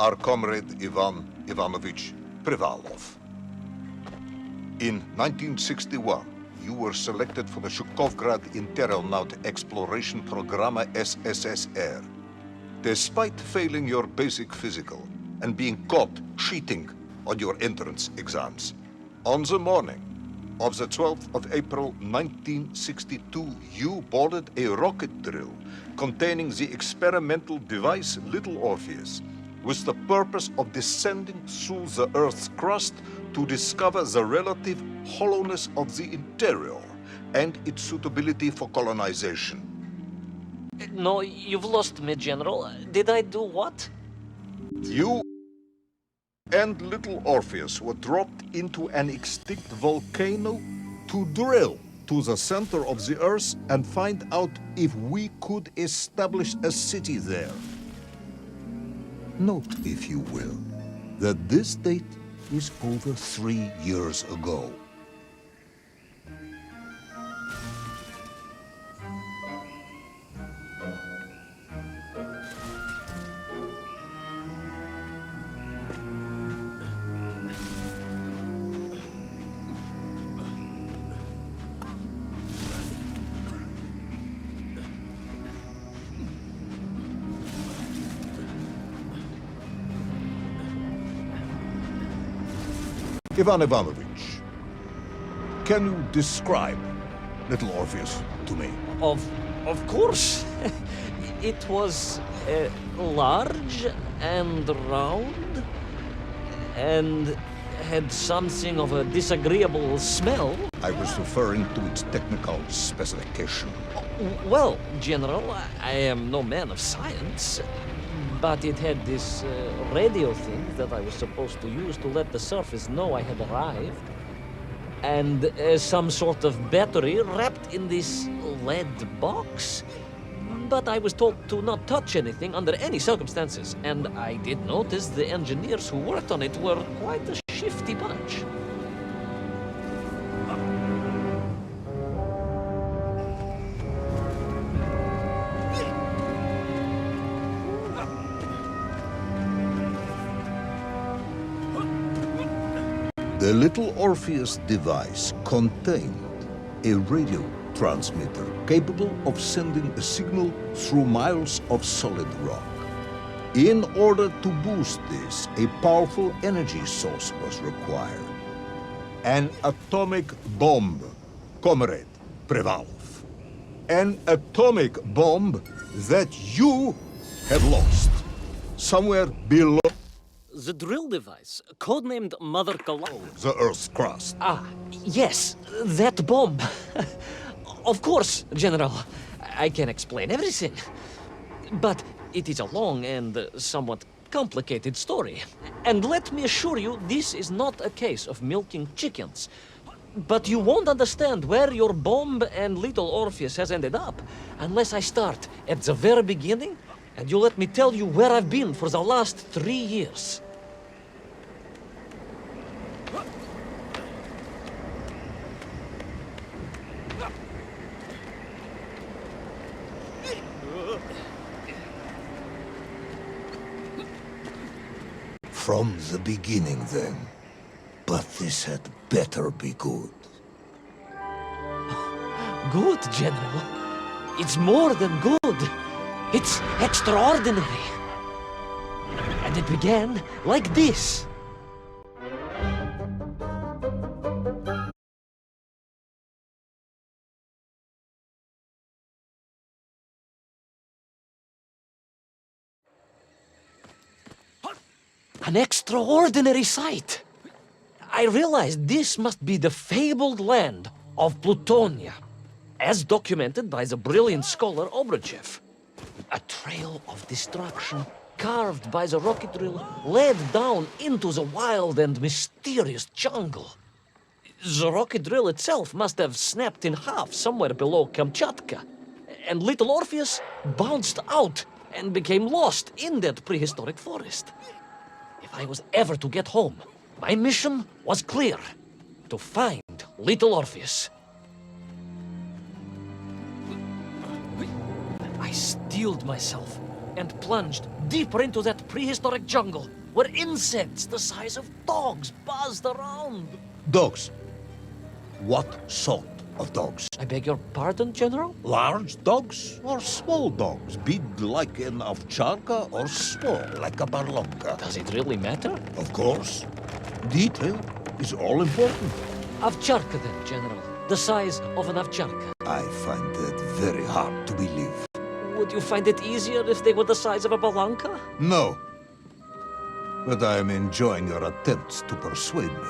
our comrade Ivan Ivanovich Privalov. In 1961, you were selected for the Zhukovgrad Interonaut Exploration Programme SSSR. Despite failing your basic physical and being caught cheating on your entrance exams, on the morning of the 12th of April 1962, you boarded a rocket drill containing the experimental device Little Orpheus, with the purpose of descending through the Earth's crust to discover the relative hollowness of the interior and its suitability for colonization. No, you've lost me, General. Did I do what? You and Little Orpheus were dropped into an extinct volcano to drill to the center of the Earth and find out if we could establish a city there. Note, if you will, that this date is over 3 years ago. Ivan Ivanovich, can you describe Little Orpheus to me? Of course. It was large and round and had something of a disagreeable smell. I was referring to its technical specification. Well, General, I am no man of science, but it had this radio thing that I was supposed to use to let the surface know I had arrived, and some sort of battery wrapped in this lead box. But I was told to not touch anything under any circumstances, and I did notice the engineers who worked on it were quite a shifty bunch. The Little Orpheus device contained a radio transmitter capable of sending a signal through miles of solid rock. In order to boost this, a powerful energy source was required. An atomic bomb, Comrade Privalov. An atomic bomb that you have lost somewhere below The drill device, codenamed Mother Kalal. the Earth's crust. Ah, yes, that bomb. Of course, General. I can explain everything. But it is a long and somewhat complicated story. And let me assure you, this is not a case of milking chickens. But you won't understand where your bomb and Little Orpheus has ended up unless I start at the very beginning and you let me tell you where I've been for the last 3 years. From the beginning, then. But this had better be good. Good, General. It's more than good. It's extraordinary. And it began like this. An extraordinary sight. I realized this must be the fabled land of Plutonia, as documented by the brilliant scholar Obruchev. A trail of destruction carved by the rocket drill led down into the wild and mysterious jungle. The rocket drill itself must have snapped in half somewhere below Kamchatka, and Little Orpheus bounced out and became lost in that prehistoric forest. If I was ever to get home, my mission was clear: to find Little Orpheus. I steeled myself and plunged deeper into that prehistoric jungle where insects the size of dogs buzzed around. Dogs. What sort of dogs? I beg your pardon, General? Large dogs or small dogs? Big like an овчарка or small like a barlonka? Does it really matter? Of course. Detail is all important. Овчарка then, General. The size of an овчарка. I find that very hard to believe. Would you find it easier if they were the size of a balanka? No. But I am enjoying your attempts to persuade me.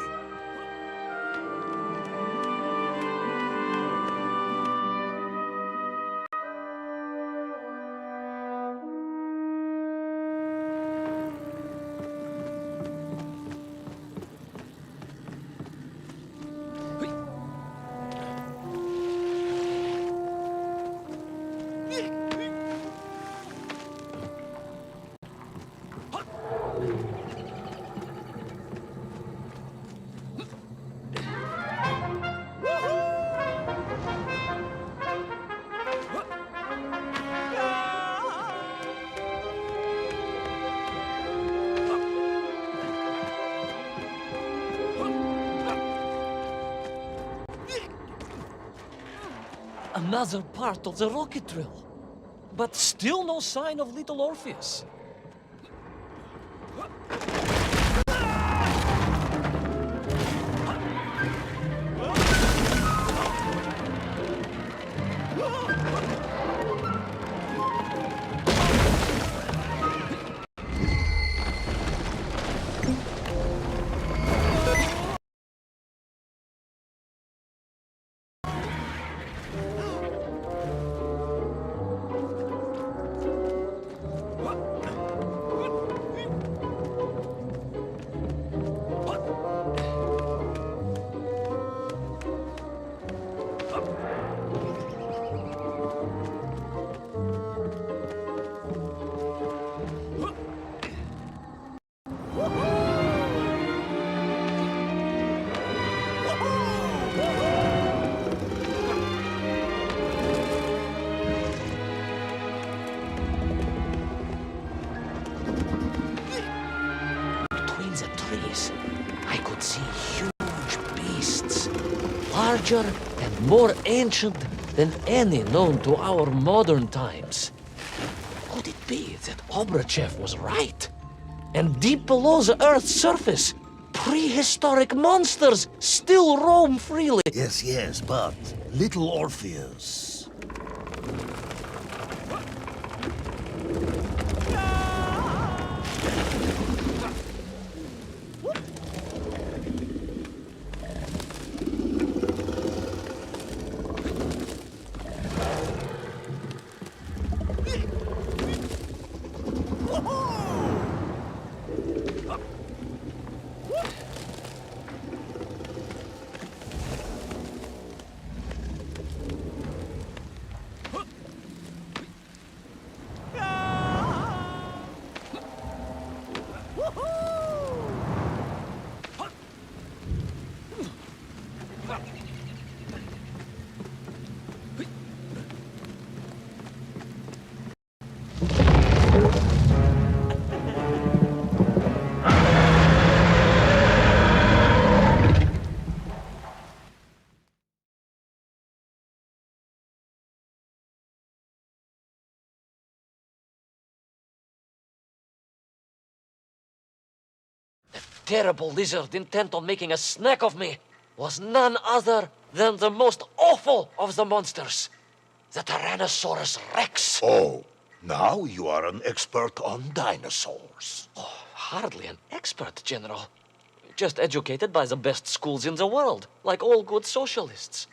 Another part of the rocket drill. But still no sign of little Orpheus. I could see huge beasts, larger and more ancient than any known to our modern times. Could it be that Obruchev was right? And deep below the Earth's surface, prehistoric monsters still roam freely? Yes, but little Orpheus. Terrible lizard intent on making a snack of me was none other than the most awful of the monsters, the Tyrannosaurus Rex. Oh, now you are an expert on dinosaurs. Oh, hardly an expert, General. Just educated by the best schools in the world, like all good socialists.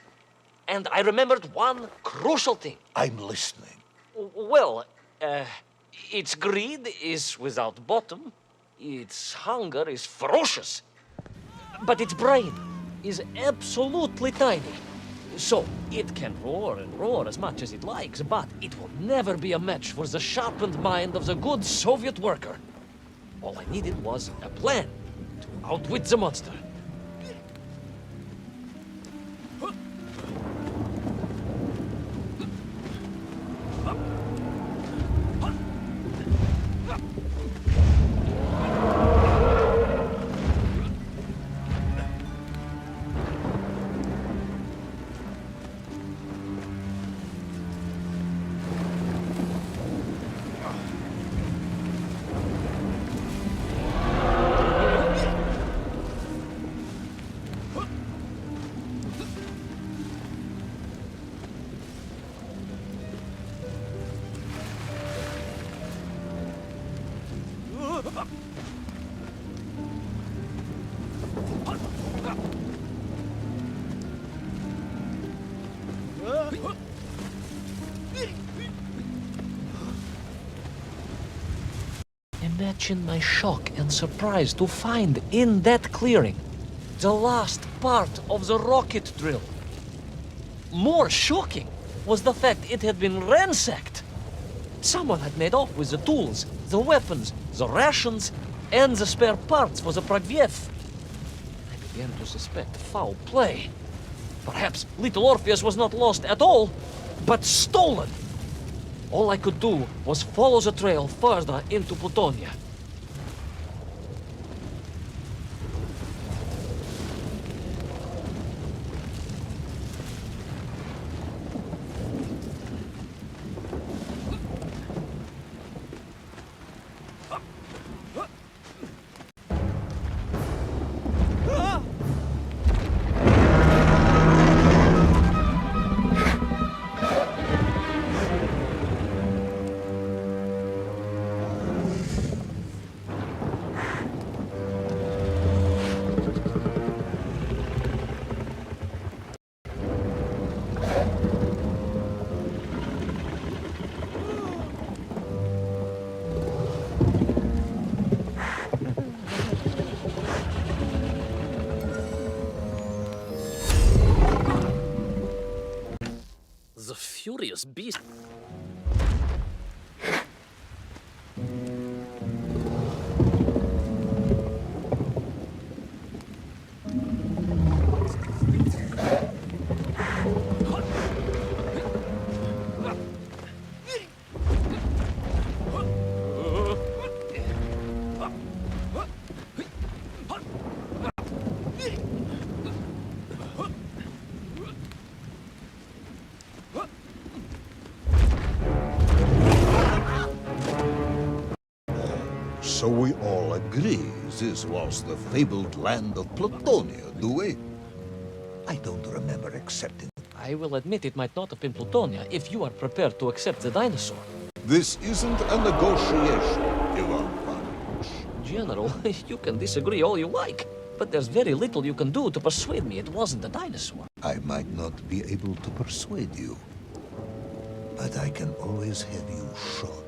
And I remembered one crucial thing. I'm listening. Well, its greed is without bottom. Its hunger is ferocious, but its brain is absolutely tiny. So it can roar and roar as much as it likes, but it will never be a match for the sharpened mind of the good Soviet worker. All I needed was a plan to outwit the monster. imagine my shock and surprise to find in that clearing the last part of the rocket drill. More shocking was the fact it had been ransacked. Someone had made off with the tools, the weapons, the rations, and the spare parts for the ⴑ I began to suspect foul play. Perhaps little Orpheus was not lost at all, but stolen. All I could do was follow the trail further into Plutonia. The furious beast. So we all agree this was the fabled land of Plutonia, do we? I don't remember accepting it. I will admit it might not have been Plutonia if you are prepared to accept the dinosaur. This isn't a negotiation, Ivan Ivanovich. General, you can disagree all you like, but there's very little you can do to persuade me it wasn't a dinosaur. I might not be able to persuade you, but I can always have you shot.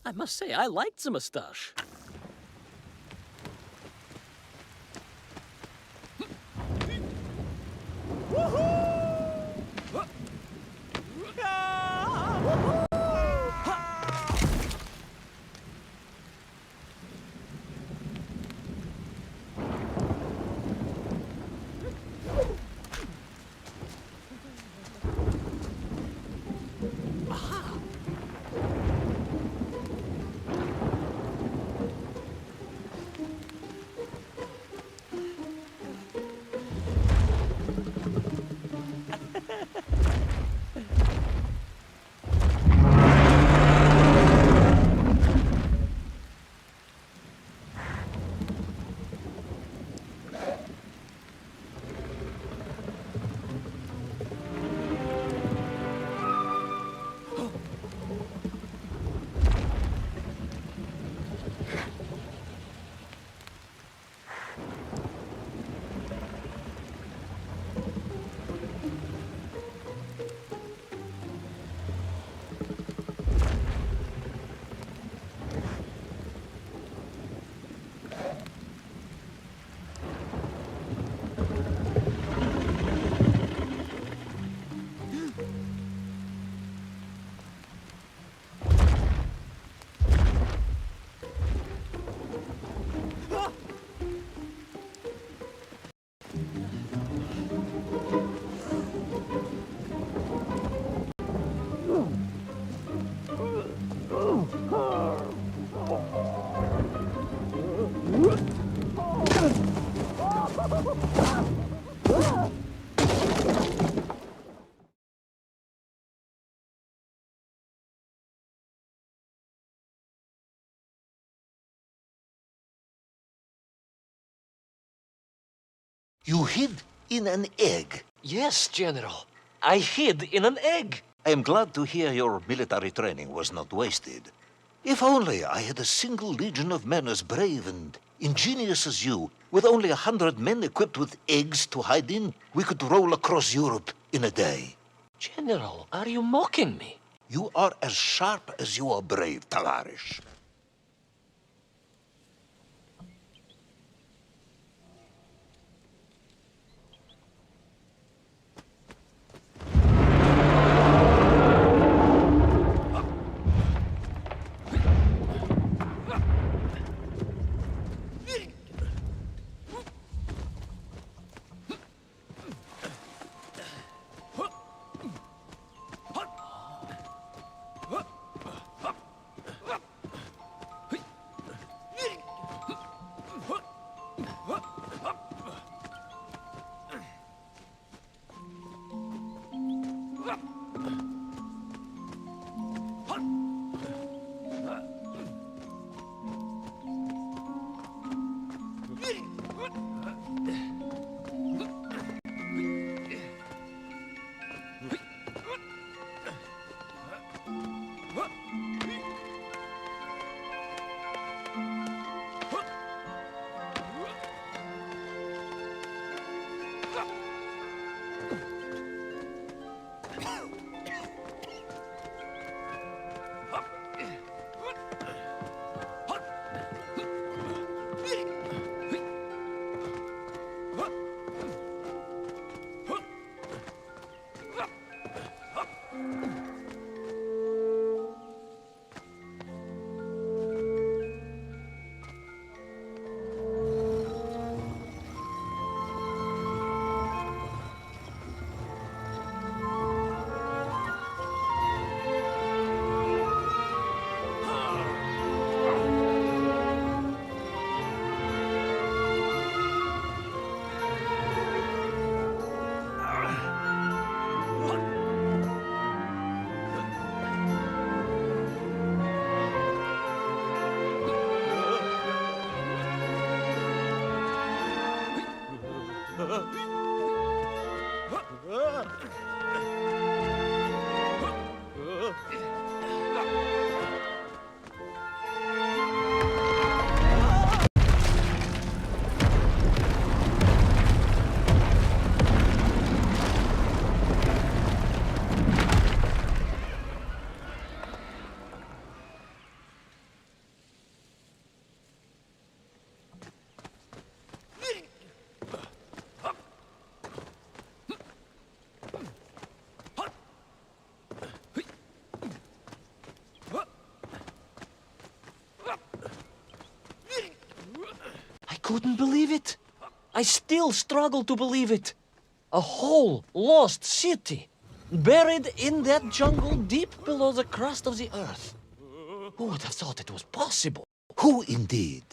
I must say, I liked the mustache. You hid in an egg. Yes, General. I hid in an egg. I am glad to hear your military training was not wasted. If only I had a single legion of men as brave and ingenious as you, with only 100 men equipped with eggs to hide in, we could roll across Europe in a day. General, are you mocking me? You are as sharp as you are brave, Tavarish. Couldn't believe it. I still struggle to believe it. A whole lost city, buried in that jungle deep below the crust of the earth. Who would have thought it was possible? Who indeed?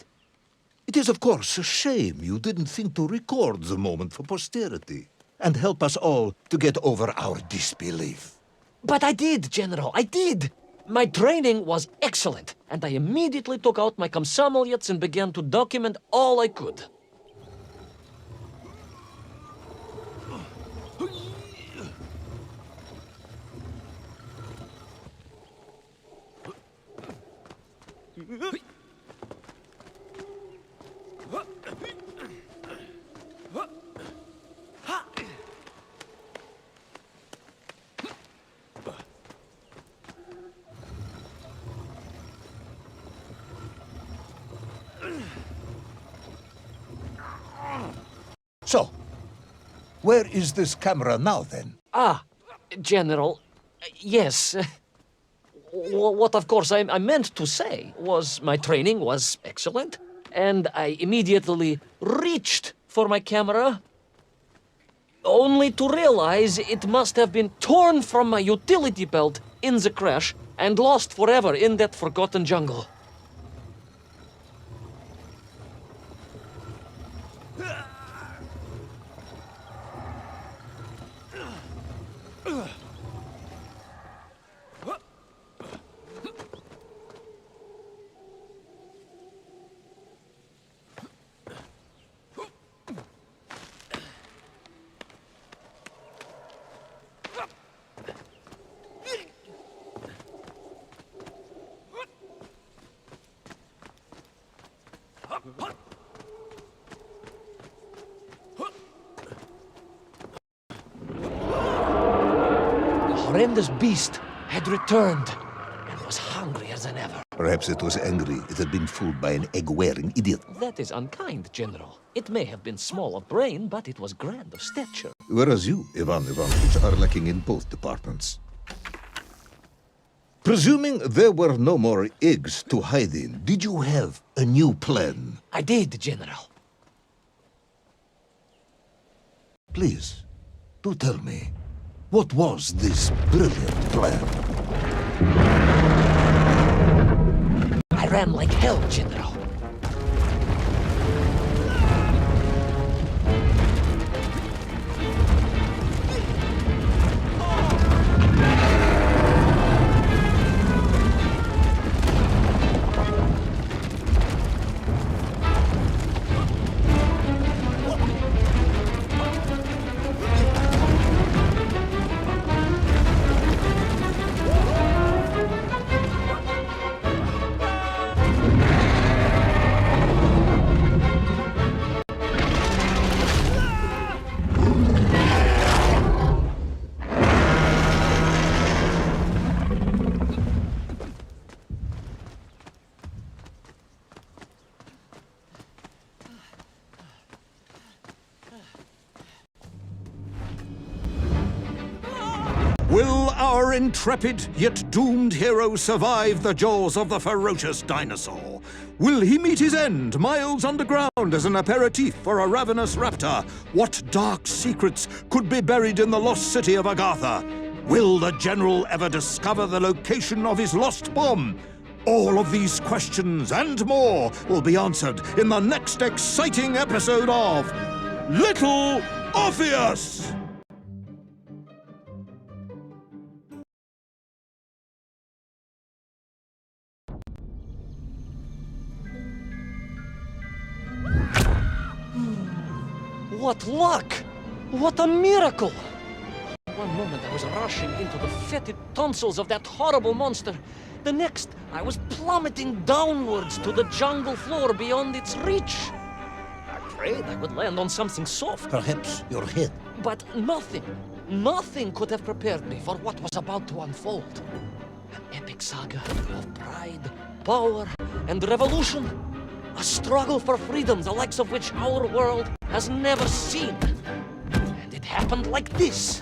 It is, of course, a shame you didn't think to record the moment for posterity and help us all to get over our disbelief. But I did, General, I did. My training was excellent, and I immediately took out my ⴅᴏᴟ and began to document all I could. So, where is this camera now, then? Ah, General, yes. What, of course, I meant to say was my training was excellent, and I immediately reached for my camera, only to realize it must have been torn from my utility belt in the crash and lost forever in that forgotten jungle. horrendous beast had returned and was hungrier than ever. Perhaps it was angry it had been fooled by an egg-wearing idiot. That is unkind, General. It may have been small of brain, but it was grand of stature. Whereas you, Ivan Ivanovich, are lacking in both departments. Presuming there were no more eggs to hide in, did you have a new plan? I did, General. Please, do tell me, what was this brilliant plan? I ran like hell, General. Will our intrepid yet doomed hero survive the jaws of the ferocious dinosaur? Will he meet his end miles underground as an aperitif for a ravenous raptor? What dark secrets could be buried in the lost city of Agartha? Will the general ever discover the location of his lost bomb? All of these questions and more will be answered in the next exciting episode of Little Orpheus! What luck! What a miracle! One moment I was rushing into the fetid tonsils of that horrible monster. The next, I was plummeting downwards to the jungle floor beyond its reach. I prayed I would land on something soft. Perhaps your head. But nothing could have prepared me for what was about to unfold. An epic saga of pride, power, and revolution. A struggle for freedom the likes of which our world has never seen. And it happened like this.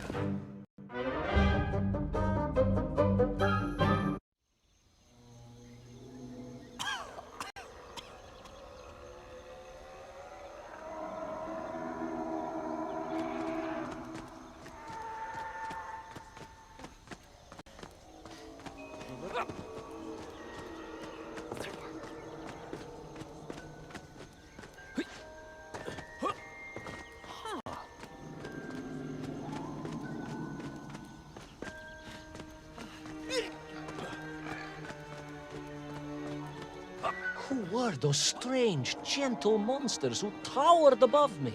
Who were those strange, gentle monsters who towered above me?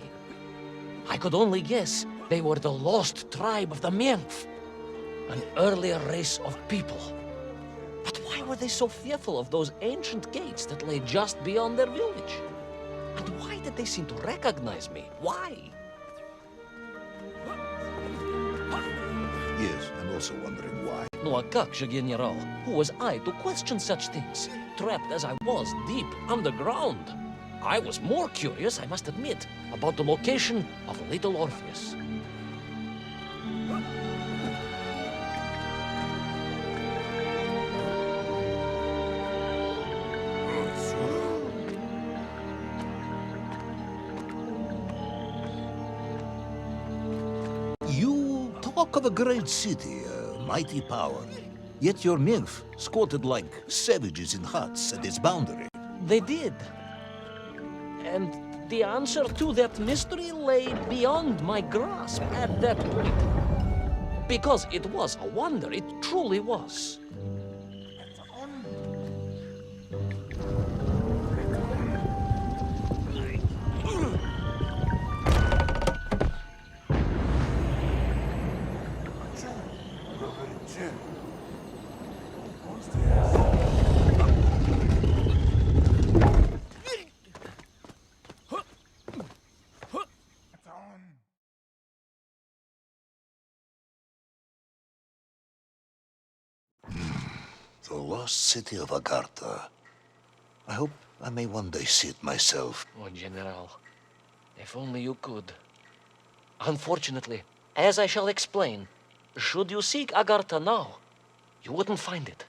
I could only guess they were the lost tribe of the 𝴄ᴏ, an earlier race of people. But why were they so fearful of those ancient gates that lay just beyond their village? And why did they seem to recognize me? Why? Yes, I'm also wondering why. No, a как же, General? Who was I to question such things? Trapped as I was deep underground. I was more curious, I must admit, about the location of little Orpheus. You talk of a great city, a mighty power. Yet your 𝴄ᴏ squatted like savages in huts at its boundary. They did. And the answer to that mystery lay beyond my grasp at that point. Because it was a wonder, it truly was. The lost city of Agartha. I hope I may one day see it myself. Oh, General, if only you could. Unfortunately, as I shall explain, should you seek Agartha now, you wouldn't find it.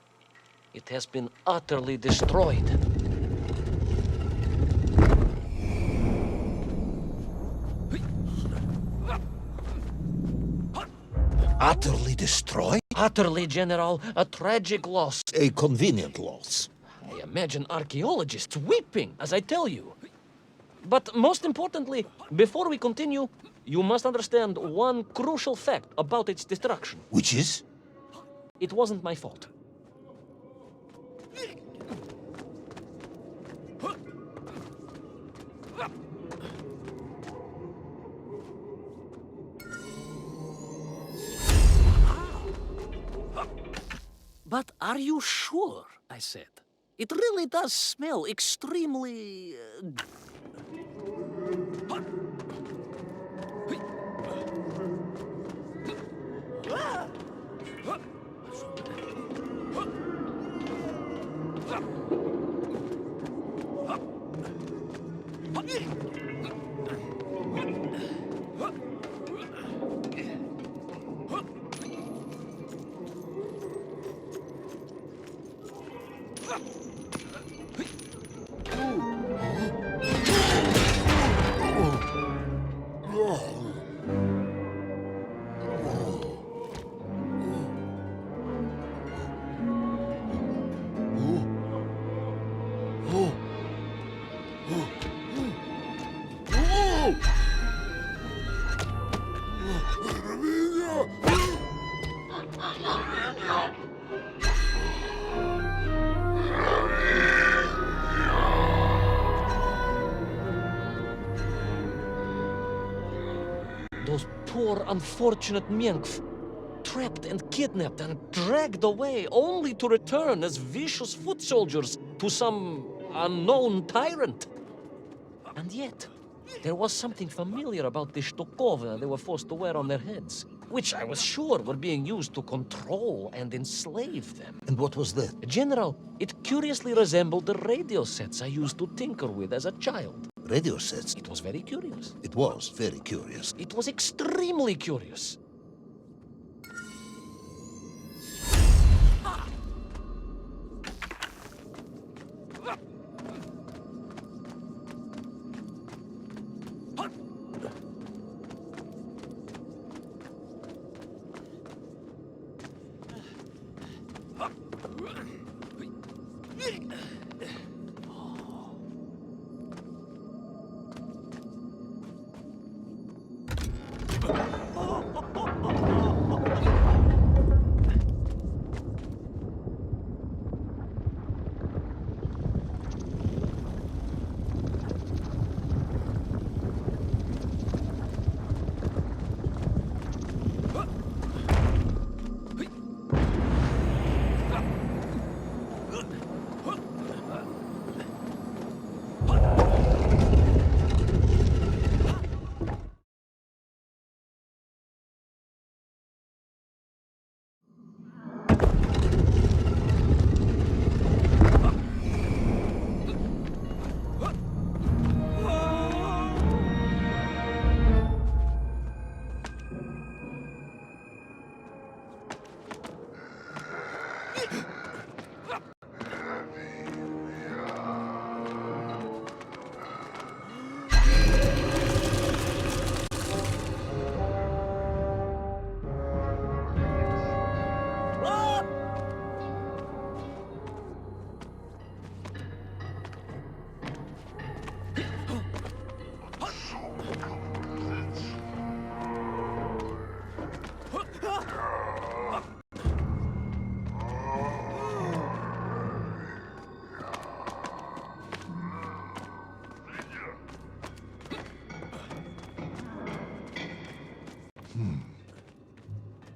It has been utterly destroyed. Utterly destroyed? Utterly, General, a tragic loss. A convenient loss. I imagine archaeologists weeping as I tell you. But most importantly, before we continue, you must understand one crucial fact about its destruction. Which is? It wasn't my fault. But are you sure? I said. It really does smell extremely... Those poor, unfortunate Měnkv, trapped and kidnapped and dragged away, only to return as vicious foot soldiers to some unknown tyrant. And yet, there was something familiar about the stokovia they were forced to wear on their heads, which I was sure were being used to control and enslave them. And what was that? General, it curiously resembled the radio sets I used to tinker with as a child. Radio sets? It was very curious. It was very curious. It was extremely curious.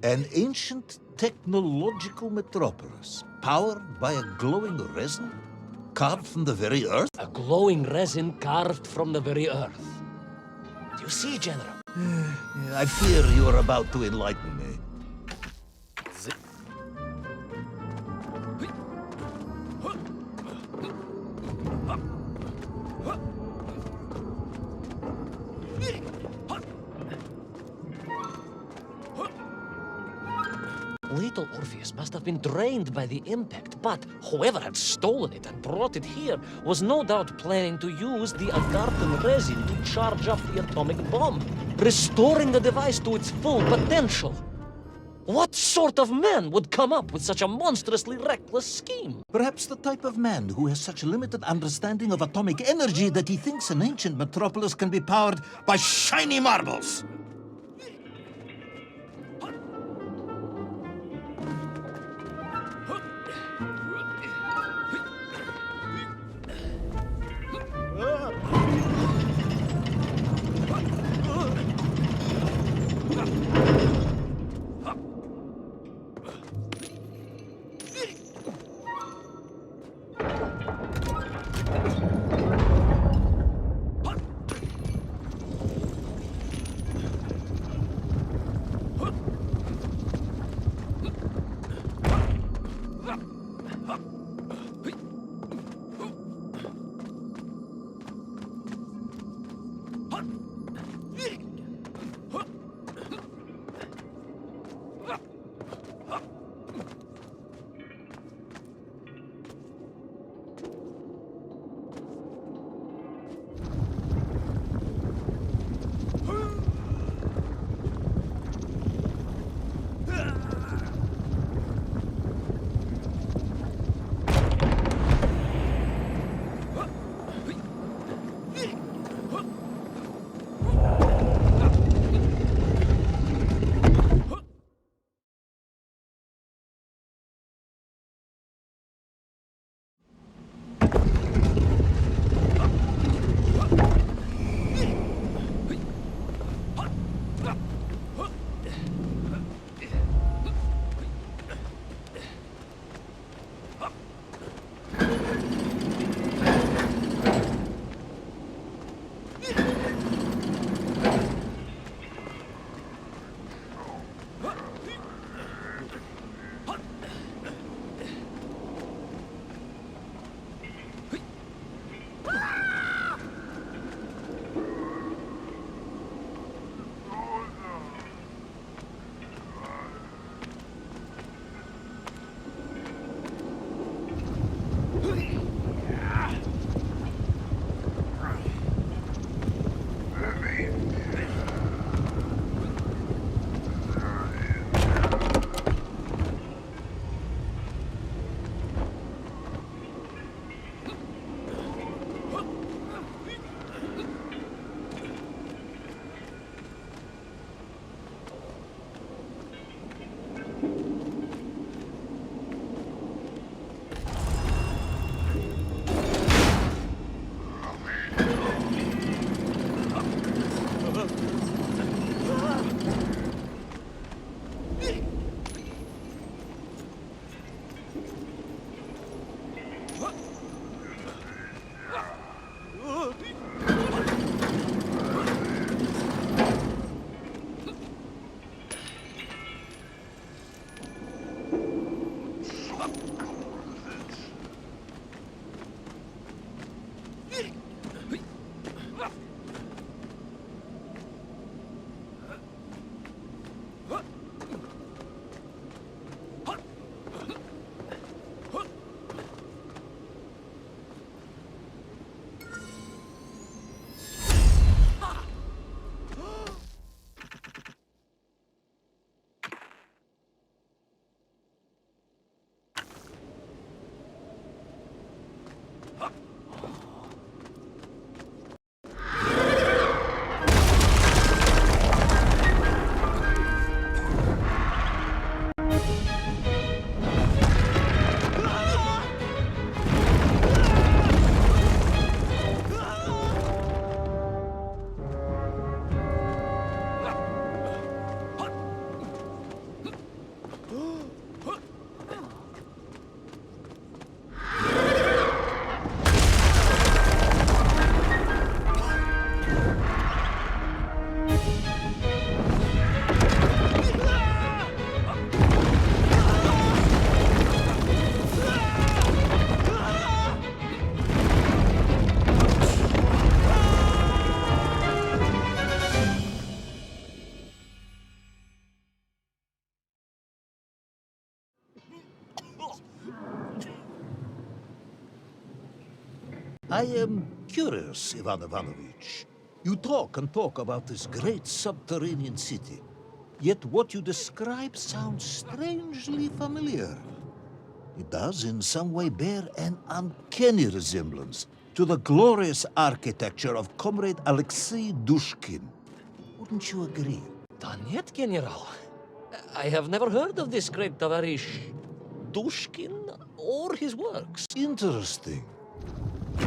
An ancient technological metropolis, powered by a glowing resin, carved from the very earth? A glowing resin carved from the very earth. Do you see, General? I fear you are about to enlighten me. little Orpheus must have been drained by the impact, but whoever had stolen it and brought it here was no doubt planning to use the Agarthan resin to charge up the atomic bomb, restoring the device to its full potential. What sort of man would come up with such a monstrously reckless scheme? Perhaps the type of man who has such limited understanding of atomic energy that he thinks an ancient metropolis can be powered by shiny marbles. I am curious, Ivan Ivanovich. You talk and talk about this great subterranean city. Yet what you describe sounds strangely familiar. It does in some way bear an uncanny resemblance to the glorious architecture of Comrade Alexei Dushkin. Wouldn't you agree? Нет, General. I have never heard of this great Tavarish Dushkin or his works. Interesting.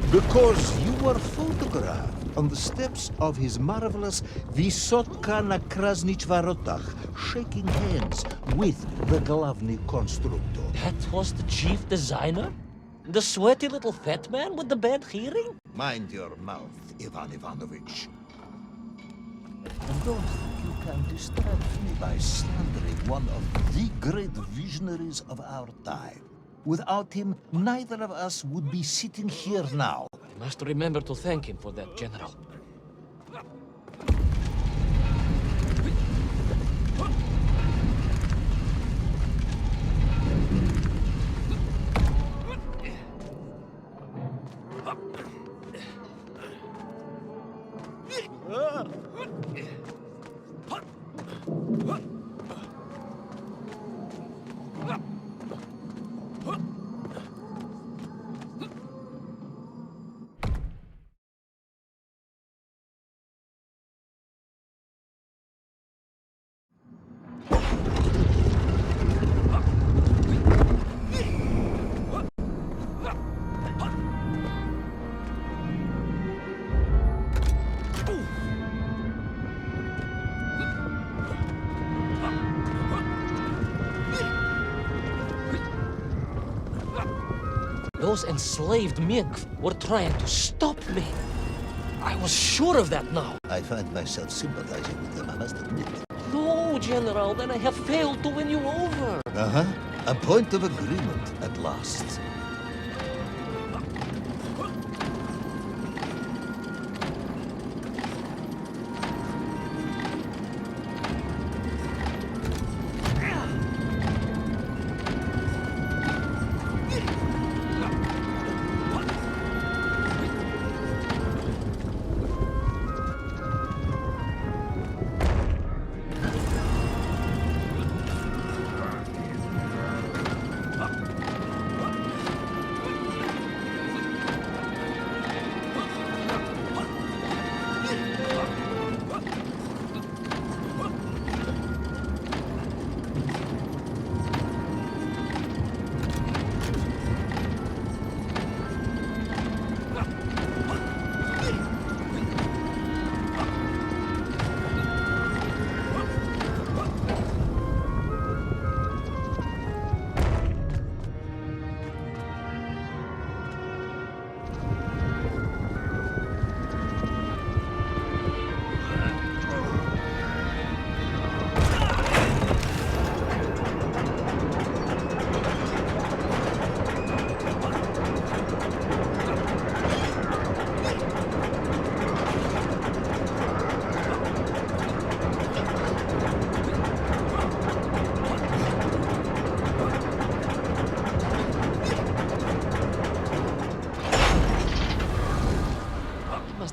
Because you were photographed on the steps of his marvelous Vysotka na Krasnich Varotach, shaking hands with the Glavny Constructor. That was the chief designer? The sweaty little fat man with the bad hearing? Mind your mouth, Ivan Ivanovich. And don't think you can distract me by slandering one of the great visionaries of our time. Without him, neither of us would be sitting here now. I must remember to thank him for that, General. Those enslaved Mink were trying to stop me. I was sure of that now. I find myself sympathizing with them, I must admit. No, General, then I have failed to win you over. Uh-huh. A point of agreement at last.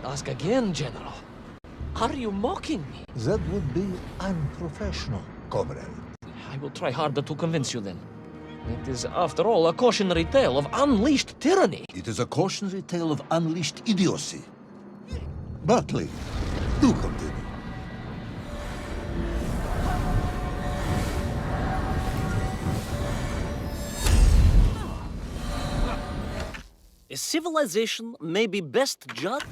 Ask again, General. Are you mocking me? That would be unprofessional, comrade. I will try harder to convince you then. It is, after all, a cautionary tale of unleashed tyranny. It is a cautionary tale of unleashed idiocy. Bartley, do continue. A civilization may be best judged.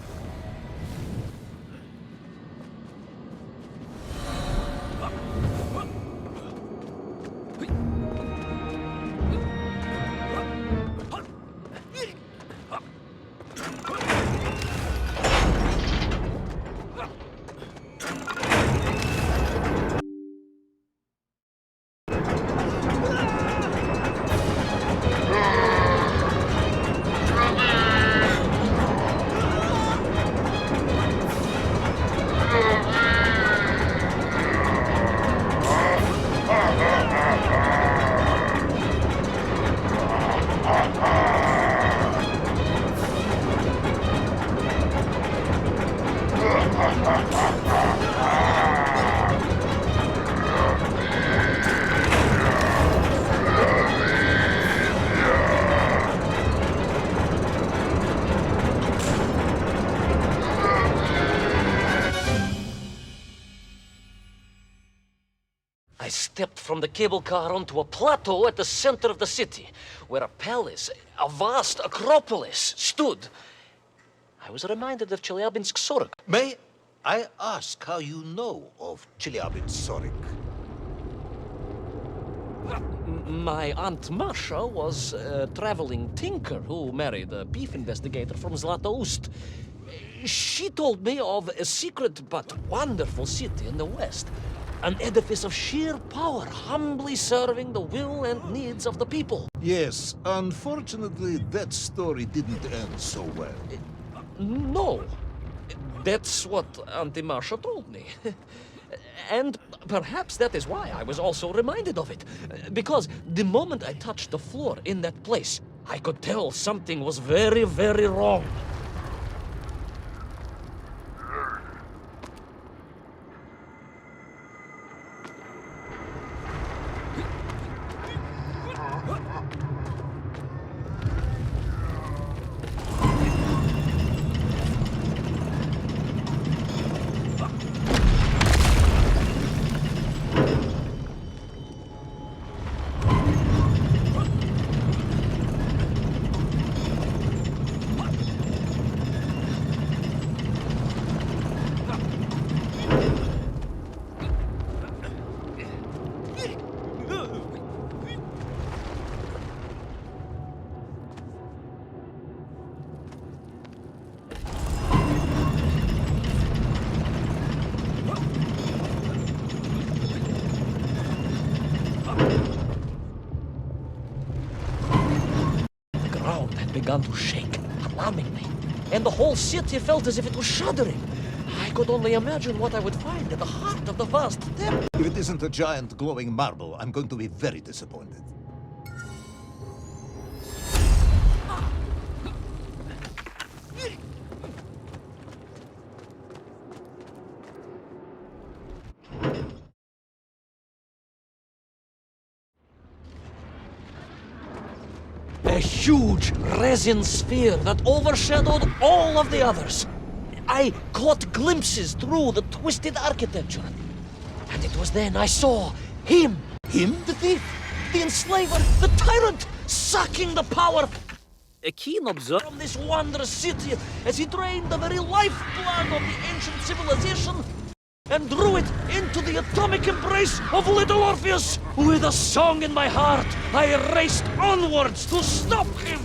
from the cable car onto a plateau at the center of the city, where a palace, a vast acropolis, stood. I was reminded of Chelyabinsk Sorok. May I ask how you know of Chelyabinsk? My Aunt Masha was a traveling tinker who married a beef investigator from Zlatoust. She told me of a secret but wonderful city in the west. An edifice of sheer power, humbly serving the will and needs of the people. Yes, unfortunately, that story didn't end so well. No. That's what Auntie Marcia told me. And perhaps that is why I was also reminded of it. Because the moment I touched the floor in that place, I could tell something was very, very wrong. Began to shake alarmingly, and the whole city felt as if it was shuddering. I could only imagine what I would find at the heart of the vast temple. If it isn't a giant glowing marble, I'm going to be very disappointed. A huge resin sphere that overshadowed all of the others. I caught glimpses through the twisted architecture. And it was then I saw him. Him, the thief, the enslaver, the tyrant, sucking the power A keen observer. from this wondrous city as he drained the very lifeblood of the ancient civilization and drew it into the atomic embrace of little Orpheus. With a song in my heart, I raced onwards to stop him.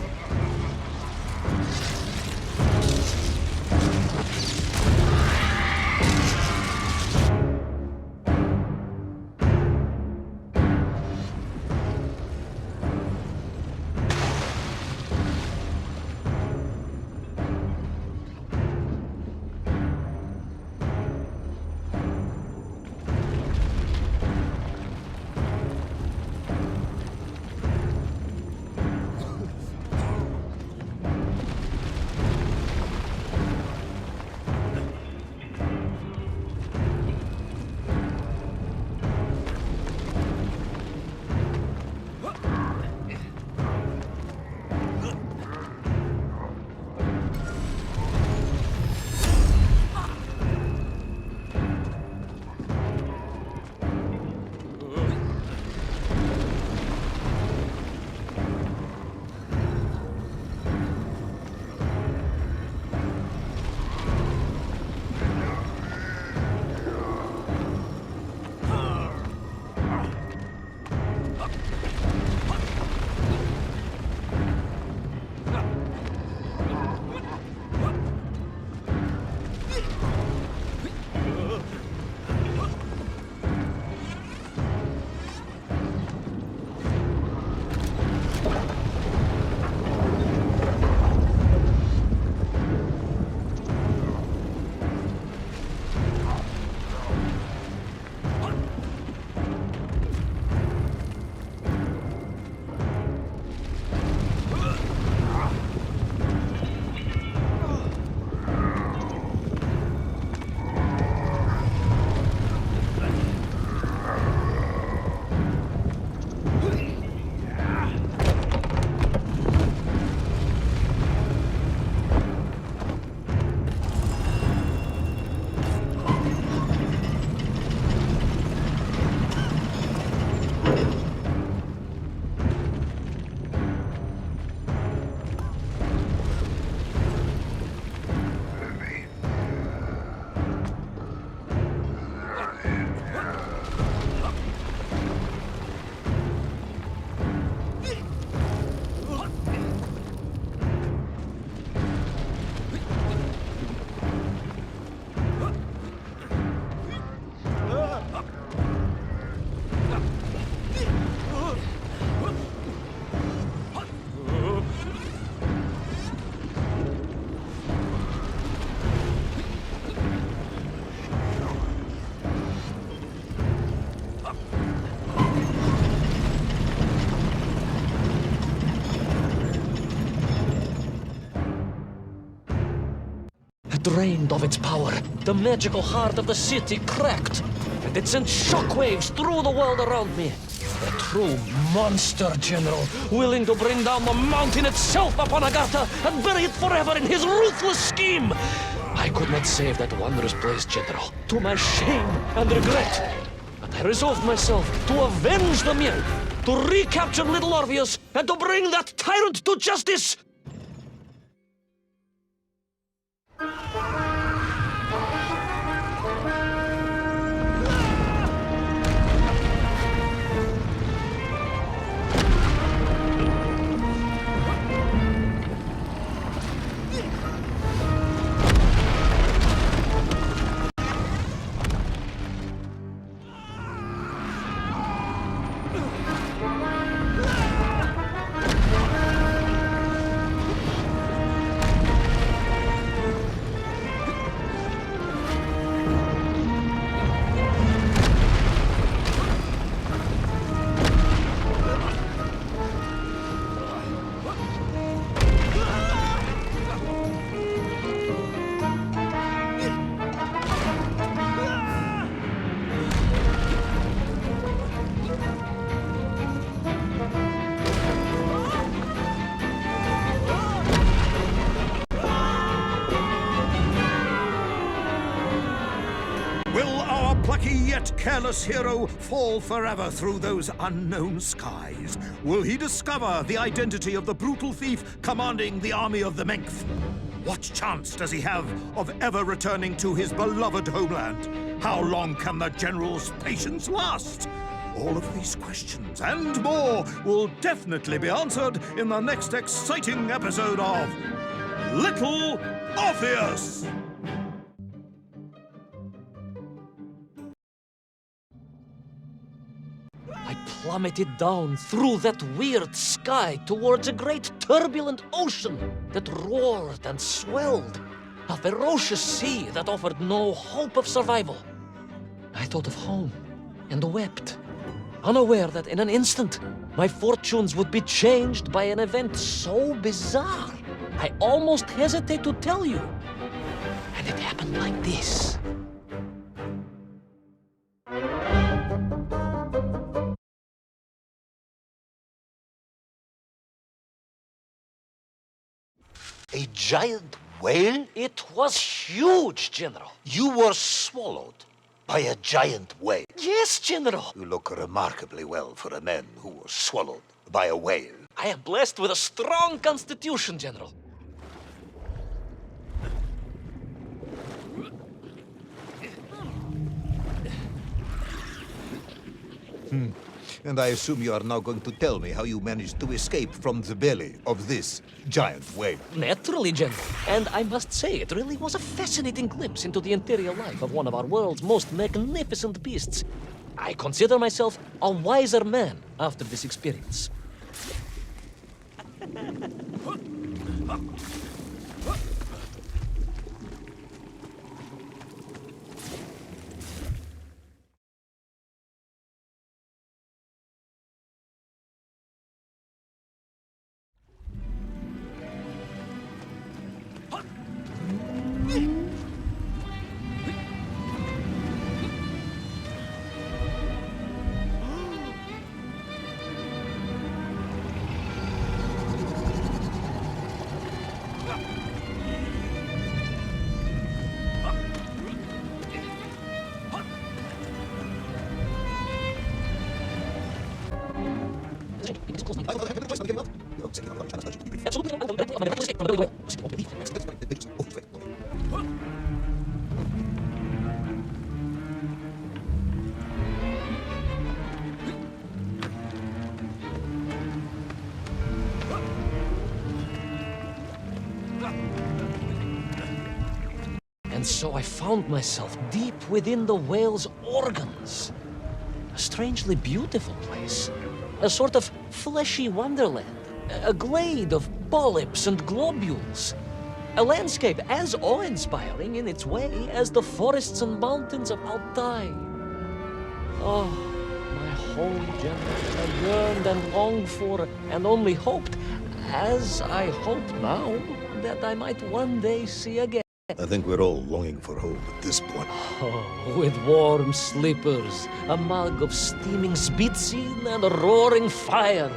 drained of its power, the magical heart of the city cracked, and it sent shockwaves through the world around me. A true monster, General, willing to bring down the mountain itself upon Agartha and bury it forever in his ruthless scheme. I could not save that wondrous place, General, to my shame and regret. But I resolved myself to avenge the Mies, to recapture little Orpheus, and to bring that tyrant to justice. Plucky yet careless hero fall forever through those unknown skies? Will he discover the identity of the brutal thief commanding the army of the Menk? What chance does he have of ever returning to his beloved homeland? How long can the general's patience last? All of these questions and more will definitely be answered in the next exciting episode of Little Orpheus! I plummeted down through that weird sky towards a great turbulent ocean that roared and swelled, a ferocious sea that offered no hope of survival. I thought of home and wept, unaware that in an instant my fortunes would be changed by an event so bizarre I almost hesitate to tell you. And it happened like this. A giant whale? It was huge, General. You were swallowed by a giant whale. Yes, General. You look remarkably well for a man who was swallowed by a whale. I am blessed with a strong constitution, General. And I assume you are now going to tell me how you managed to escape from the belly of this giant whale. Naturally, General. And I must say, it really was a fascinating glimpse into the interior life of one of our world's most magnificent beasts. I consider myself a wiser man after this experience. And so I found myself deep within the whale's organs. A strangely beautiful place. A sort of fleshy wonderland. A glade of polyps and globules. A landscape as awe-inspiring in its way as the forests and mountains of Altai. Oh, my home, General, I yearned and longed for, and only hoped, as I hope now, that I might one day see again. I think we're all longing for home at this point. Oh, with warm slippers, a mug of steaming spitzin, and a roaring fire.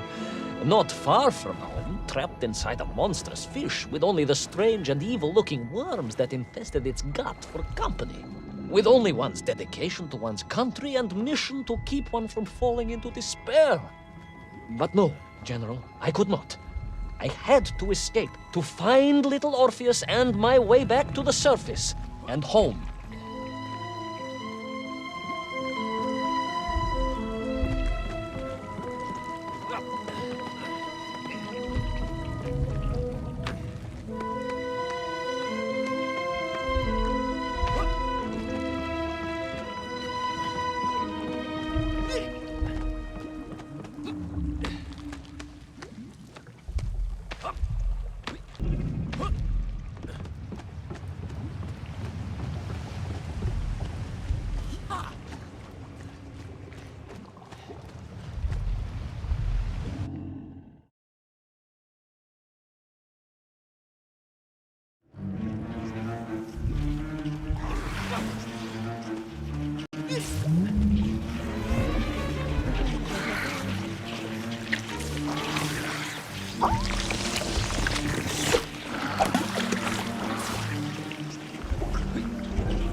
Not far from home, trapped inside a monstrous fish with only the strange and evil-looking worms that infested its gut for company. With only one's dedication to one's country and mission to keep one from falling into despair. But no, General, I could not. I had to escape, to find little Orpheus and my way back to the surface and home.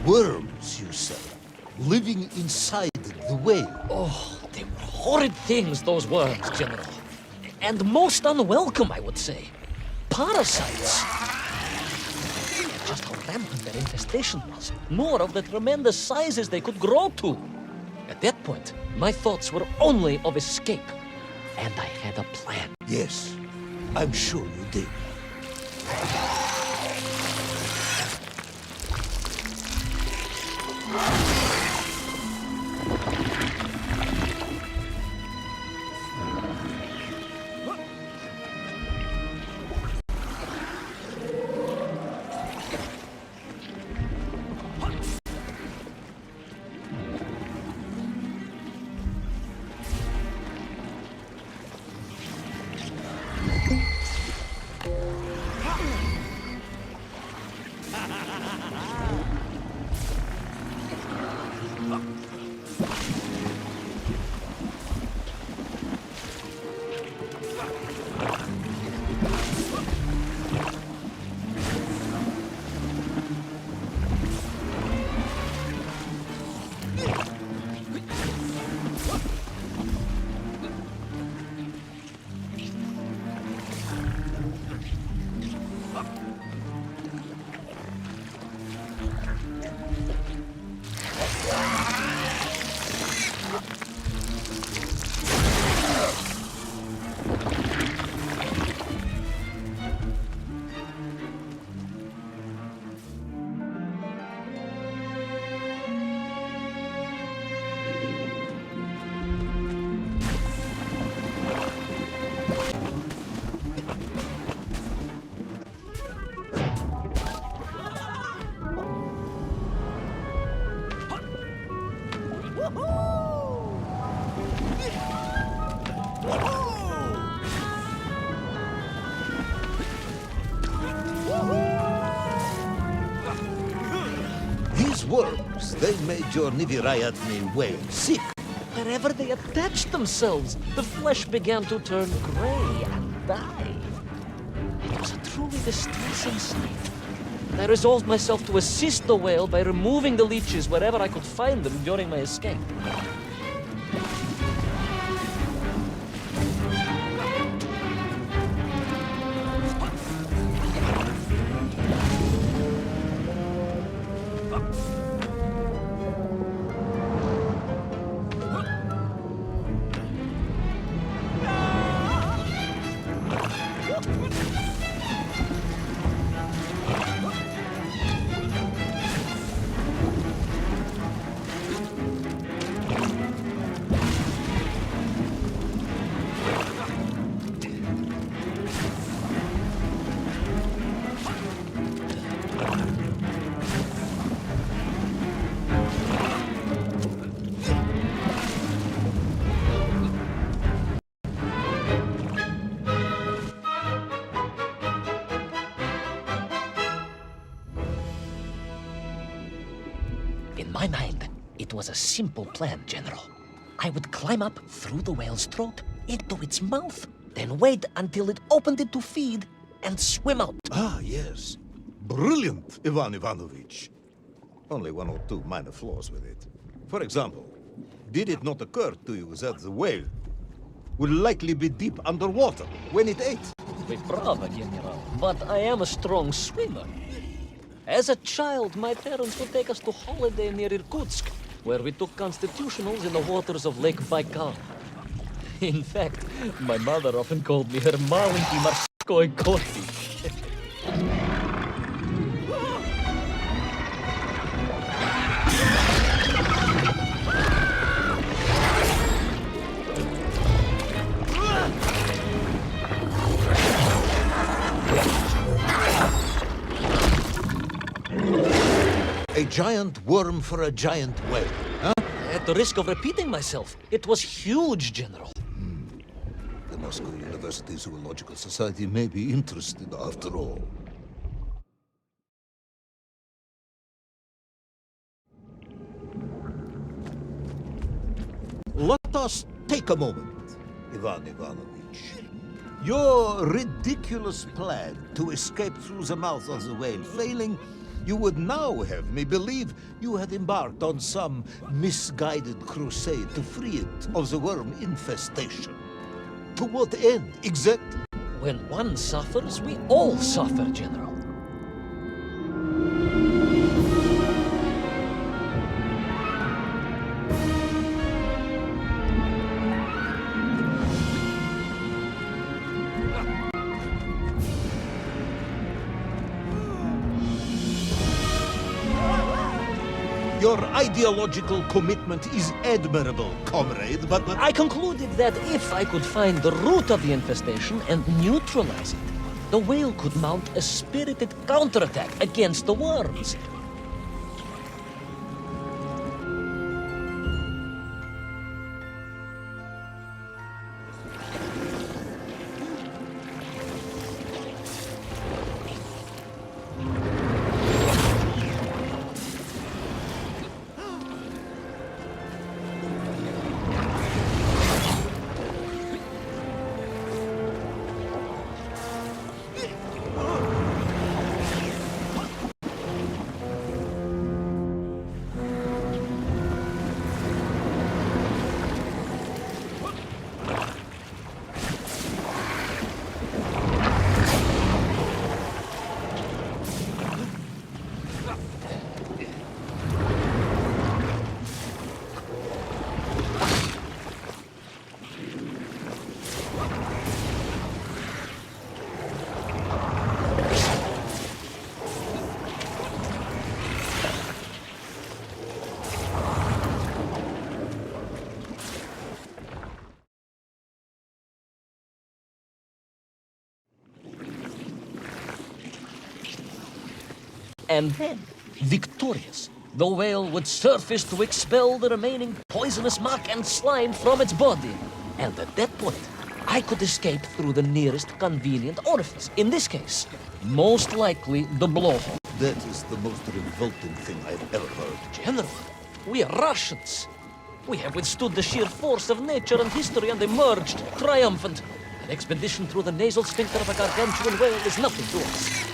Worms, you say, living inside the whale. Oh, they were horrid things, those worms, General. And most unwelcome, I would say. Parasites. Just how rampant their infestation was, nor of the tremendous sizes they could grow to. At that point, my thoughts were only of escape. And I had a plan. Yes, I'm sure you did. These worms, they made your ⴅᴏᴟᴛ whale sick. Wherever they attached themselves, the flesh began to turn gray and die. It was a truly distressing sight. I resolved myself to assist the whale by removing the leeches wherever I could find them during my escape. In my mind, it was a simple plan, General. I would climb up through the whale's throat into its mouth, then wait until it opened it to feed and swim out. Ah, yes. Brilliant, Ivan Ivanovich. Only one or two minor flaws with it. For example, did it not occur to you that the whale will likely be deep underwater when it ate? Bravo, General. But I am a strong swimmer. As a child, my parents would take us to holiday near Irkutsk, where we took constitutionals in the waters of Lake Baikal. In fact, my mother often called me her маленький морской котик. A giant worm for a giant whale, huh? At the risk of repeating myself, it was huge, General. The Moscow University Zoological Society may be interested after all. Let us take a moment, Ivan Ivanovich. Your ridiculous plan to escape through the mouth of the whale failing, you would now have me believe you had embarked on some misguided crusade to free it of the worm infestation. To what end, exactly? When one suffers, we all suffer, General. Your ideological commitment is admirable, comrade, but... I concluded that if I could find the root of the infestation and neutralize it, the whale could mount a spirited counterattack against the worms. And then, victorious, the whale would surface to expel the remaining poisonous muck and slime from its body. And at that point, I could escape through the nearest convenient orifice. In this case, most likely the blowhole. That is the most revolting thing I've ever heard. General, we are Russians. We have withstood the sheer force of nature and history and emerged triumphant. An expedition through the nasal sphincter of a gargantuan whale is nothing to us.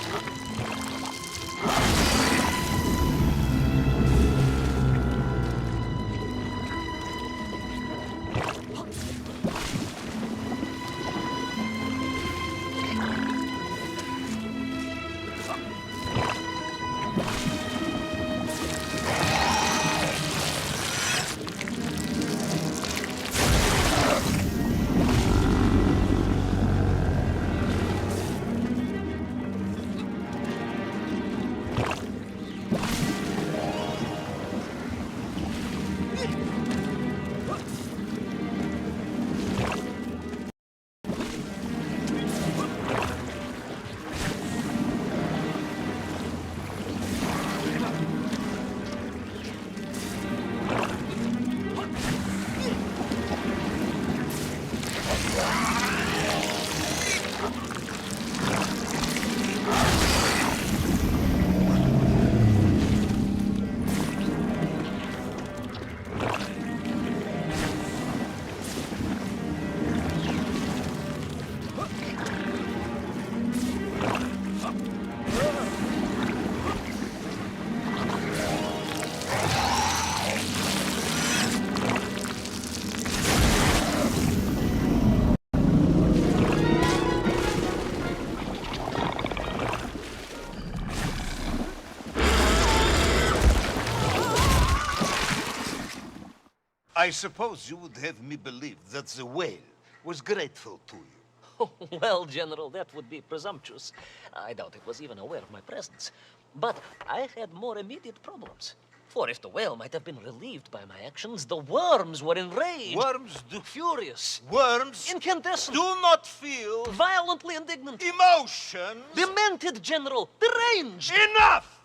I suppose you would have me believe that the whale was grateful to you. Oh, well, General, that would be presumptuous. I doubt it was even aware of my presence. But I had more immediate problems. For if the whale might have been relieved by my actions, the worms were enraged. Worms do... Furious. Worms Incandescent. do not feel... Violently indignant. emotions. Demented, General. Deranged. Enough!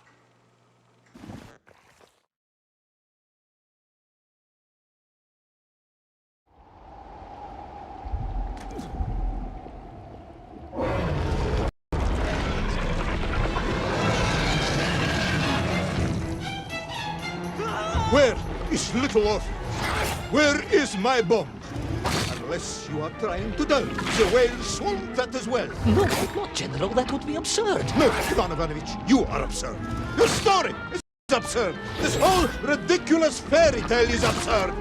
Where is little Orpheus? Where is my bomb? Unless you are trying to dodge, the whale swallowed that as well. No, not, General. That would be absurd. No, Ivan Ivanovich, you are absurd. Your story is absurd. This whole ridiculous fairy tale is absurd.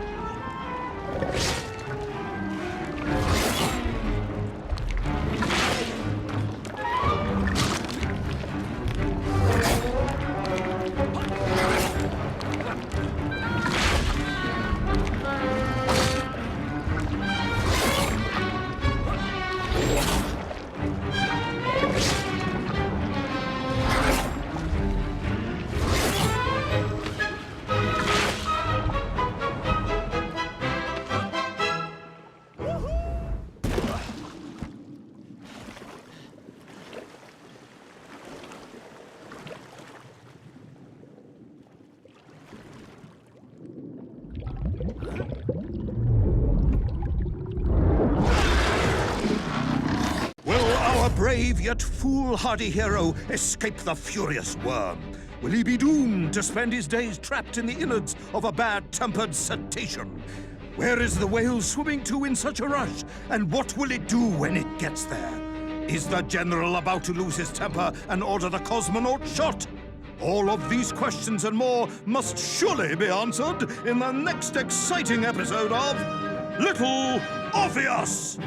Brave yet foolhardy hero escape the furious worm? Will he be doomed to spend his days trapped in the innards of a bad-tempered cetacean? Where is the whale swimming to in such a rush? And what will it do when it gets there? Is the general about to lose his temper and order the cosmonaut shot? All of these questions and more must surely be answered in the next exciting episode of Little Orpheus!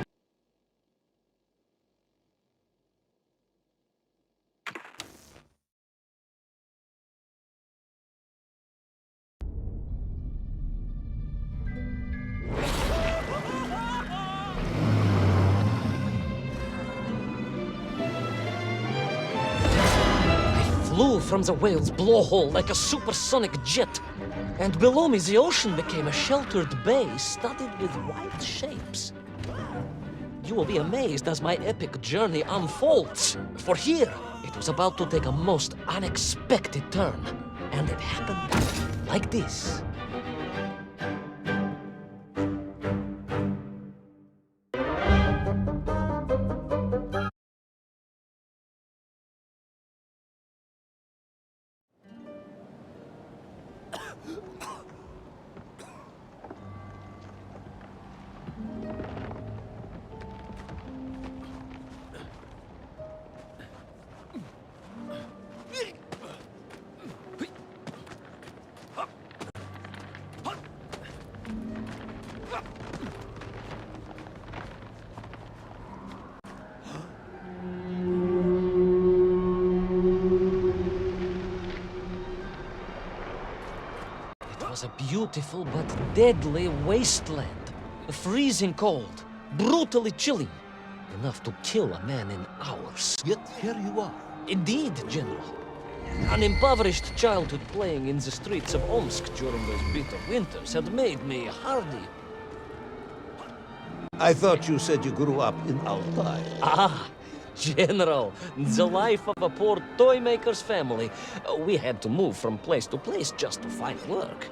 Flew from the whale's blowhole like a supersonic jet. And below me, the ocean became a sheltered bay studded with white shapes. You will be amazed as my epic journey unfolds. For here, it was about to take a most unexpected turn. And it happened like this. It was a beautiful but deadly wasteland. Freezing cold, brutally chilling, enough to kill a man in hours. Yet here you are. Indeed, General. An impoverished childhood playing in the streets of Omsk during those bitter winters had made me hardy. I thought you said you grew up in Altai. Ah, General, the life of a poor toy maker's family. We had to move from place to place just to find work.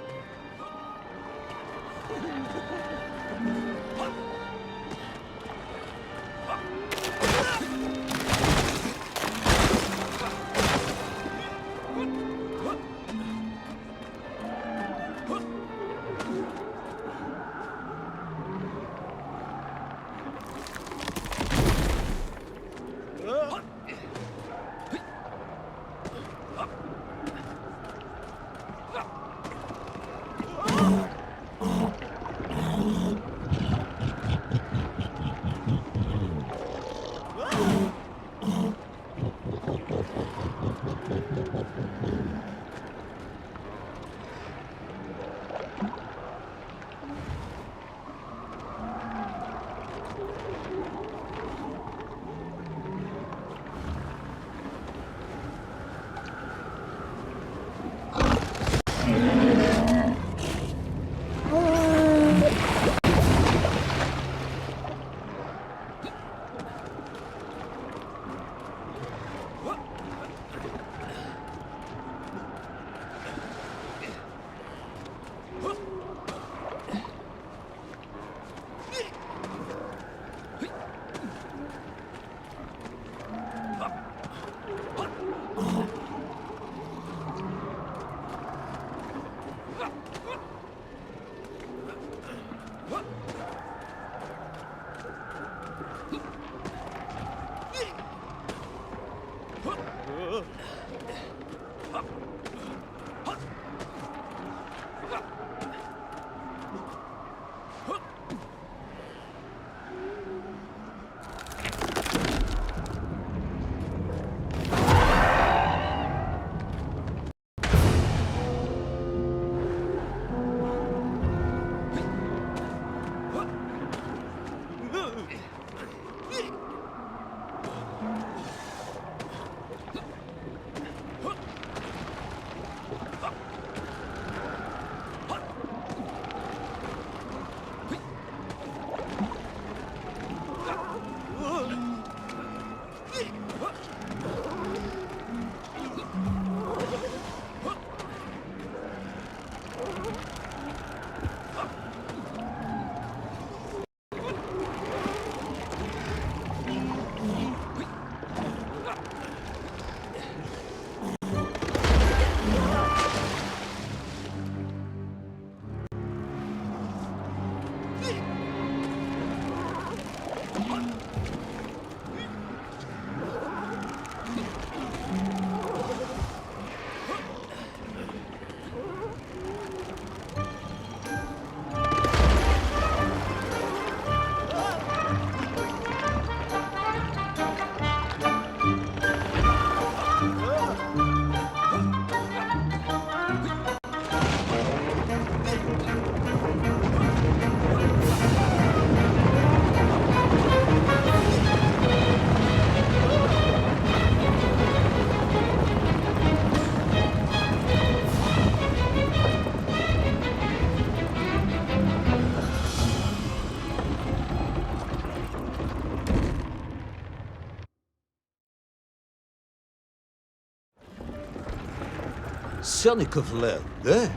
ᴤᴏᴅ land, eh?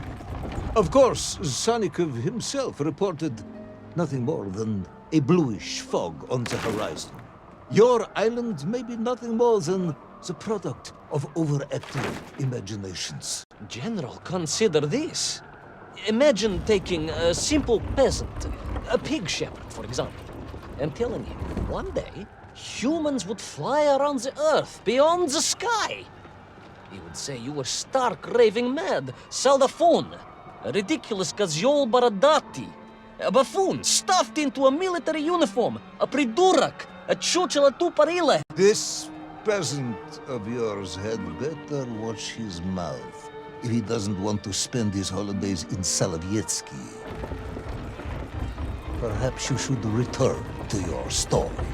Of course, ᴤᴏᴅ himself reported nothing more than a bluish fog on the horizon. Your island may be nothing more than the product of overactive imaginations. General, consider this. Imagine taking a simple peasant, a pig shepherd, for example, and telling him one day humans would fly around the earth beyond the sky. He would say you were stark raving mad, saldaphone, a ridiculous kazyol baradati, a buffoon stuffed into a military uniform, a pridurak, a 𴑡ᴜᴜ This peasant of yours had better watch his mouth if he doesn't want to spend his holidays in Solovetsky. Perhaps you should return to your story.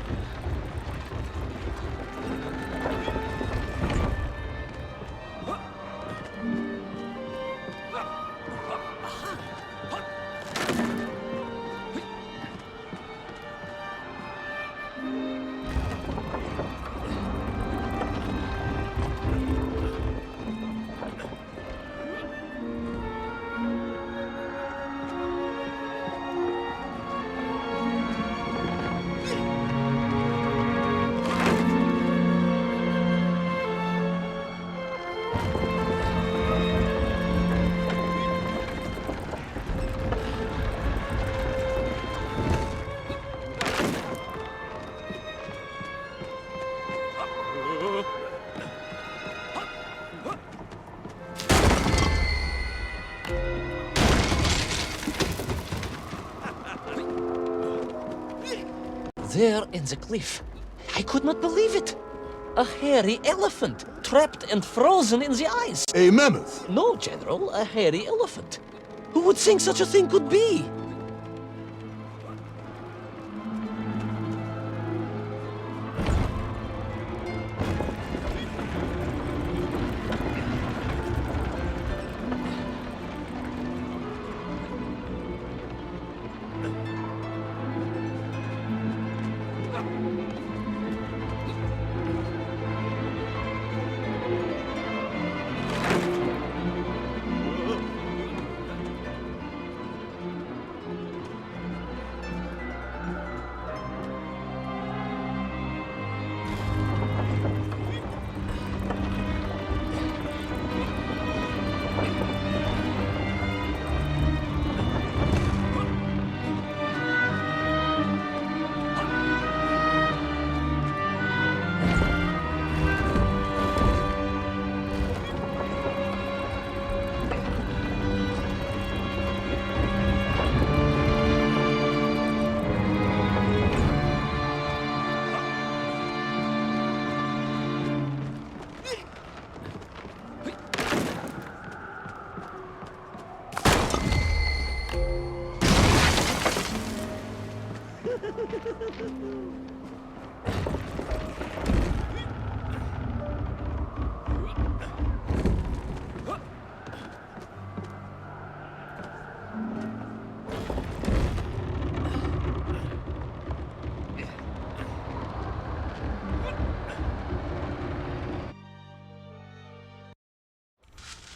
There in the cliff, I could not believe it. A hairy elephant, trapped and frozen in the ice. A mammoth? No, General, a hairy elephant. Who would think such a thing could be?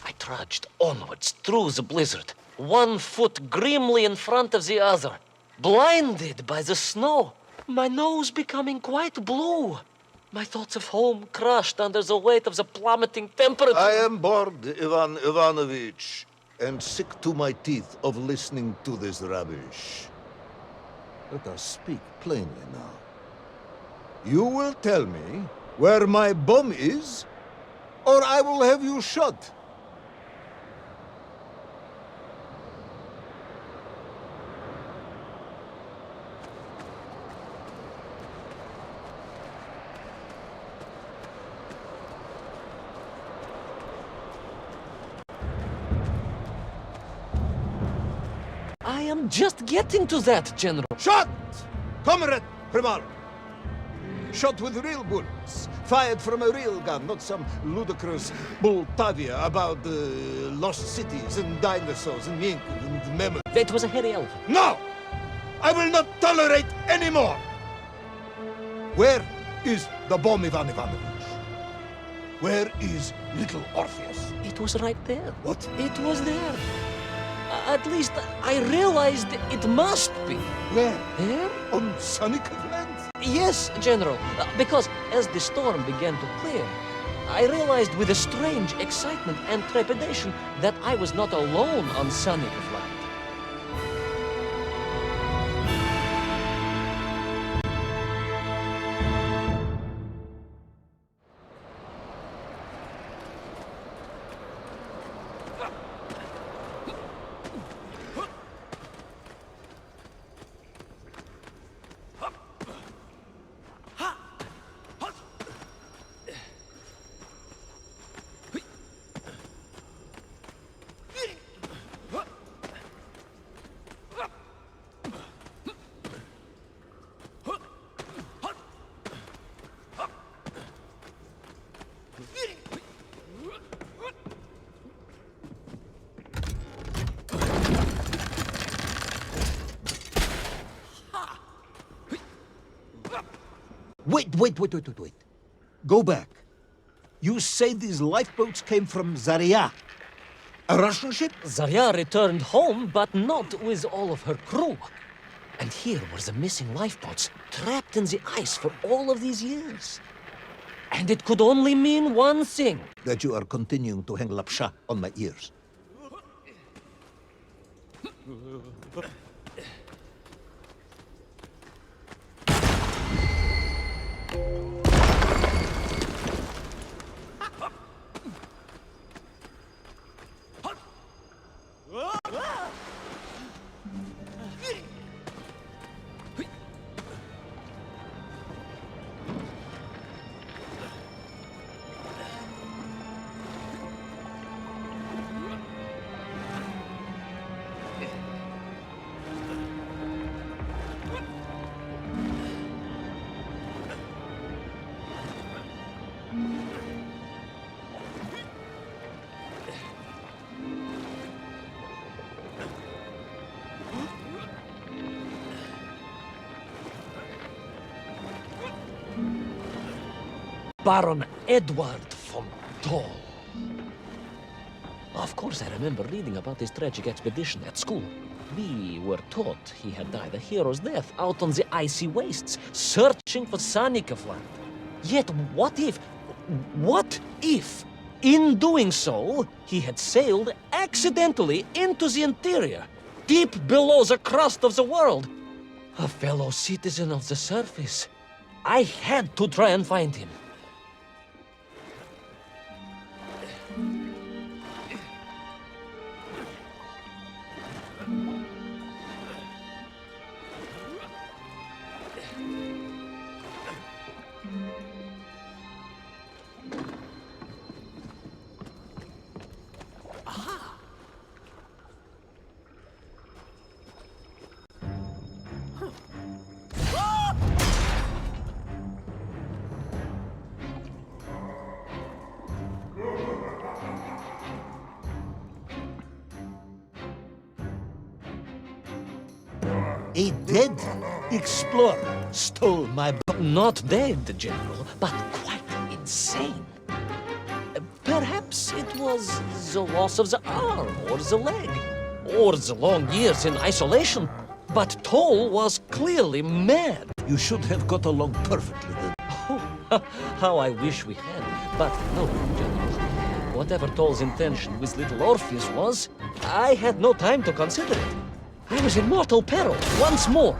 I trudged onwards through the blizzard, one foot grimly in front of the other, blinded by the snow, my nose becoming quite blue. My thoughts of home crushed under the weight of the plummeting temperature. I am bored, Ivan Ivanovich, and sick to my teeth of listening to this rubbish. Let us speak plainly now. You will tell me where my bomb is, or I will have you shot. I am just getting to that, General. Shot! Comrade Primal! Shot with real bullets, fired from a real gun, not some ludicrous Bultavia about lost cities and dinosaurs and mink and mammoth. It was a hairy elephant. No! I will not tolerate any more! Where is the bomb, Ivan Ivanovich? Where is little Orpheus? It was right there. What? It was there. At least I realized it must be. Where? There? On ⴤ land? Yes, General. Because as the storm began to clear, I realized with a strange excitement and trepidation that I was not alone on ⴤ land. Wait. Go back. You say these lifeboats came from Zarya? A Russian ship? Zarya returned home, but not with all of her crew. And here were the missing lifeboats, trapped in the ice for all of these years. And it could only mean one thing. That you are continuing to hang lapsha on my ears. Baron Edward von Toll. Of course, I remember reading about his tragic expedition at school. We were taught he had died a hero's death out on the icy wastes, searching for ⴤ land. Yet what if, in doing so, he had sailed accidentally into the interior, deep below the crust of the world? A fellow citizen of the surface. I had to try and find him. A dead explorer stole my boat. Not dead, General, but quite insane. Perhaps it was the loss of the arm or the leg, or the long years in isolation. But Toll was clearly mad. You should have got along perfectly then. Oh, how I wish we had. But no, General. Whatever Toll's intention with little Orpheus was, I had no time to consider it. I was in mortal peril once more.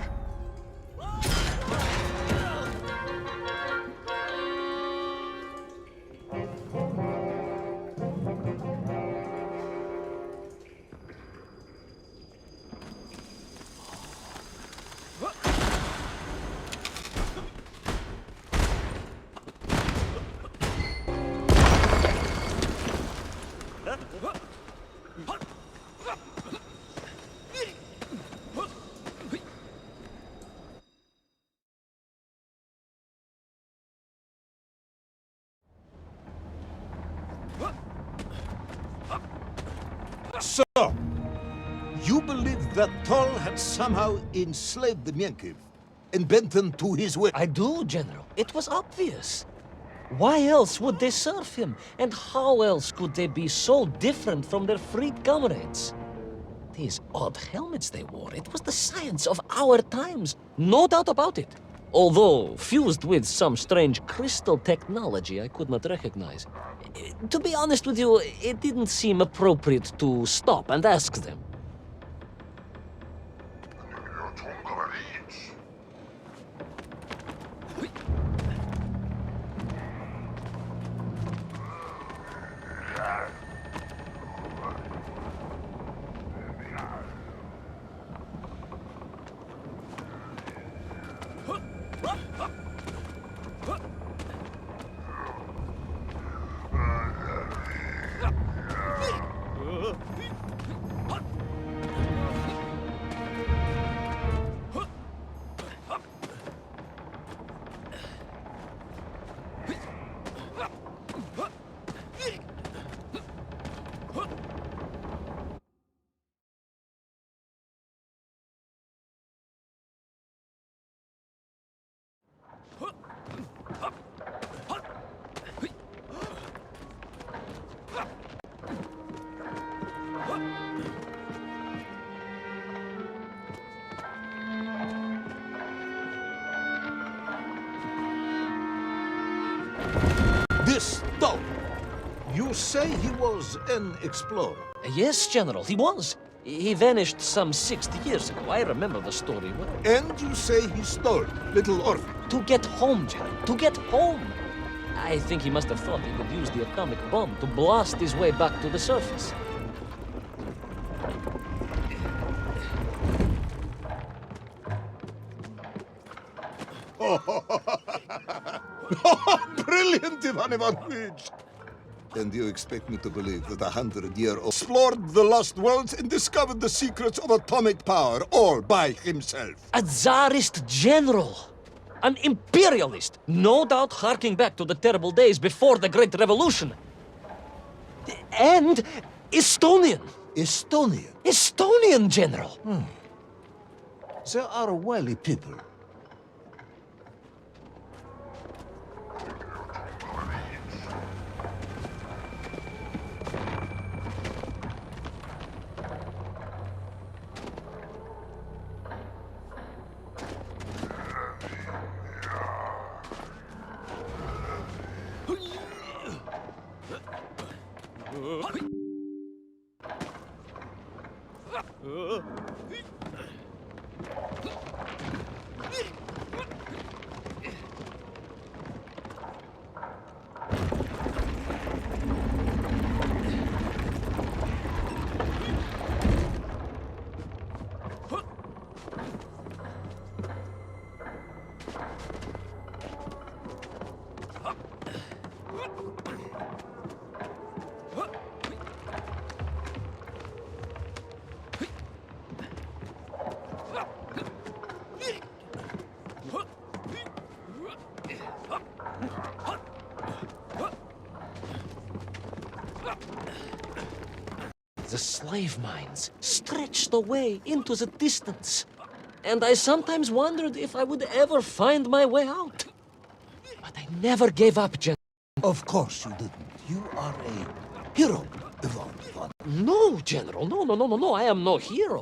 So, you believe that Toll had somehow enslaved the 𝴄ᴇ and bent them to his will? I do, General. It was obvious. Why else would they serve him? And how else could they be so different from their freed comrades? These odd helmets they wore, it was the science of our times, no doubt about it. Although fused with some strange crystal technology I could not recognize. To be honest with you, it didn't seem appropriate to stop and ask them. This Tou. You say he was an explorer? Yes, General, he was. He vanished some 60 years ago. I remember the story well. And you say he stole little orphan? To get home, General, to get home. I think he must have thought he could use the atomic bomb to blast his way back to the surface. Brilliant, Ivan Ivanovich! And you expect me to believe that 100-year-old explored the lost worlds and discovered the secrets of atomic power all by himself? A Tsarist general. An imperialist. No doubt harking back to the terrible days before the Great Revolution. And Estonian. Estonian? Estonian, General. They are wily people. The slave mines stretched away into the distance. And I sometimes wondered if I would ever find my way out. But I never gave up, General. Of course you didn't. You are a hero, Ivan Ivanovich. No, General. No. I am no hero.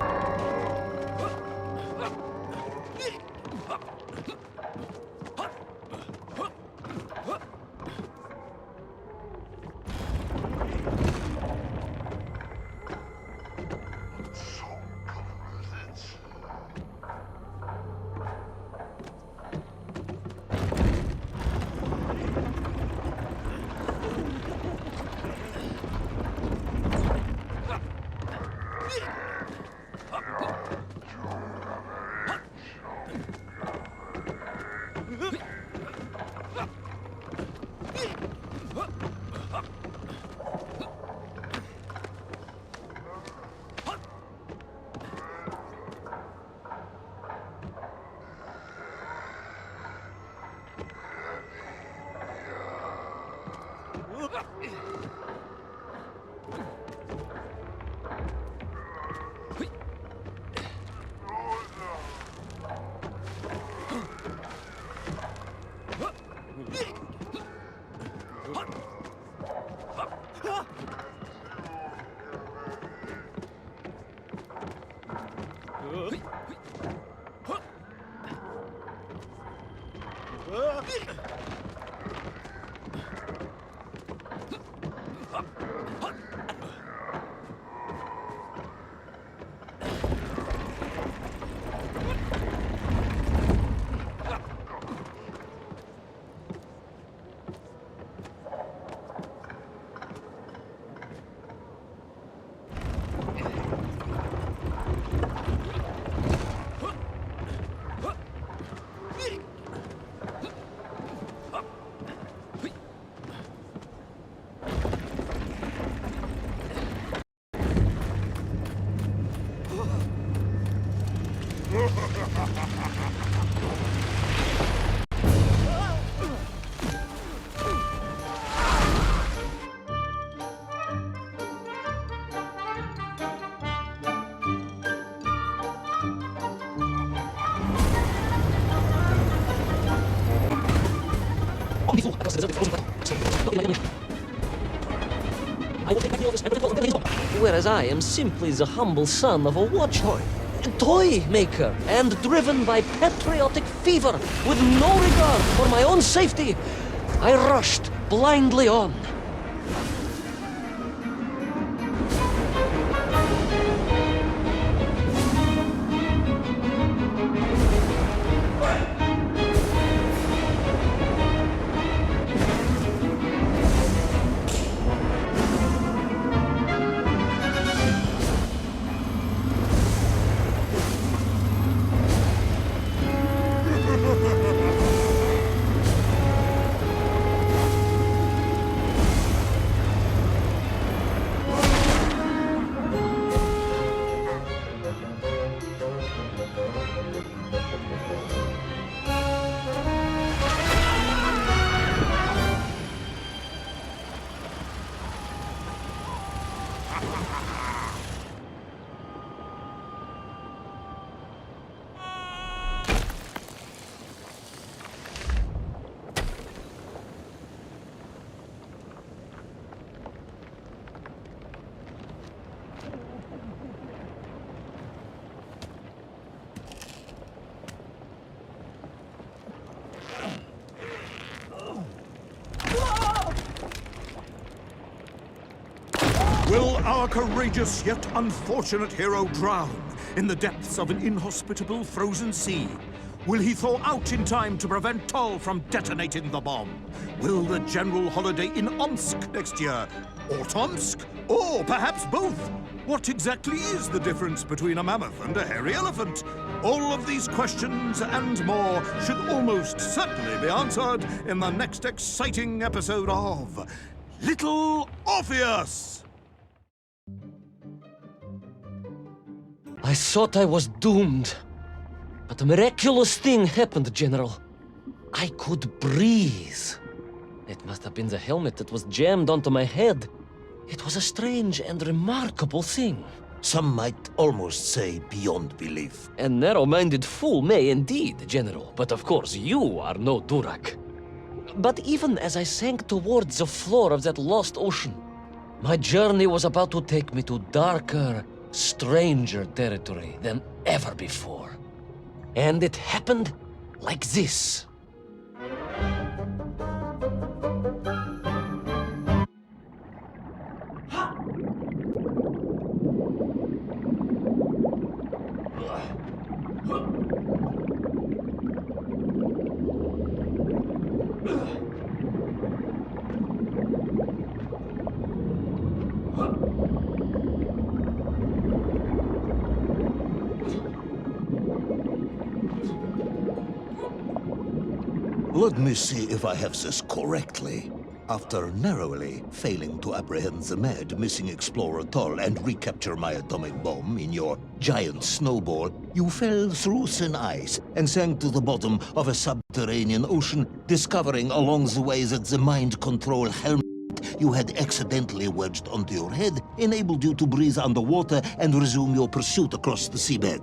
Whereas I am simply the humble son of a watch toy maker, and driven by patriotic fever with no regard for my own safety, I rushed blindly on. Will our courageous yet unfortunate hero drown in the depths of an inhospitable frozen sea? Will he thaw out in time to prevent Tol from detonating the bomb? Will the general holiday in Omsk next year? Or Tomsk? Or perhaps both? What exactly is the difference between a mammoth and a hairy elephant? All of these questions and more should almost certainly be answered in the next exciting episode of Little Orpheus! I thought I was doomed. But a miraculous thing happened, General. I could breathe. It must have been the helmet that was jammed onto my head. It was a strange and remarkable thing. Some might almost say beyond belief. A narrow-minded fool may indeed, General. But of course, you are no Durak. But even as I sank towards the floor of that lost ocean, my journey was about to take me to darker, stranger territory than ever before. And it happened like this. Let me see if I have this correctly. After narrowly failing to apprehend the mad missing explorer Tol and recapture my atomic bomb in your giant snowball, you fell through thin ice and sank to the bottom of a subterranean ocean, discovering along the way that the mind control helmet you had accidentally wedged onto your head enabled you to breathe underwater and resume your pursuit across the seabed.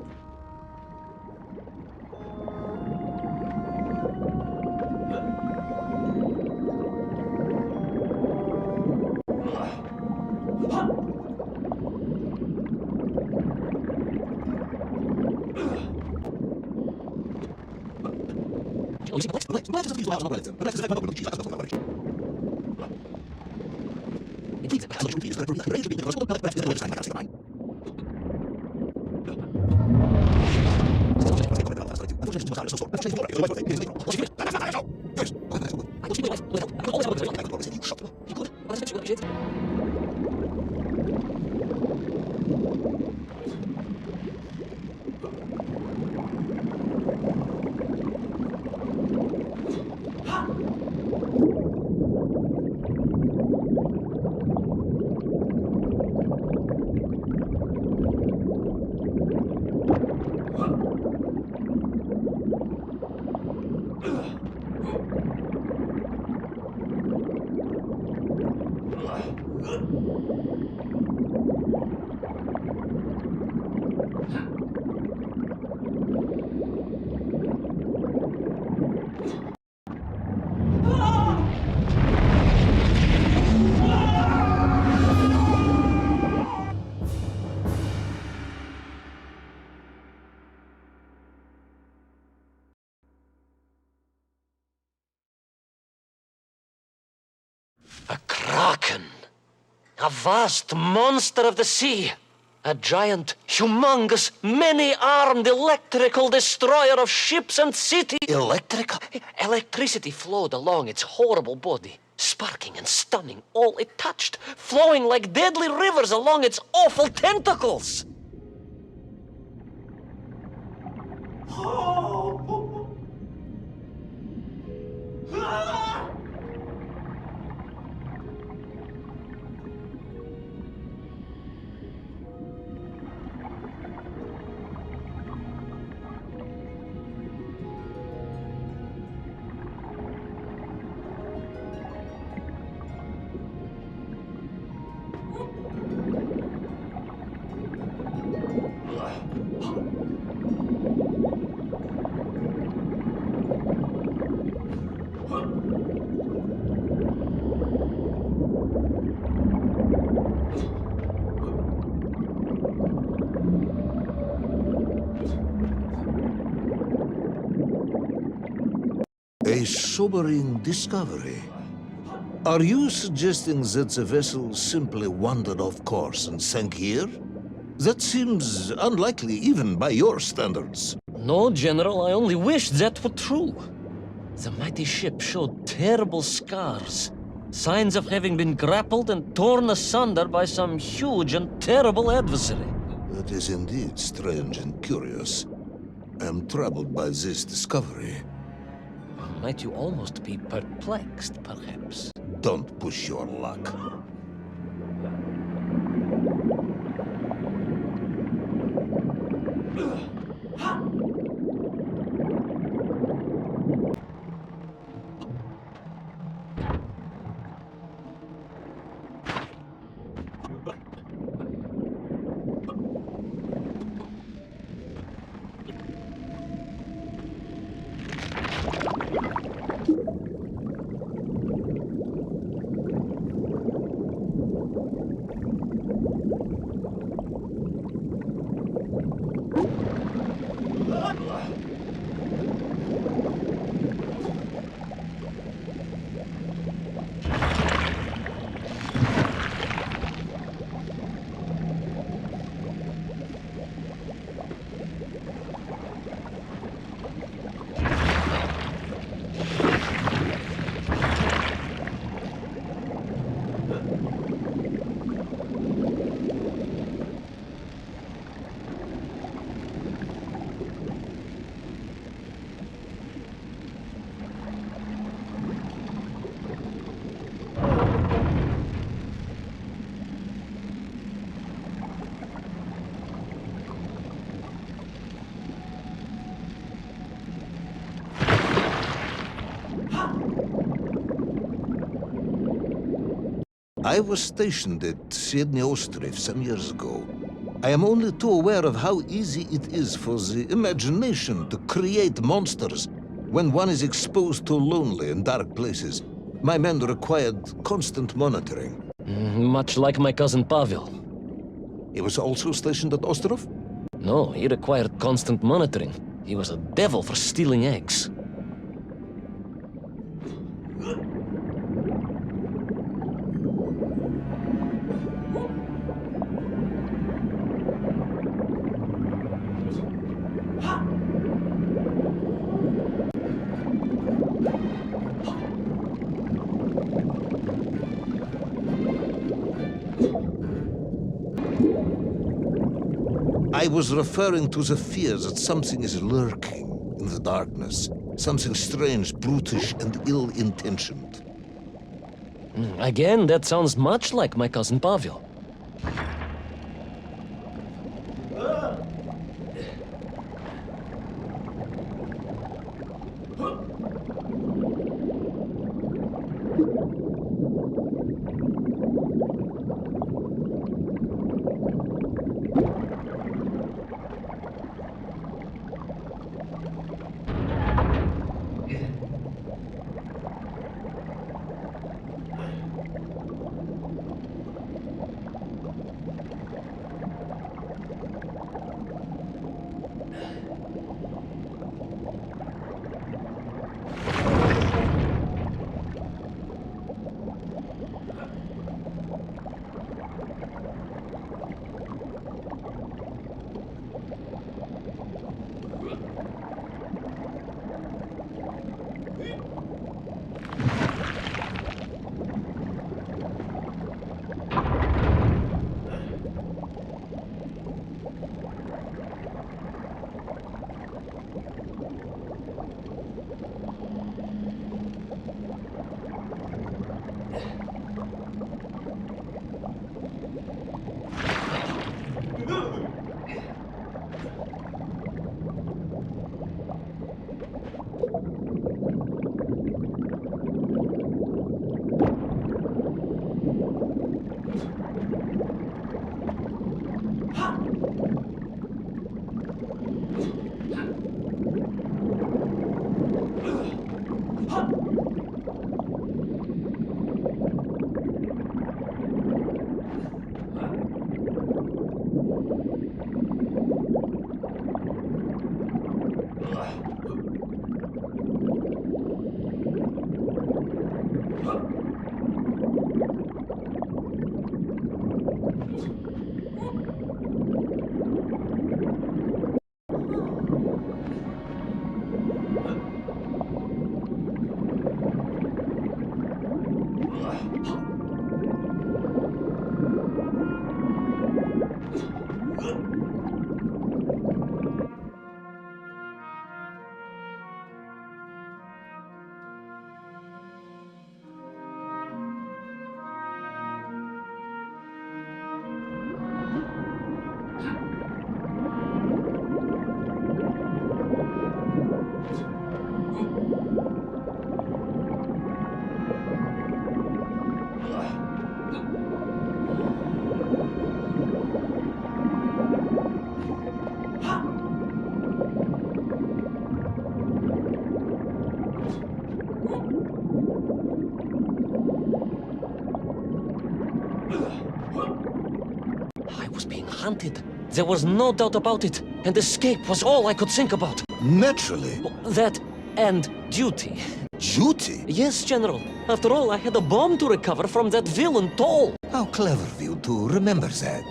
A kraken. A vast monster of the sea. A giant, humongous, many-armed electrical destroyer of ships and cities. Electrical? Electricity flowed along its horrible body, sparking and stunning all it touched, flowing like deadly rivers along its awful tentacles. A sobering discovery. Are you suggesting that the vessel simply wandered off course and sank here? That seems unlikely even by your standards. No, General, I only wish that were true. The mighty ship showed terrible scars, signs of having been grappled and torn asunder by some huge and terrible adversary. That is indeed strange and curious. I am troubled by this discovery. Might you almost be perplexed, perhaps? Don't push your luck. I was stationed at ⴤ some years ago. I am only too aware of how easy it is for the imagination to create monsters when one is exposed to lonely and dark places. My men required constant monitoring. Much like my cousin Pavel. He was also stationed at Ostrov? No, he required constant monitoring. He was a devil for stealing eggs. I was referring to the fear that something is lurking in the darkness. Something strange, brutish, and ill-intentioned. Again, that sounds much like my cousin Pavel. Hunted. There was no doubt about it, and escape was all I could think about. Naturally. That and duty. Duty? Yes, General. After all, I had a bomb to recover from that villain Toll. How clever of you to remember that.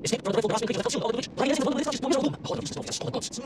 Escape from the dreadful grasping creatures that consumed all of the witch. Lying in the one of the stolen gods.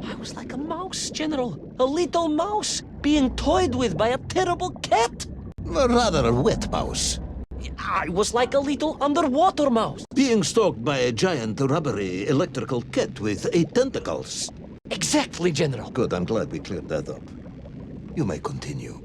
I was like a mouse, General. A little mouse being toyed with by a terrible cat. Rather a wet mouse. I was like a little underwater mouse. Being stalked by a giant rubbery electrical cat with 8 tentacles. Exactly, General. Good, I'm glad we cleared that up. You may continue.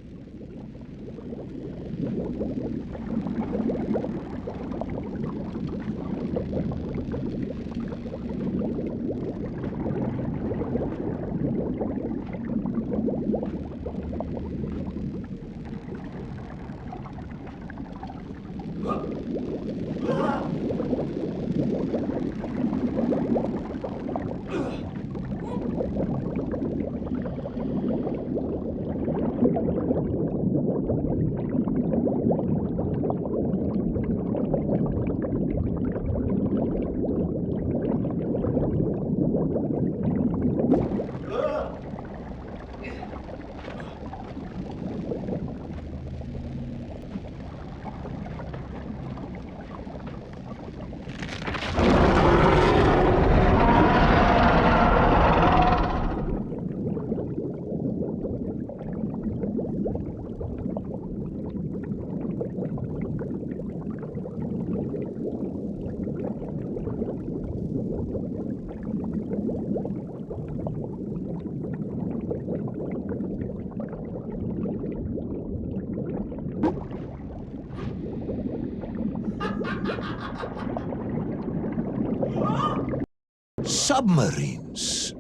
Submarines.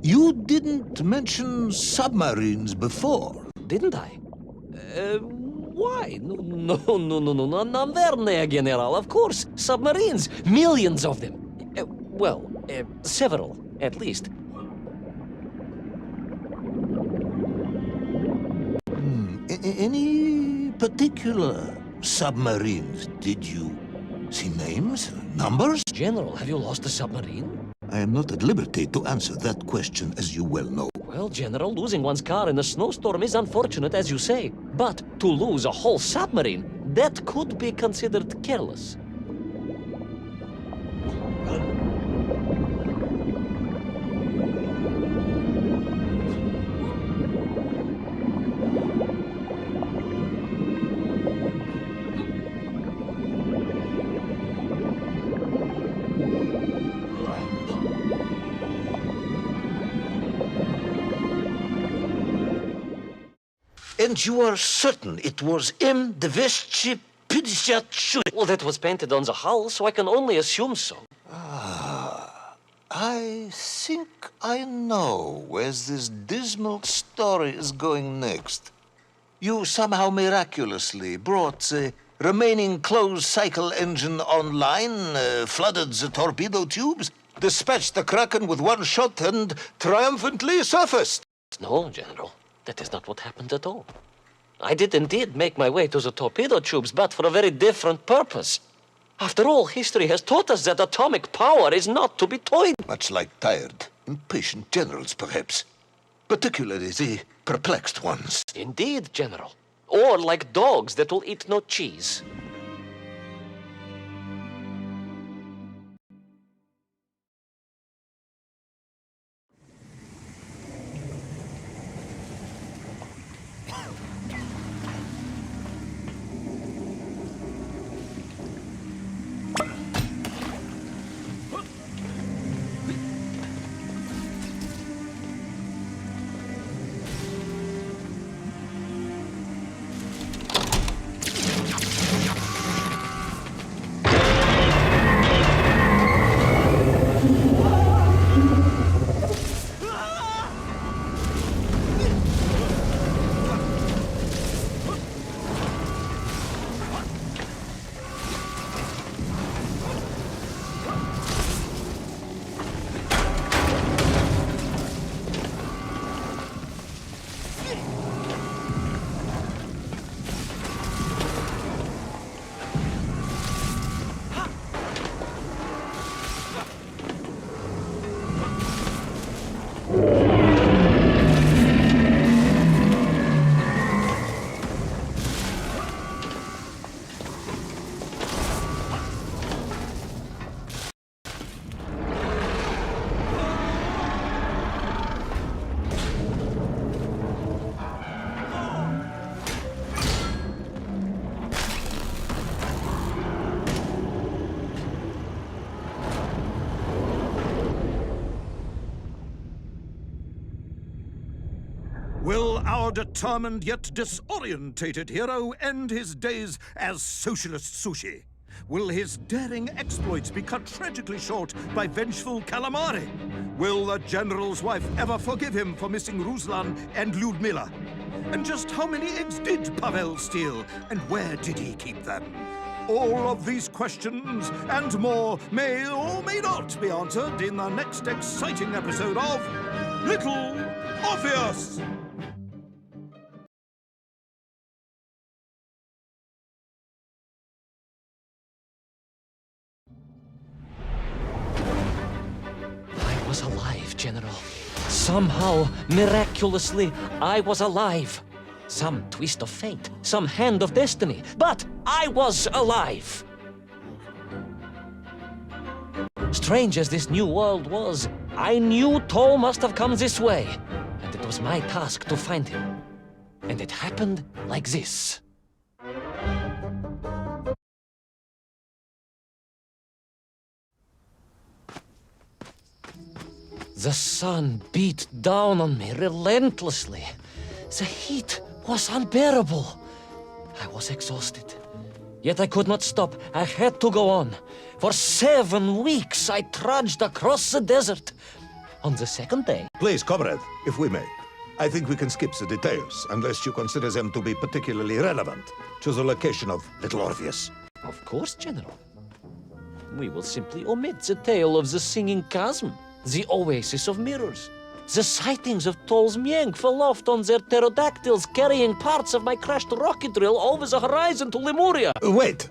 You didn't mention submarines before. Didn't I? Why? No, Naverné, General. Of course, submarines. Millions of them. Several, at least. Any particular submarines? Did you see names, numbers? General, have you lost a submarine? I am not at liberty to answer that question, as you well know. Well, General, losing one's car in a snowstorm is unfortunate, as you say. But to lose a whole submarine, that could be considered careless. And you are certain it was ⴤ Well, that was painted on the hull, so I can only assume so. I think I know where this dismal story is going next. You somehow miraculously brought the remaining closed cycle engine online, flooded the torpedo tubes, dispatched the Kraken with one shot, and triumphantly surfaced. No, General. That is not what happened at all. I did indeed make my way to the torpedo tubes, but for a very different purpose. After all, history has taught us that atomic power is not to be toyed. Much like tired, impatient generals, perhaps. Particularly the perplexed ones. Indeed, General. Or like dogs that will eat no cheese. Will our determined yet disorientated hero end his days as socialist sushi? Will his daring exploits be cut tragically short by vengeful calamari? Will the general's wife ever forgive him for missing Ruslan and Lyudmila? And just how many eggs did Pavel steal, and where did he keep them? All of these questions and more may or may not be answered in the next exciting episode of Little Orpheus! I was alive, General. Somehow, miraculously, I was alive. Some twist of fate, some hand of destiny, but I was alive. Strange as this new world was, I knew Tol must have come this way, and it was my task to find him. And it happened like this. The sun beat down on me relentlessly. The heat was unbearable. I was exhausted. Yet I could not stop. I had to go on. For 7 weeks I trudged across the desert. On the second day... Please, comrade, if we may. I think we can skip the details, unless you consider them to be particularly relevant to the location of Little Orpheus. Of course, General. We will simply omit the tale of the singing chasm, the oasis of mirrors, the sightings of Tol's Mieng aloft on their pterodactyls carrying parts of my crashed rocket drill over the horizon to Lemuria. Wait,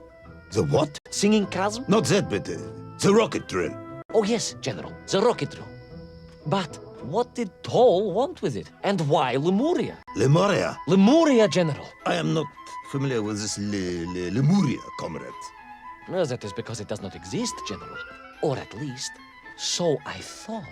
the what? Singing chasm? Not that, but the rocket drill. Oh yes, General, the rocket drill. But what did Tol want with it? And why Lemuria? Lemuria? Lemuria, General. I am not familiar with this Lemuria, comrade. Well, that is because it does not exist, General. Or at least, so I thought.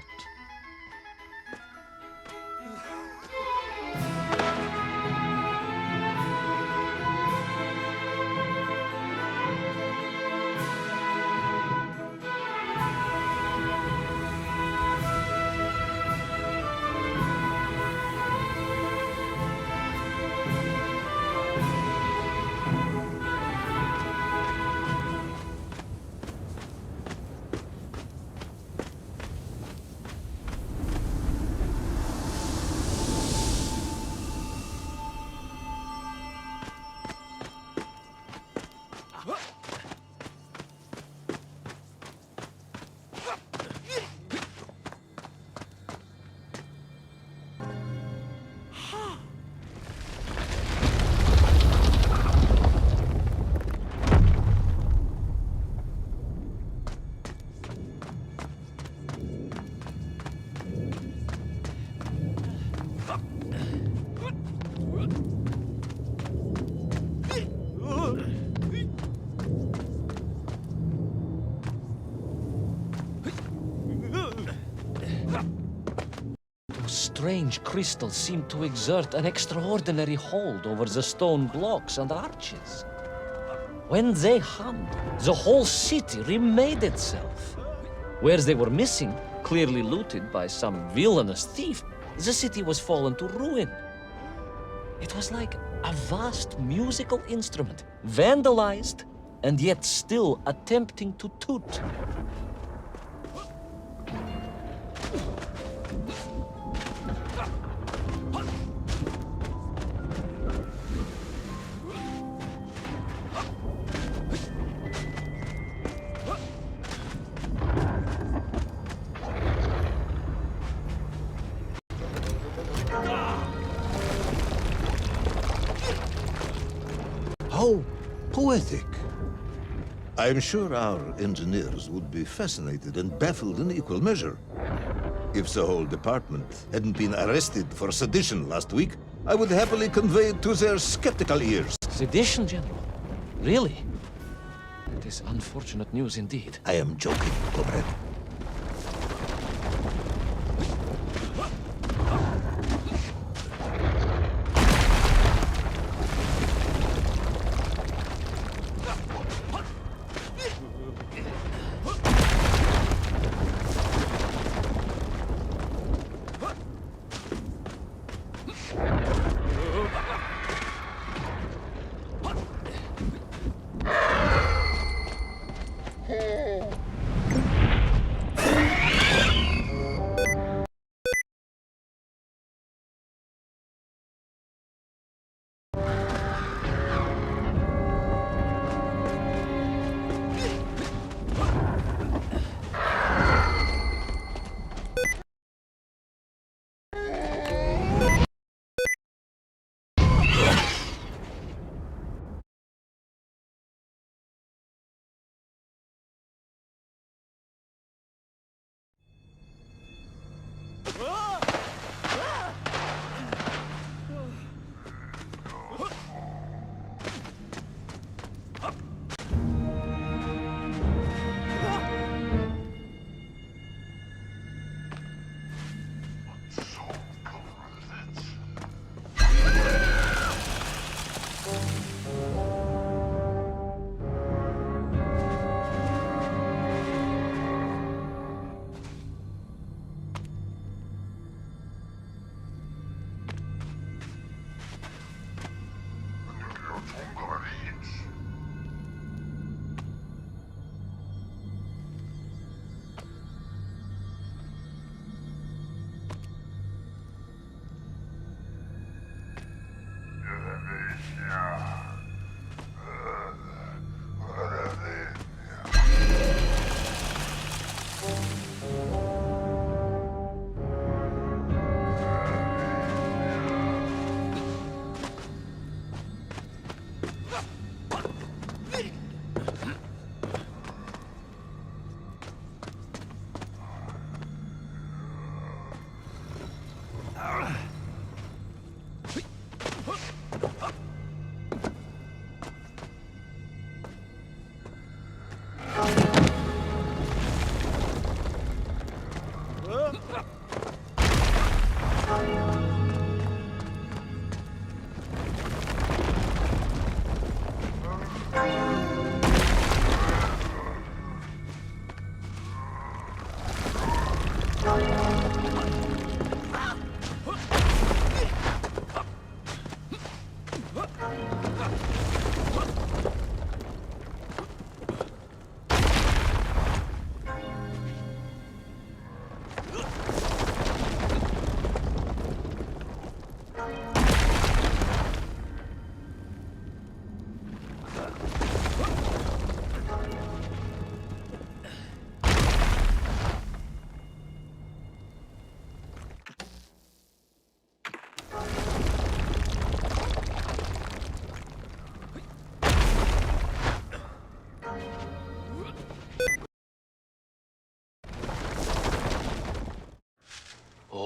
Strange crystals seemed to exert an extraordinary hold over the stone blocks and arches. When they hummed, the whole city remade itself. Where they were missing, clearly looted by some villainous thief, the city was fallen to ruin. It was like a vast musical instrument, vandalized, and yet still attempting to toot. How poetic. I am sure our engineers would be fascinated and baffled in equal measure. If the whole department hadn't been arrested for sedition last week, I would happily convey it to their skeptical ears. Sedition, General? Really? It is unfortunate news indeed. I am joking, comrade.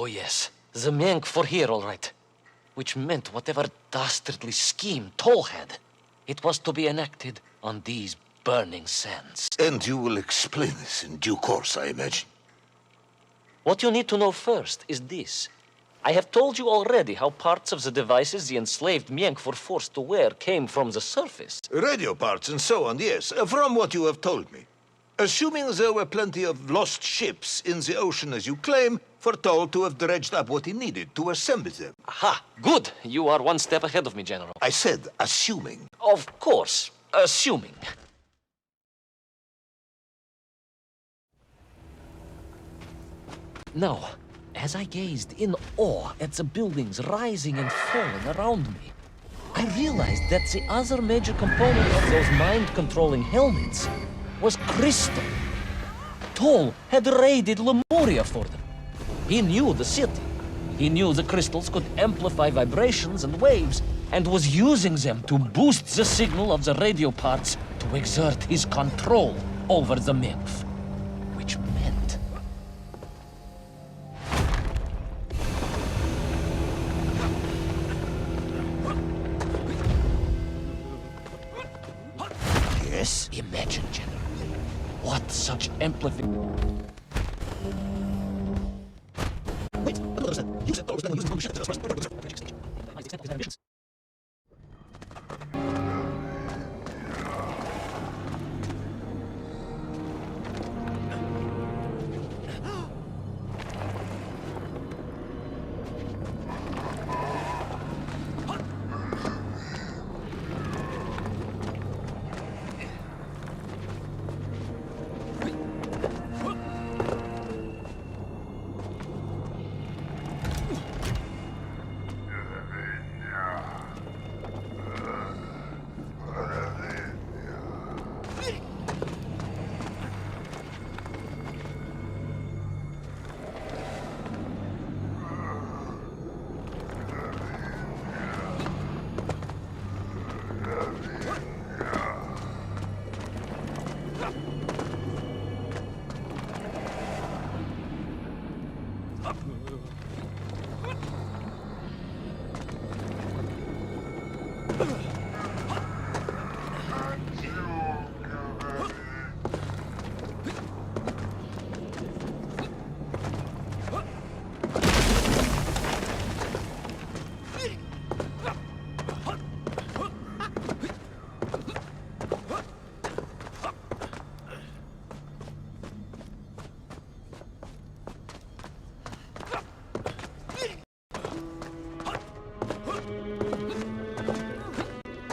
Oh yes, the ⴅᴏ were here all right. Which meant whatever dastardly scheme Toll had, it was to be enacted on these burning sands. And you will explain this in due course, I imagine. What you need to know first is this. I have told you already how parts of the devices the enslaved ⴅᴏ were forced to wear came from the surface. Radio parts and so on, yes, from what you have told me. Assuming there were plenty of lost ships in the ocean as you claim, for Toll to have dredged up what he needed to assemble them. Aha, good. You are one step ahead of me, General. I said assuming. Of course, assuming. Now, as I gazed in awe at the buildings rising and falling around me, I realized that the other major component of those mind-controlling helmets was crystal. Toll had raided Lemuria for them. He knew the city. He knew the crystals could amplify vibrations and waves, and was using them to boost the signal of the radio parts to exert his control over the ⴅⴏ which meant... What such amplification? Wait, I don't understand. You said Thor was planning on using the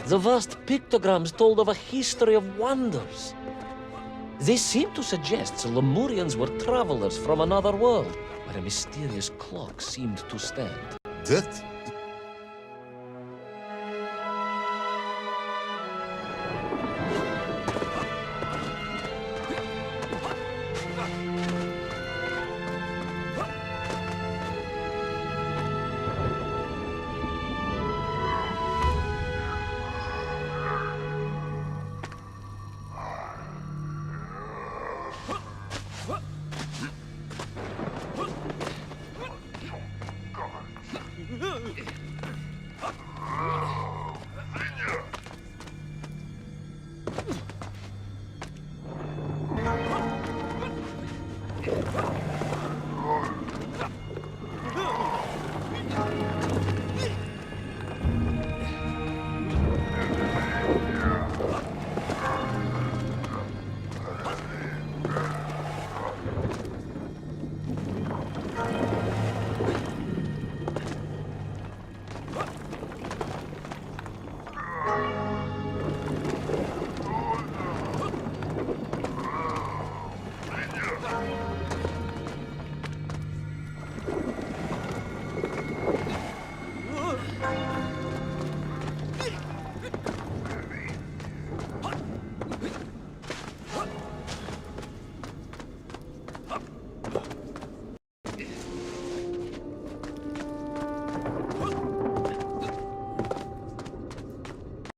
The vast pictograms told of a history of wonders. They seem to suggest the Lemurians were travelers from another world, where a mysterious clock seemed to stand. That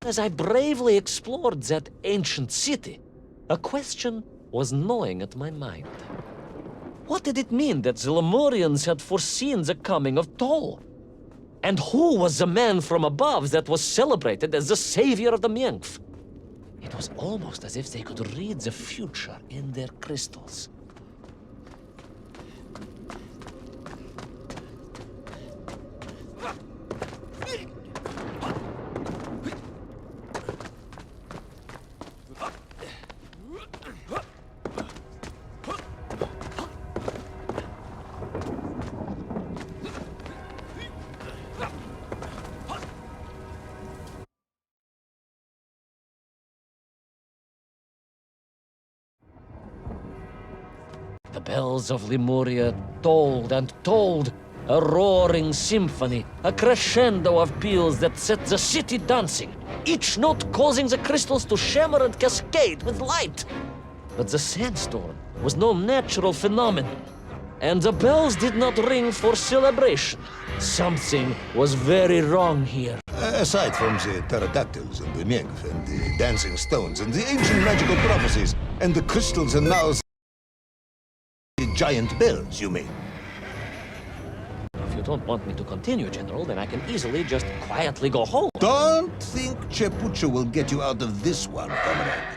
As I bravely explored that ancient city, a question was gnawing at my mind. What did it mean that the Lemurians had foreseen the coming of Tol? And who was the man from above that was celebrated as the savior of the Μēnf්? It was almost as if they could read the future in their crystals. The bells of Lemuria tolled and tolled, a roaring symphony, a crescendo of peals that set the city dancing, each note causing the crystals to shimmer and cascade with light. But the sandstorm was no natural phenomenon, and the bells did not ring for celebration. Something was very wrong here. aside from the pterodactyls and the Μēnf් and the dancing stones and the ancient magical prophecies and the crystals and now the giant bells, you mean? If you don't want me to continue, General, then I can easily just quietly go home. Don't think Chepucho will get you out of this one, comrade.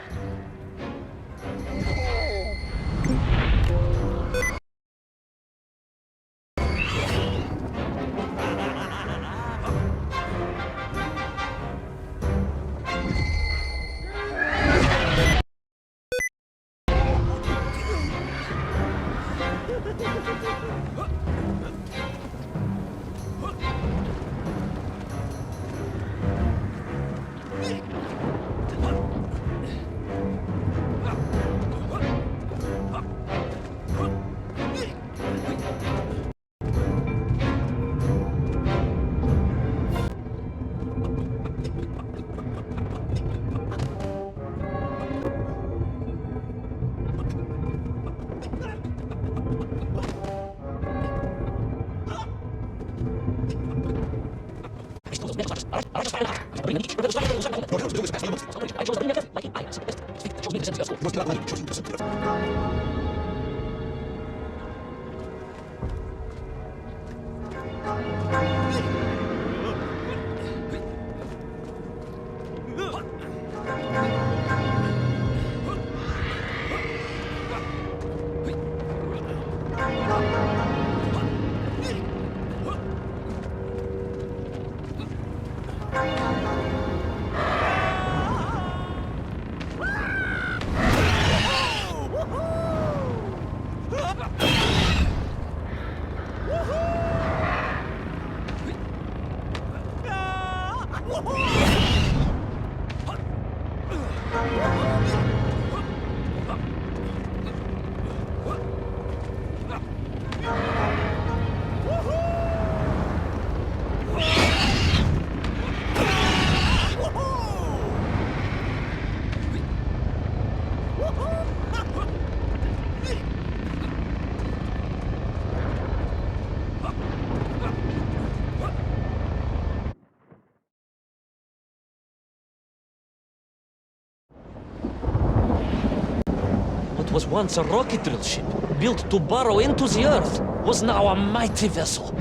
What was once a rocket drill ship, built to burrow into the earth, was now a mighty vessel,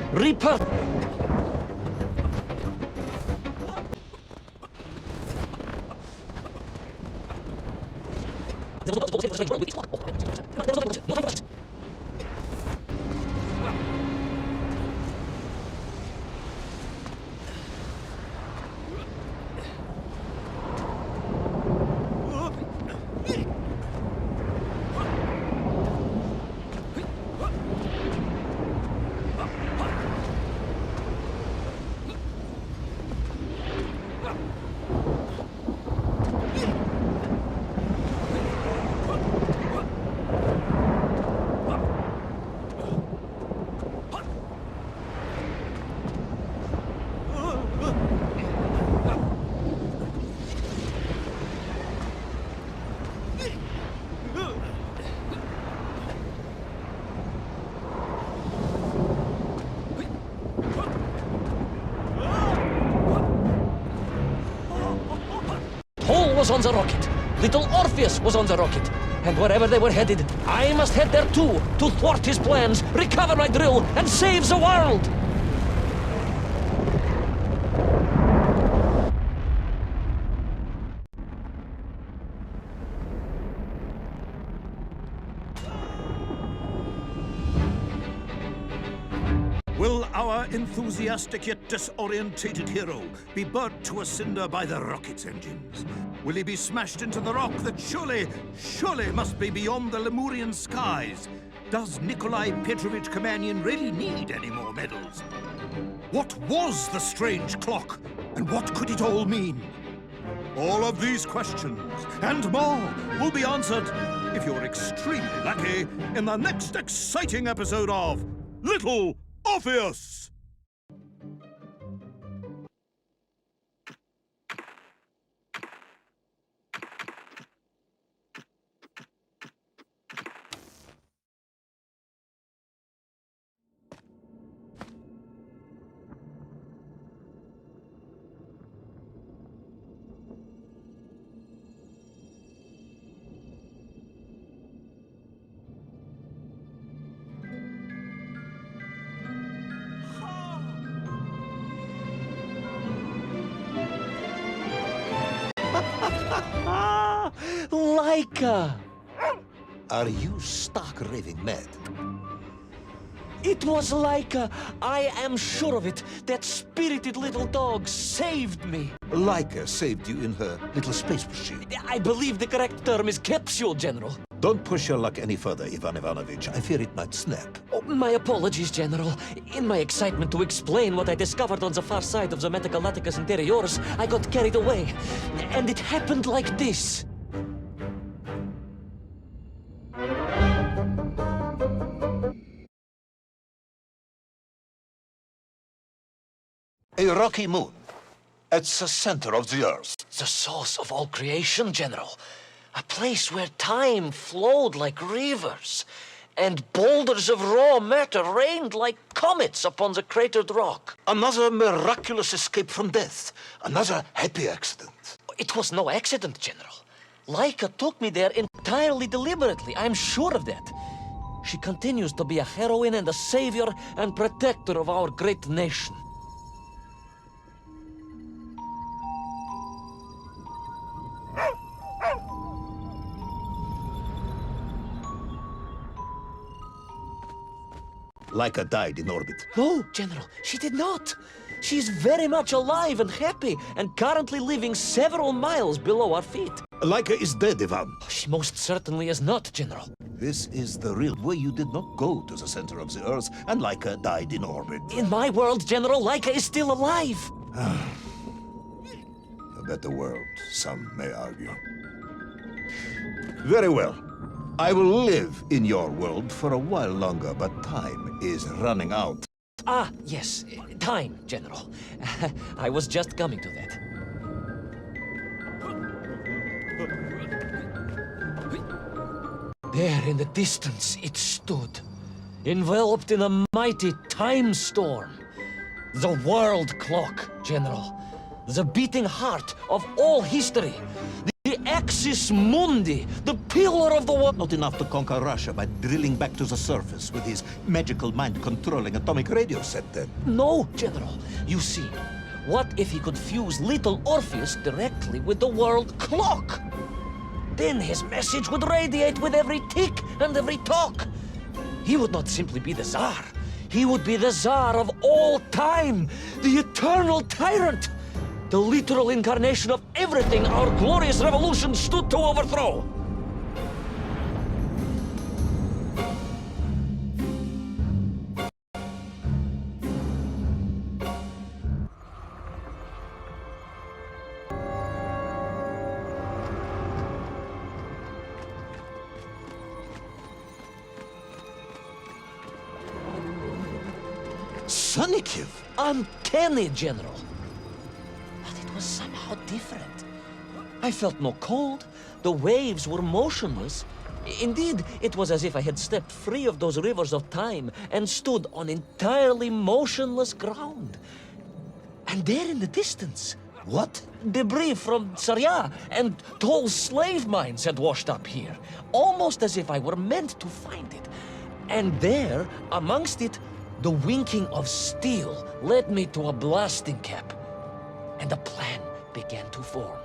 was on the rocket. Little Orpheus was on the rocket. And wherever they were headed, I must head there too, to thwart his plans, recover my drill, and save the world! Will our enthusiastic yet disorientated hero be burnt to a cinder by the rocket's engines? Will he be smashed into the rock that surely must be beyond the Lemurian skies? Does Nikolai Petrovich Kamenyin really need any more medals? What was the strange clock, and what could it all mean? All of these questions and more will be answered, if you're extremely lucky, in the next exciting episode of Little Orpheus! Laika! Are you stark raving mad? It was Laika! I am sure of it! That spirited little dog saved me! Laika saved you in her little space machine. I believe the correct term is capsule, General. Don't push your luck any further, Ivan Ivanovich. I fear it might snap. Oh, my apologies, General. In my excitement to explain what I discovered on the far side of the 𝐴 interiors, I got carried away. And it happened like this. A rocky moon. It's the center of the Earth. The source of all creation, General. A place where time flowed like rivers. and boulders of raw matter rained like comets upon the cratered rock. Another miraculous escape from death. Another happy accident. It was no accident, General. Laika took me there entirely deliberately. I'm sure of that. She continues to be a heroine and a savior and protector of our great nation. Laika died in orbit. No, General, she did not. She's very much alive and happy and currently living several miles below our feet. Laika is dead, Ivan. She most certainly is not, General. This is the real way. You did not go to the center of the Earth, and Laika died in orbit. In my world, General, Laika is still alive. A better world, some may argue. Very well. I will live in your world for a while longer, but time is running out. Ah, yes, time, General. I was just coming to that. There in the distance it stood, enveloped in a mighty time storm. The world clock, General. The beating heart of all history. The axis mundi, the pillar of the world. Not enough to conquer Russia by drilling back to the surface with his magical mind-controlling atomic radio set then. No, General. You see, what if he could fuse little Orpheus directly with the world clock? Then his message would radiate with every tick and every tock. He would not simply be the Tsar. He would be the Tsar of all time, the eternal tyrant, the literal incarnation of everything our glorious revolution stood to overthrow. Sonikiv! Uncanny, General. But it was somehow different. I felt no cold. The waves were motionless. Indeed, it was as if I had stepped free of those rivers of time and stood on entirely motionless ground. And there in the distance, What? debris from Tsarya and tall slave mines had washed up here, almost as if I were meant to find it. And there, amongst it, the winking of steel led me to a blasting cap, and a plan began to form.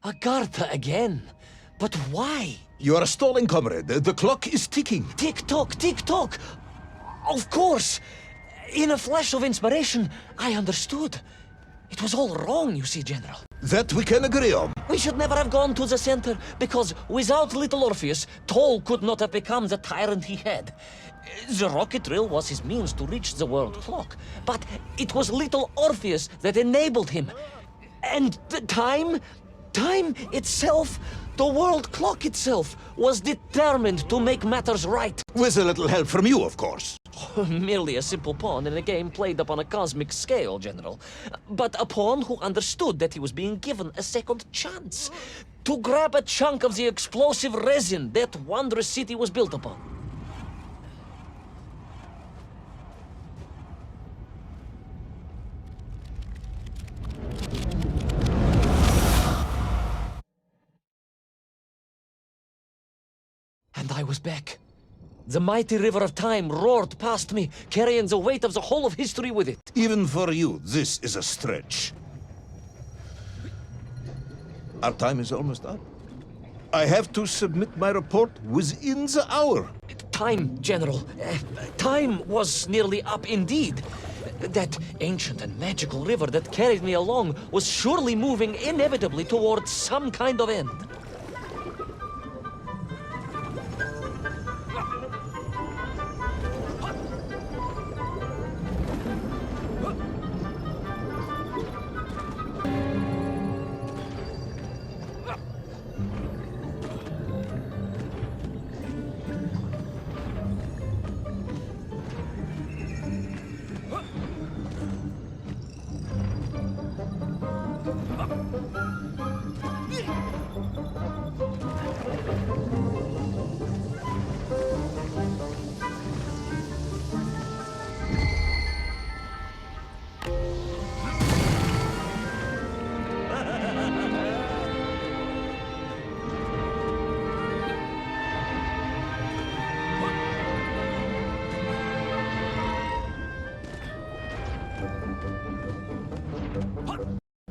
Agartha again. But why? You are stalling, comrade. The clock is ticking. Tick-tock, tick-tock. Of course. In a flash of inspiration, I understood. It was all wrong, you see, General. That we can agree on. We should never have gone to the center, because without little Orpheus, Toll could not have become the tyrant he had. The rocket drill was his means to reach the world clock, but it was little Orpheus that enabled him. And the time itself, the world clock itself, was determined to make matters right. With a little help from you, of course. Merely a simple pawn in a game played upon a cosmic scale, General. But a pawn who understood that he was being given a second chance to grab a chunk of the explosive resin that wondrous city was built upon. And I was back. The mighty river of time roared past me, carrying the weight of the whole of history with it. Even for you, this is a stretch. Our time is almost up. I have to submit my report within the hour. Time, General. Time was nearly up indeed. That ancient and magical river that carried me along was surely moving inevitably towards some kind of end.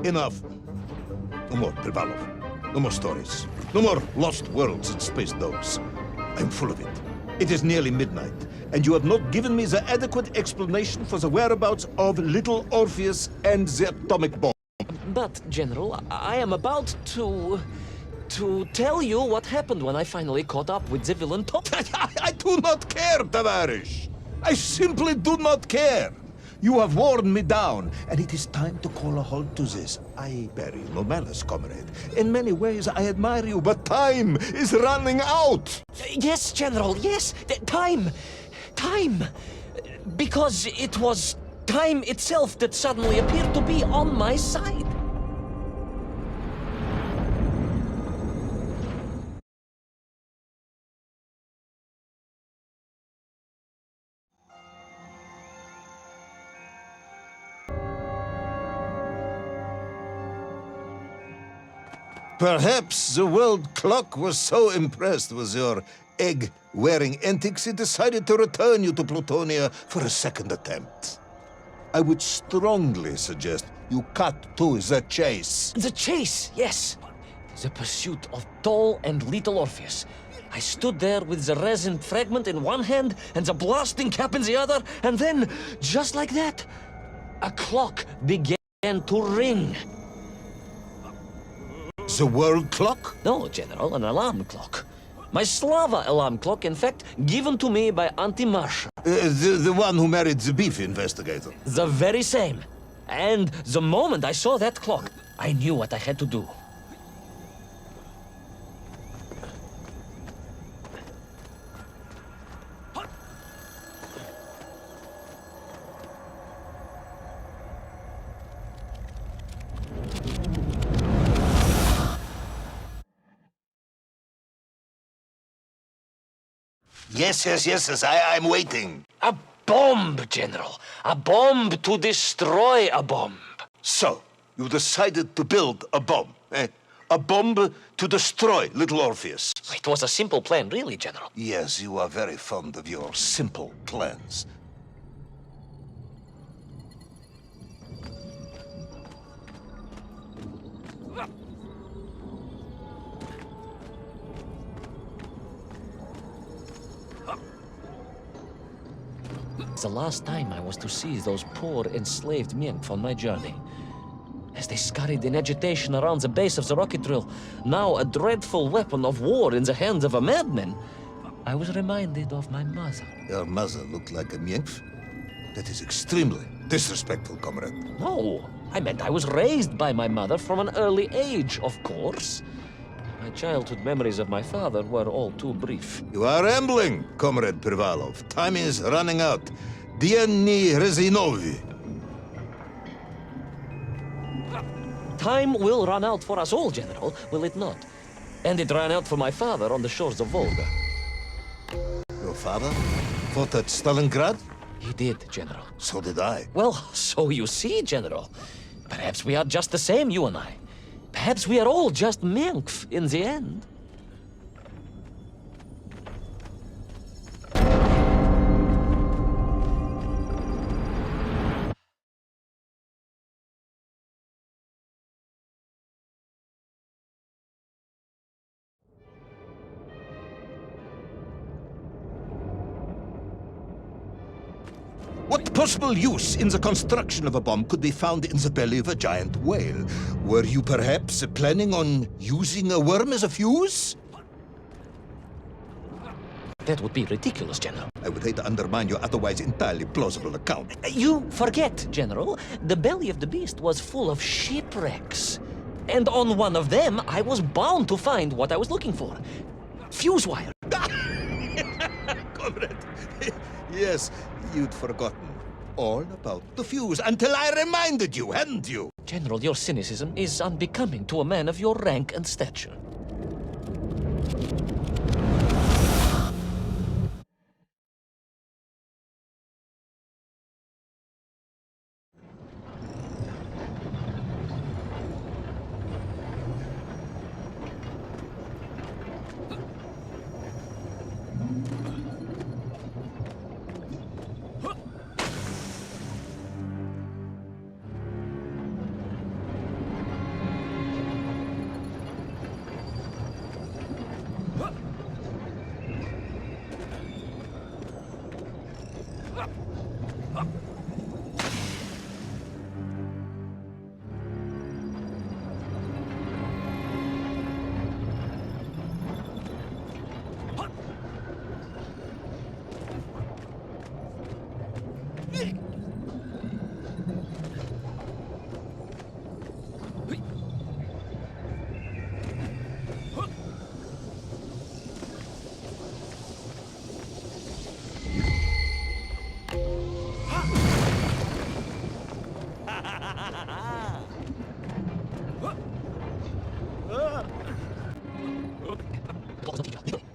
Enough. No more Privalov. No more stories. No more lost worlds and space dogs. I'm full of it. It is nearly midnight, and you have not given me the adequate explanation for the whereabouts of little Orpheus and the atomic bomb. But, General, I am about to tell you what happened when I finally caught up with the villain Top. I do not care, Tavarish. I simply do not care. You have worn me down, and it is time to call a halt to this. I bear you no malice, comrade. In many ways, I admire you, but time is running out. Yes, General, yes. Time. Because it was time itself that suddenly appeared to be on my side. Perhaps the world clock was so impressed with your egg-wearing antics it decided to return you to Plutonia for a second attempt. I would strongly suggest you cut to the chase. The chase, yes. The pursuit of Toll and little Orpheus. I stood there with the resin fragment in one hand and the blasting cap in the other, and then, just like that, a clock began to ring. The world clock? No, General, an alarm clock. My Slava alarm clock, in fact, given to me by Auntie Marsha. The one who married the beef investigator. The very same. And the moment I saw that clock, I knew what I had to do. Yes, I'm waiting. A bomb, General. A bomb to destroy a bomb. So, you decided to build a bomb, eh? A bomb to destroy little Orpheus. It was a simple plan, really, General. Yes, you are very fond of your simple plans. The last time I was to see those poor enslaved men on my journey. as they scurried in agitation around the base of the rocket drill, now a dreadful weapon of war in the hands of a madman, I was reminded of my mother. Your mother looked like a nymph? That is extremely disrespectful, comrade. No, I meant I was raised by my mother from an early age, of course. My childhood memories of my father were all too brief. You are rambling, Comrade Privalov. Time is running out. Dni rezinovi. Time will run out for us all, General, will it not? And it ran out for my father on the shores of Volga. Your father fought at Stalingrad? He did, General. So did I. Well, so you see, General. Perhaps we are just the same, you and I. Perhaps we are all just ___ in the end. What possible use in the construction of a bomb could be found in the belly of a giant whale? Were you perhaps planning on using a worm as a fuse? That would be ridiculous, General. I would hate to undermine your otherwise entirely plausible account. You forget, General. The belly of the beast was full of shipwrecks. And on one of them, I was bound to find what I was looking for. Fuse wire. Comrade, yes, you'd forgotten all about the fuse until I reminded you, hadn't you? General, your cynicism is unbecoming to a man of your rank and stature.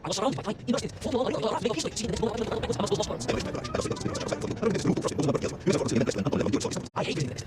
I was surrounded by I hated it.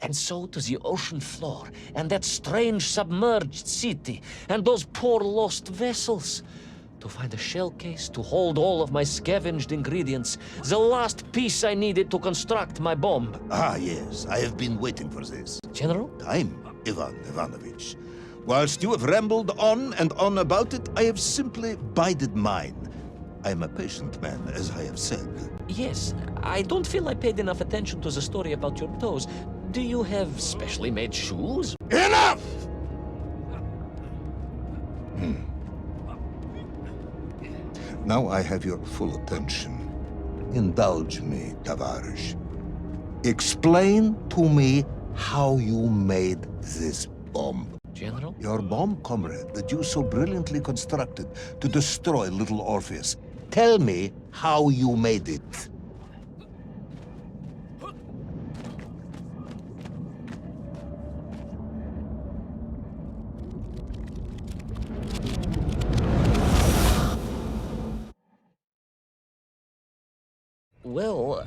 And so to the ocean floor, and that strange submerged city, and those poor lost vessels. To find a shell case to hold all of my scavenged ingredients, the last piece I needed to construct my bomb. Ah, yes, I have been waiting for this. General? Time, Ivan Ivanovich. Whilst you have rambled on and on about it, I have simply bided mine. I am a patient man, as I have said. Yes, I don't feel I paid enough attention to the story about your toes. Do you have specially made shoes? Enough! Now I have your full attention. Indulge me, Tavarish. Explain to me how you made this bomb. General? Your bomb, comrade, that you so brilliantly constructed to destroy little Orpheus. Tell me how you made it. Well,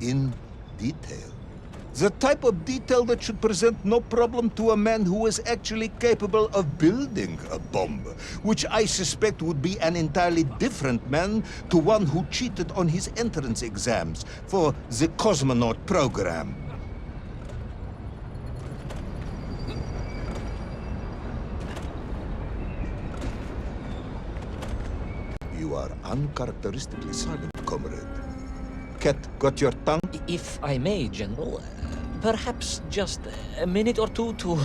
In detail. The type of detail that should present no problem to a man who is actually capable of building a bomb, which I suspect would be an entirely different man to one who cheated on his entrance exams for the cosmonaut program. You are uncharacteristically silent, comrade. Cat, got your tongue? if I may, General, perhaps just a minute or two to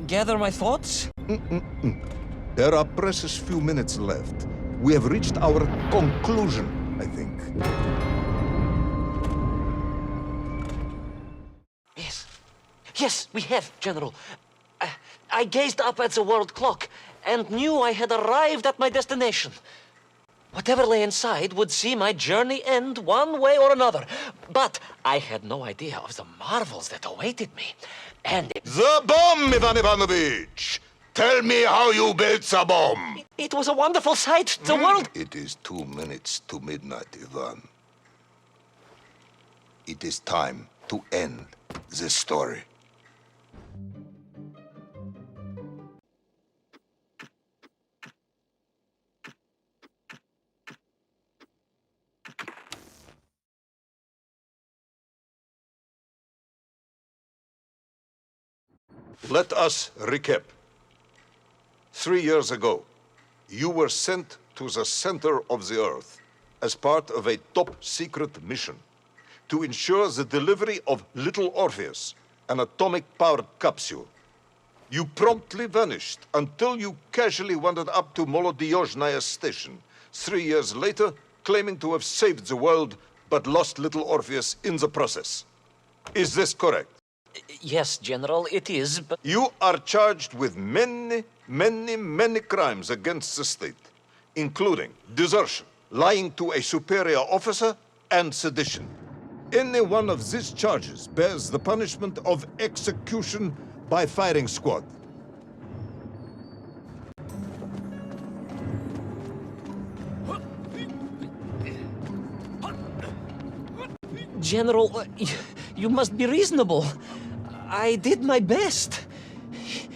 gather my thoughts? There are precious few minutes left. We have reached our conclusion, I think. Yes, we have, General. I gazed up at the world clock and knew I had arrived at my destination. Whatever lay inside would see my journey end one way or another. But I had no idea of the marvels that awaited me. And The bomb, Ivan Ivanovich! Tell me how you built the bomb! it was a wonderful sight. The world... It is 2 minutes to midnight, Ivan. It is time to end this story. Let us recap. 3 years ago, you were sent to the center of the Earth as part of a top-secret mission to ensure the delivery of little Orpheus, an atomic-powered capsule. You promptly vanished until you casually wandered up to Molodiyozhnaya station 3 years later, claiming to have saved the world, but lost little Orpheus in the process. Is this correct? Yes, General, it is, but... You are charged with many crimes against the state, including desertion, lying to a superior officer, and sedition. Any one of these charges bears the punishment of execution by firing squad. General, you must be reasonable. I did my best.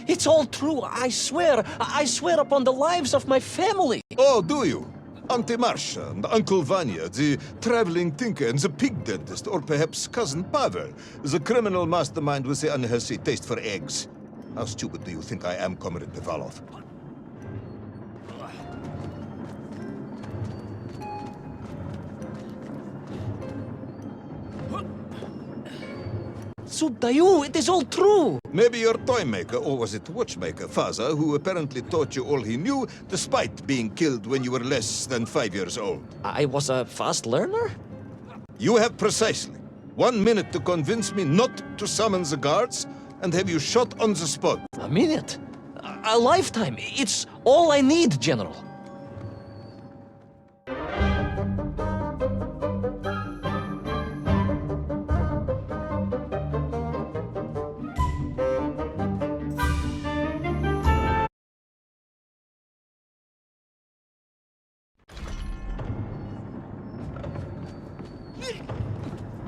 It's all true, I swear. I swear upon the lives of my family. Oh, do you? Auntie Marcia and Uncle Vanya, the traveling tinker and the pig dentist, or perhaps Cousin Pavel, the criminal mastermind with the unhealthy taste for eggs. How stupid do you think I am, Comrade Pivalov? Subdayu, it is all true. Maybe your toy maker, or was it watchmaker, father, who apparently taught you all he knew, despite being killed when you were less than 5 years old. I was a fast learner? You have precisely 1 minute to convince me not to summon the guards, and have you shot on the spot. A minute? A lifetime. It's all I need, General.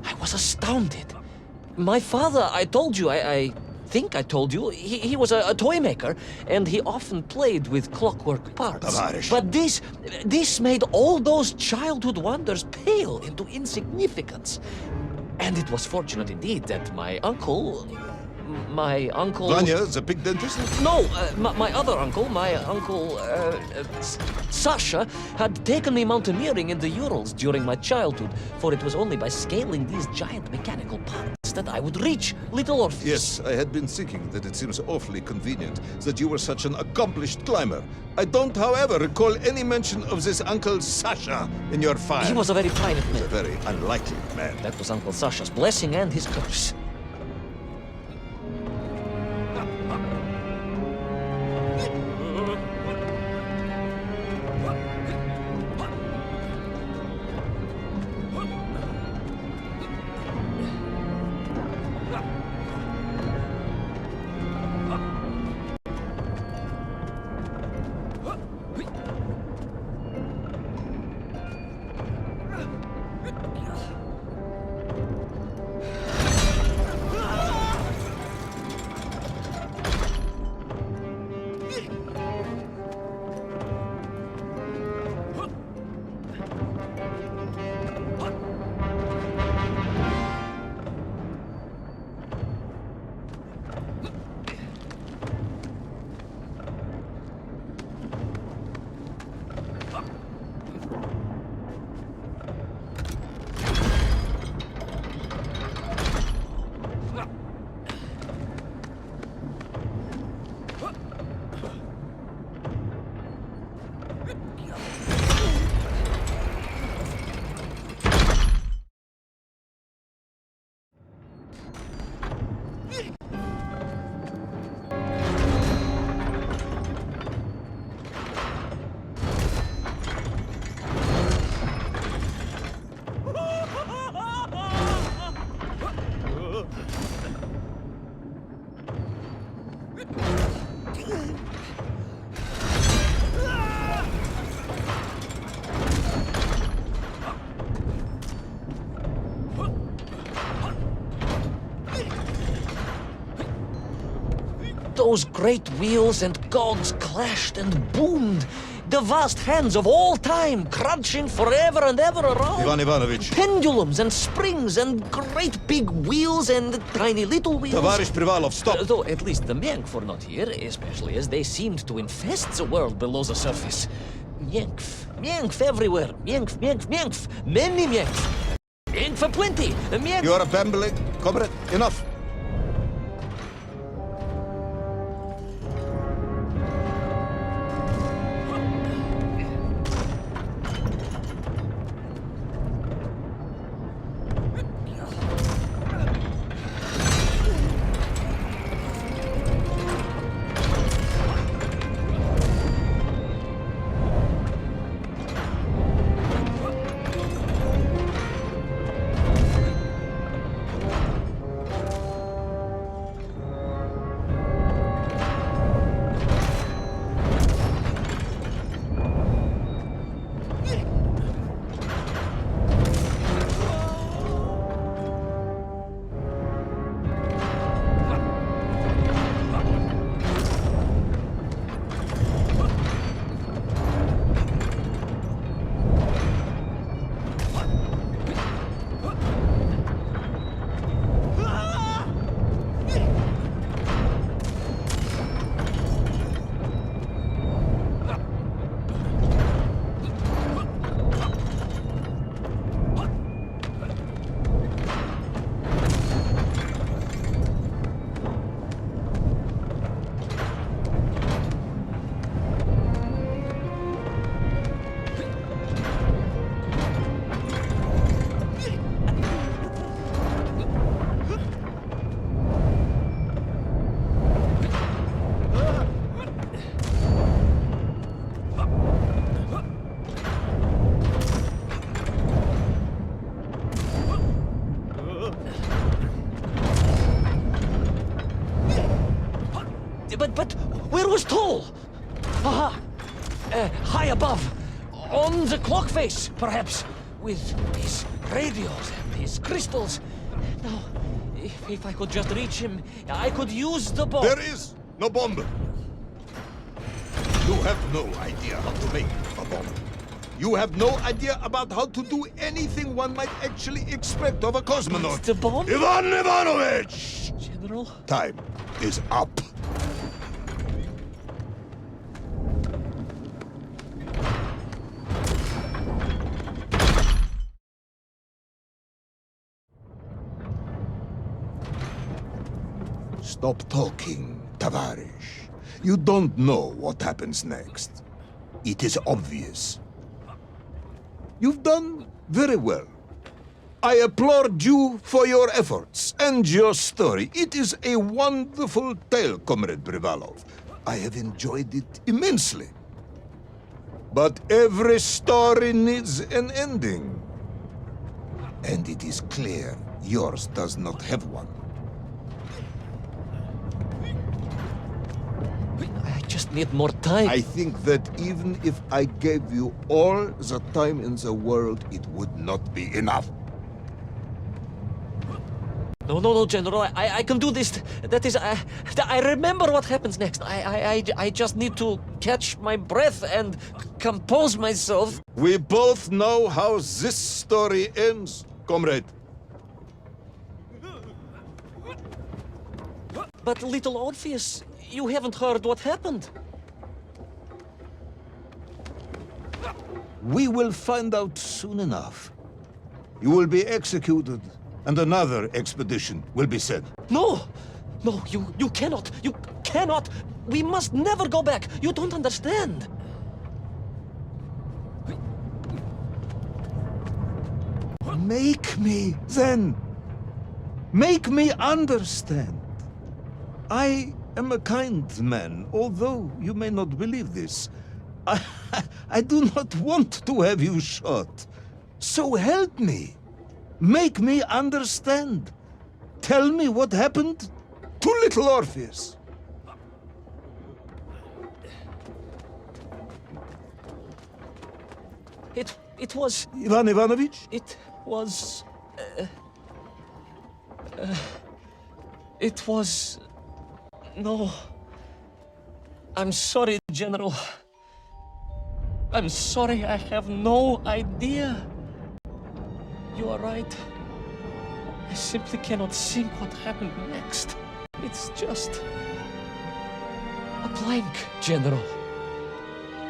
I was astounded. My father, I told you, I think I told you, he was a toy maker, and he often played with clockwork parts. Tavarish. But this made all those childhood wonders pale into insignificance. And it was fortunate indeed that my uncle, my uncle... Vanya, the pig dentist? No, my other uncle, Sasha, had taken me mountaineering in the Urals during my childhood, for it was only by scaling these giant mechanical parts that I would reach Little Orpheus. Yes, I had been thinking that it seems awfully convenient that you were such an accomplished climber. I don't, however, recall any mention of this Uncle Sasha in your file. He was a very private man. A very unlikely man. That was Uncle Sasha's blessing and his curse. Those great wheels and cogs clashed and boomed. The vast hands of all time crunching forever and ever around. Ivan Ivanovich. Pendulums and springs and great big wheels and tiny little wheels. Товарищ Привалов, stop! Though at least the Мкъ were not here, especially as they seemed to infest the world below the surface. Мкъ everywhere. Мкъ. Many Мкъ. Мкъ aplenty. Мкъ. You are babbling, comrade. Enough. But where was Toll? Aha! High above. On the clock face, perhaps. With his radios and his crystals. Now, if I could just reach him, I could use the bomb. There is no bomb. You have no idea how to make a bomb. You have no idea about how to do anything one might actually expect of a cosmonaut. The bomb? Ivan Ivanovich! General? Time is up. Stop talking, Tavarish. You don't know what happens next. It is obvious. You've done very well. I applaud you for your efforts and your story. It is a wonderful tale, Comrade Privalov. I have enjoyed it immensely. But every story needs an ending. And it is clear yours does not have one. I just need more time. I think that even if I gave you all the time in the world, it would not be enough. No, General. I can do this. That is, I remember what happens next. I just need to catch my breath and compose myself. We both know how this story ends, comrade. But little Orpheus, you haven't heard what happened. We will find out soon enough. You will be executed, and another expedition will be sent. No, you cannot. You cannot. We must never go back. You don't understand. Make me, then. Make me understand. I am a kind man, although you may not believe this. I do not want to have you shot. So help me. Make me understand. Tell me what happened to little Orpheus. It was... Ivan Ivanovich? It was... It was... No. I'm sorry, General. I'm sorry, I have no idea. You are right. I simply cannot think what happened next. It's just... a blank, General.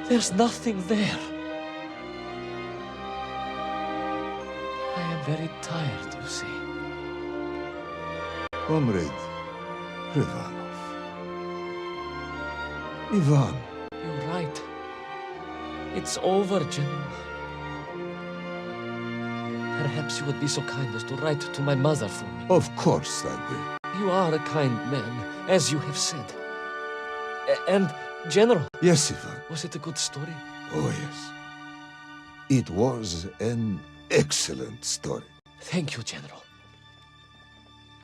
There's nothing there. I am very tired, you see. Comrade Privalov. Ivan. You're right. It's over, General. Perhaps you would be so kind as to write to my mother for me. Of course I will. You are a kind man, as you have said. And, General... Yes, Ivan. Was it a good story? Oh, yes. It was an excellent story. Thank you, General.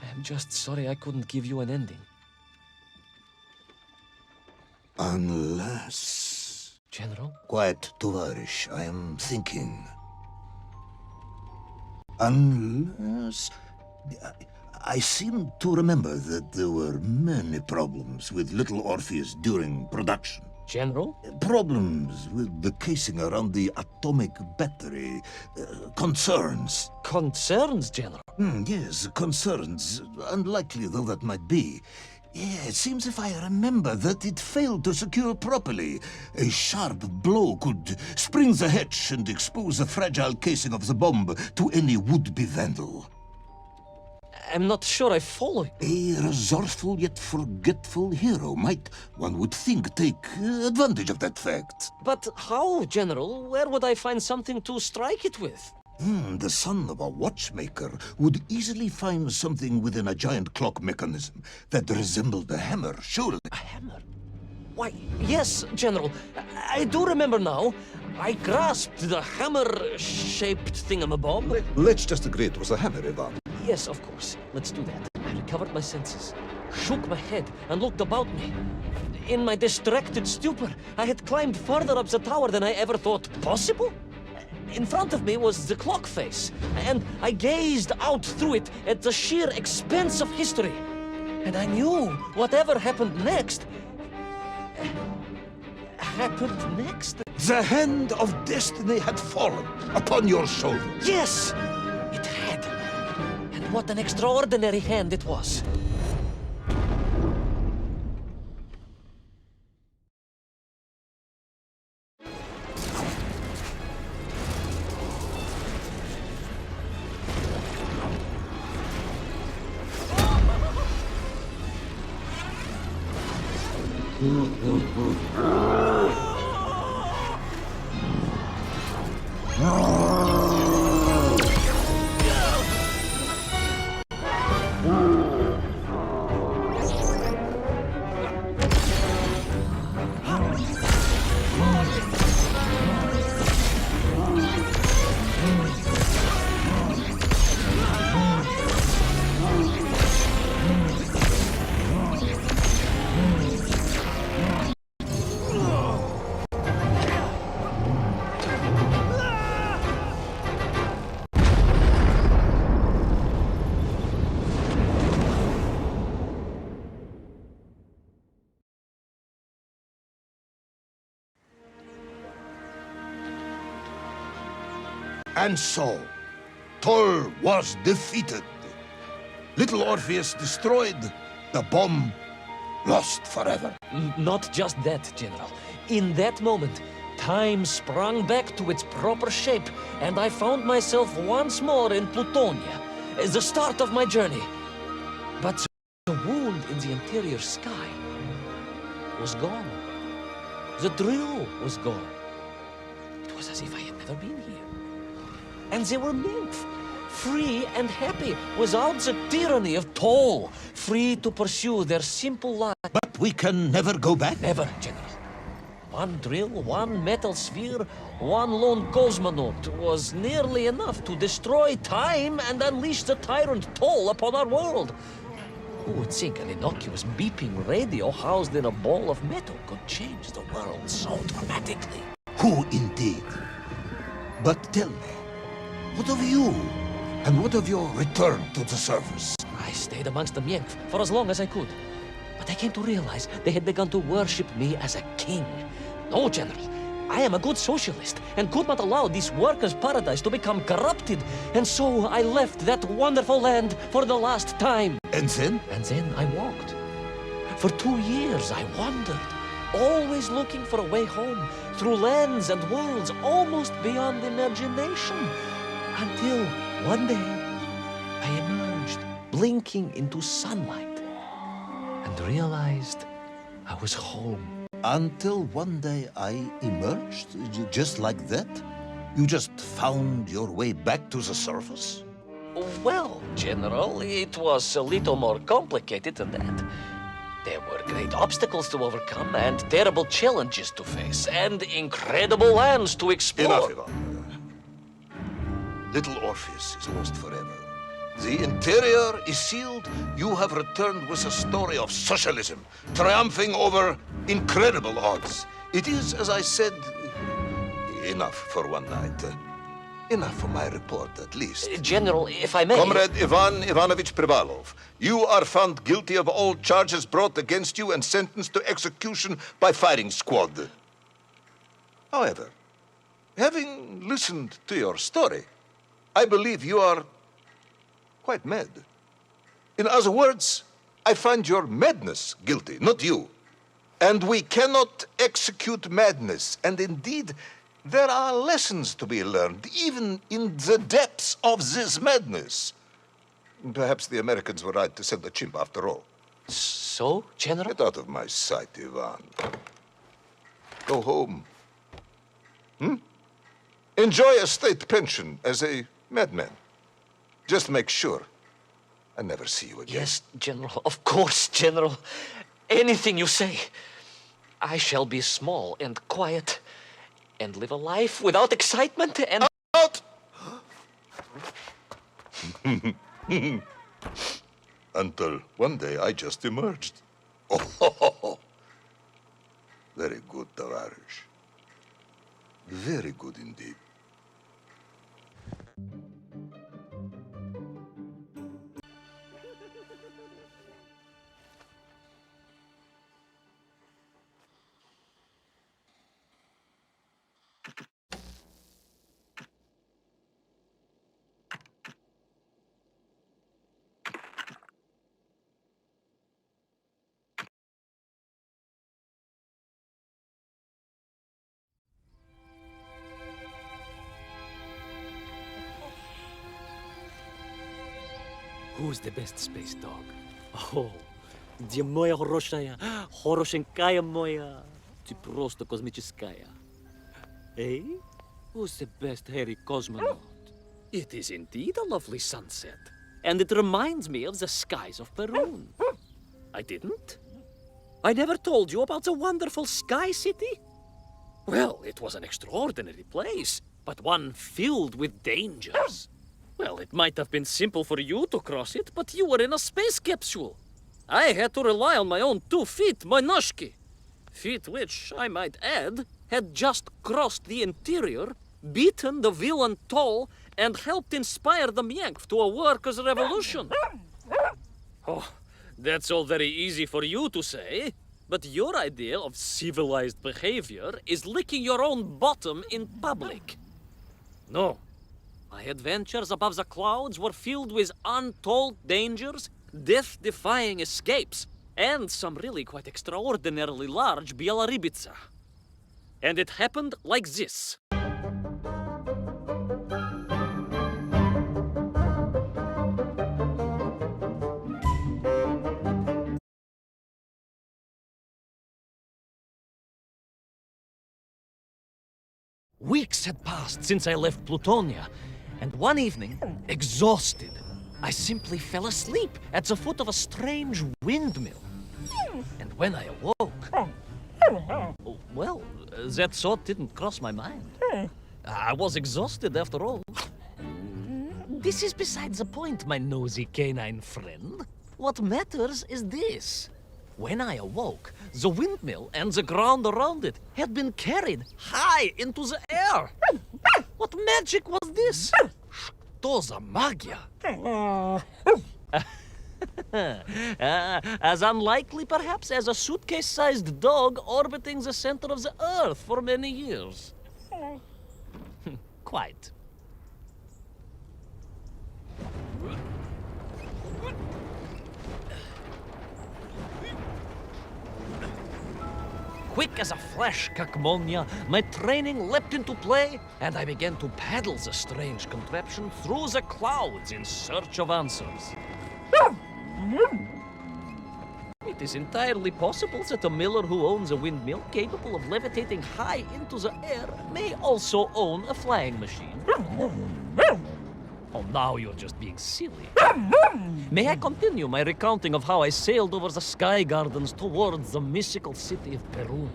I am just sorry I couldn't give you an ending. Unless... General? Quiet, Tovarish. I am thinking. Unless... I seem to remember that there were many problems with little Orpheus during production. General? Problems with the casing around the atomic battery. Concerns. Concerns, General? Yes, concerns. Unlikely though that might be. Yeah, it seems if I remember that it failed to secure properly. A sharp blow could spring the hatch and expose the fragile casing of the bomb to any would-be vandal. I'm not sure I follow you. A resourceful yet forgetful hero might, one would think, take advantage of that fact. But how, General? Where would I find something to strike it with? The son of a watchmaker would easily find something within a giant clock mechanism that resembled a hammer, surely. A hammer? Why, yes, General. I do remember now. I grasped the hammer-shaped thingamabob. Let's just agree it was a hammer, Ivan. Yes, of course. Let's do that. I recovered my senses, shook my head, and looked about me. In my distracted stupor, I had climbed further up the tower than I ever thought possible. In front of me was the clock face, and I gazed out through it at the sheer expanse of history. And I knew whatever happened next... happened next? The hand of destiny had fallen upon your shoulders. Yes, it had. And what an extraordinary hand it was. And so, Thor was defeated. Little Orpheus destroyed, the bomb lost forever. Not just that, General. In that moment, time sprung back to its proper shape, and I found myself once more in Plutonia, the start of my journey. But the wound in the interior sky was gone. The drill was gone. It was as if I had never been here. And they were nymph, free and happy, without the tyranny of toll, free to pursue their simple life. But we can never go back. Never, General. One drill, one metal sphere, one lone cosmonaut was nearly enough to destroy time and unleash the tyrant toll upon our world. Who would think an innocuous beeping radio housed in a ball of metal could change the world so dramatically? Who indeed? But tell me, what of you? And what of your return to the surface? I stayed amongst the ⴄʟ for as long as I could. But I came to realize they had begun to worship me as a king. No, General. I am a good socialist and could not allow this workers' paradise to become corrupted. And so I left that wonderful land for the last time. And then? And then I walked. For 2 years I wandered, always looking for a way home, through lands and worlds almost beyond imagination. Until one day, I emerged, blinking into sunlight, and realized I was home. Until one day I emerged, just like that? You just found your way back to the surface? Well, General, it was a little more complicated than that. There were great obstacles to overcome, and terrible challenges to face, and incredible lands to explore. Enough, Ivan. Little Orpheus is lost forever. The interior is sealed. You have returned with a story of socialism, triumphing over incredible odds. It is, as I said, enough for one night. Enough for my report, at least. General, if I may... Comrade Ivan Ivanovich Privalov, you are found guilty of all charges brought against you and sentenced to execution by firing squad. However, having listened to your story, I believe you are quite mad. In other words, I find your madness guilty, not you. And we cannot execute madness. And indeed, there are lessons to be learned, even in the depths of this madness. Perhaps the Americans were right to send the chimp after all. So, General? Get out of my sight, Ivan. Go home. Enjoy a state pension as a madman. Just make sure I never see you again. Yes, General. Of course, General. Anything you say. I shall be small and quiet and live a life without excitement and... Out! Until one day I just emerged. Oh, very good, Tavarish. Very good indeed. Who's the best space dog? Oh, где моя хорошая, хорошенькая моя, ты просто космическая. Eh? Who's the best hairy cosmonaut? It is indeed a lovely sunset, and it reminds me of the skies of Peru. I didn't? I never told you about the wonderful Sky City? Well, it was an extraordinary place, but one filled with dangers. Well, it might have been simple for you to cross it, but you were in a space capsule. I had to rely on my own 2 feet, my noshki. Feet which, I might add, had just crossed the interior, beaten the villain Toll, and helped inspire the Мкъ to a workers' revolution. Oh, that's all very easy for you to say, but your idea of civilized behavior is licking your own bottom in public. No. My adventures above the clouds were filled with untold dangers, death-defying escapes, and some really quite extraordinarily large 괤ᴤ. And it happened like this. Weeks had passed since I left Plutonia, and one evening, exhausted, I simply fell asleep at the foot of a strange windmill. And when I awoke, well, that thought didn't cross my mind. I was exhausted after all. This is beside the point, my nosy canine friend. What matters is this. When I awoke, the windmill and the ground around it had been carried high into the air. What magic was this? Что за магия? As unlikely, perhaps, as a suitcase-sized dog orbiting the center of the Earth for many years. Quite. Quick as a flash, 𝐴ᴝ, my training leapt into play, and I began to paddle the strange contraption through the clouds in search of answers. It is entirely possible that a miller who owns a windmill capable of levitating high into the air may also own a flying machine. Oh, now you're just being silly. May I continue my recounting of how I sailed over the sky gardens towards the mystical city of Peru?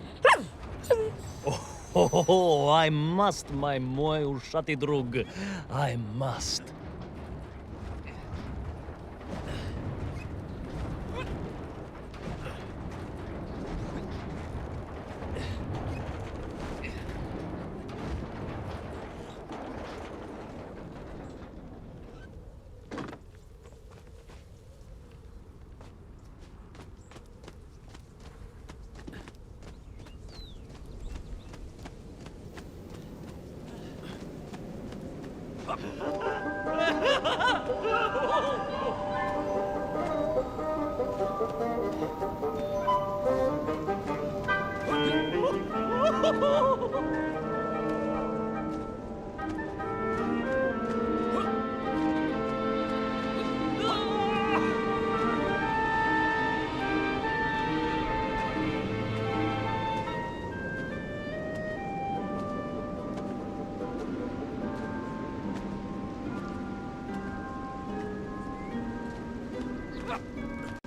Oh, I must, my mój uszaty drug. I must.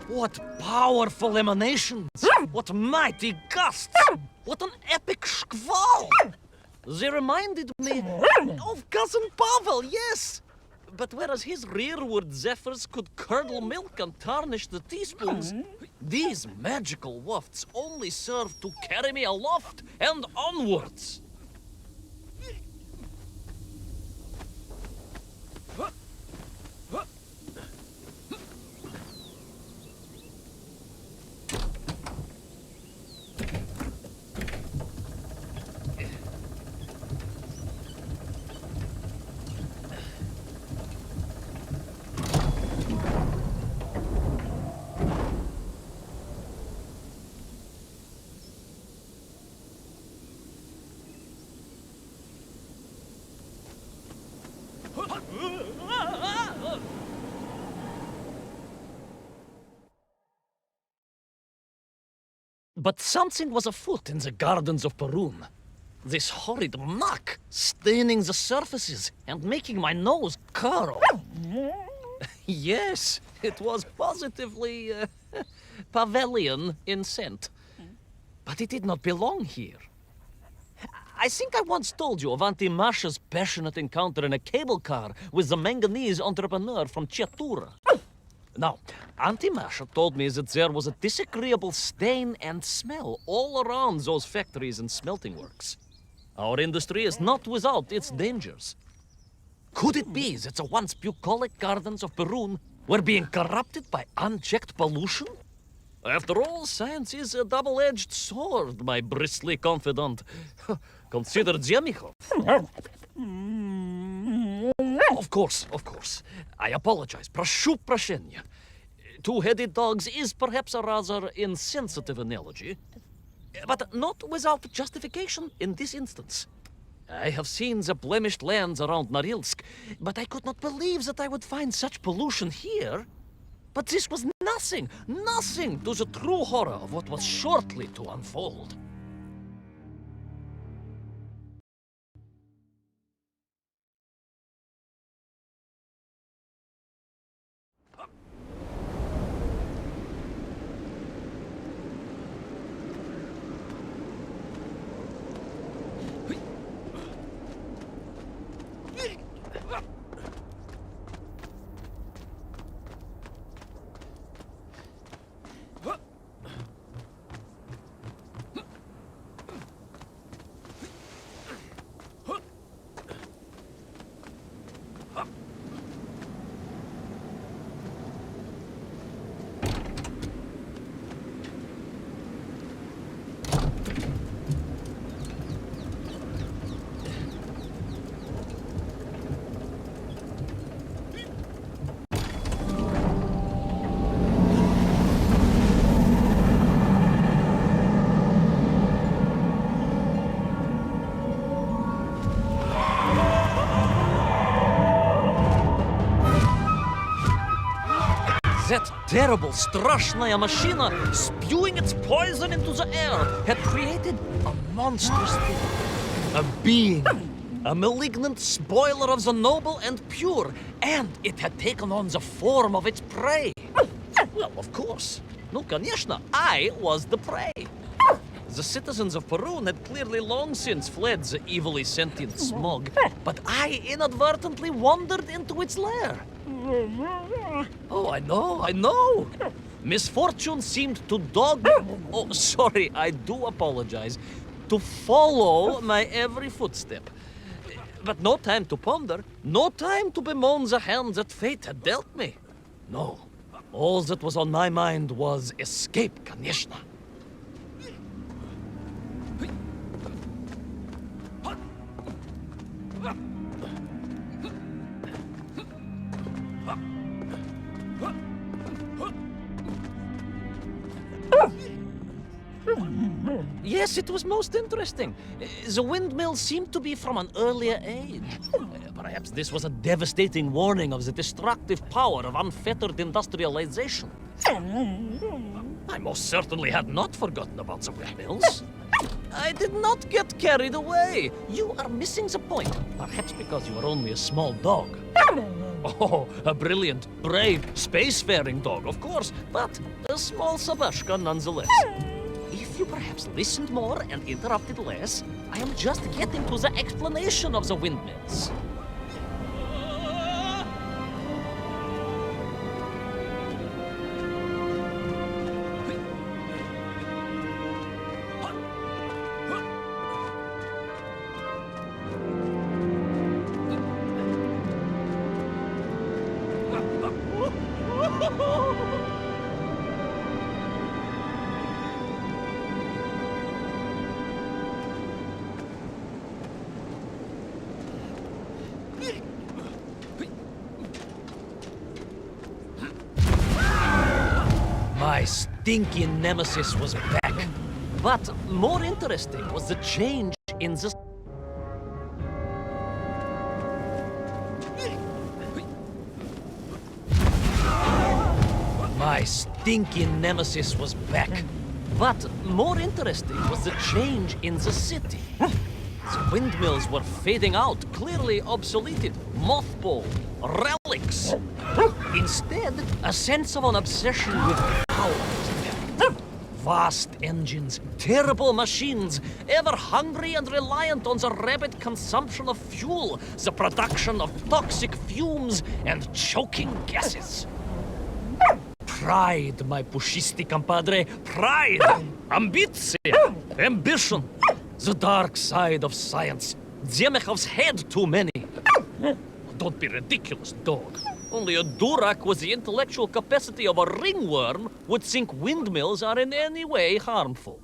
What powerful emanations! What mighty gusts! What an epic squall! They reminded me of cousin Pavel, yes! But whereas his rearward zephyrs could curdle milk and tarnish the teaspoons, these magical wafts only serve to carry me aloft and onwards. But something was afoot in the gardens of Perun. This horrid muck staining the surfaces and making my nose curl. Yes, it was positively pavilion in scent. But it did not belong here. I think I once told you of Auntie Masha's passionate encounter in a cable car with the manganese entrepreneur from Chiatura. Now, Auntie Masha told me that there was a disagreeable stain and smell all around those factories and smelting works. Our industry is not without its dangers. Could it be that the once bucolic gardens of Perun were being corrupted by unchecked pollution? After all, science is a double-edged sword, my bristly confidant. Consider Zyemichov. Of course. I apologize. Proшу прощения. Two-headed dogs is perhaps a rather insensitive analogy, but not without justification in this instance. I have seen the blemished lands around Norilsk, but I could not believe that I would find such pollution here. But this was nothing to the true horror of what was shortly to unfold. That terrible, straszная machina, spewing its poison into the air, had created a monstrous thing. A being. A malignant spoiler of the noble and pure. And it had taken on the form of its prey. Well, of course. No, конечно, I was the prey. The citizens of Perun had clearly long since fled the evilly sentient smog, but I inadvertently wandered into its lair. Oh, I know. Misfortune seemed to dog me. Oh, sorry, I do apologize. To follow my every footstep. But no time to ponder, no time to bemoan the hand that fate had dealt me. No, all that was on my mind was escape, конечно. Yes, it was most interesting. The windmill seemed to be from an earlier age. Perhaps this was a devastating warning of the destructive power of unfettered industrialization. I most certainly had not forgotten about the windmills. I did not get carried away. You are missing the point. Perhaps because you are only a small dog. Oh, a brilliant, brave, spacefaring dog, of course, but a small Sabashka nonetheless. If you perhaps listened more and interrupted less, I am just getting to the explanation of the windmills. My stinky nemesis was back. But more interesting was the change in the... My stinky nemesis was back. But more interesting was the change in the city. The windmills were fading out, clearly obsoleted, mothballed, relics. Instead, a sense of an obsession with power. Vast engines, terrible machines, ever hungry and reliant on the rapid consumption of fuel, the production of toxic fumes and choking gases. Pride, my pushisti compadre, pride, ambition, ambition, the dark side of science. Tzemechov's had too many. Don't be ridiculous, dog. Only a durak with the intellectual capacity of a ringworm would think windmills are in any way harmful.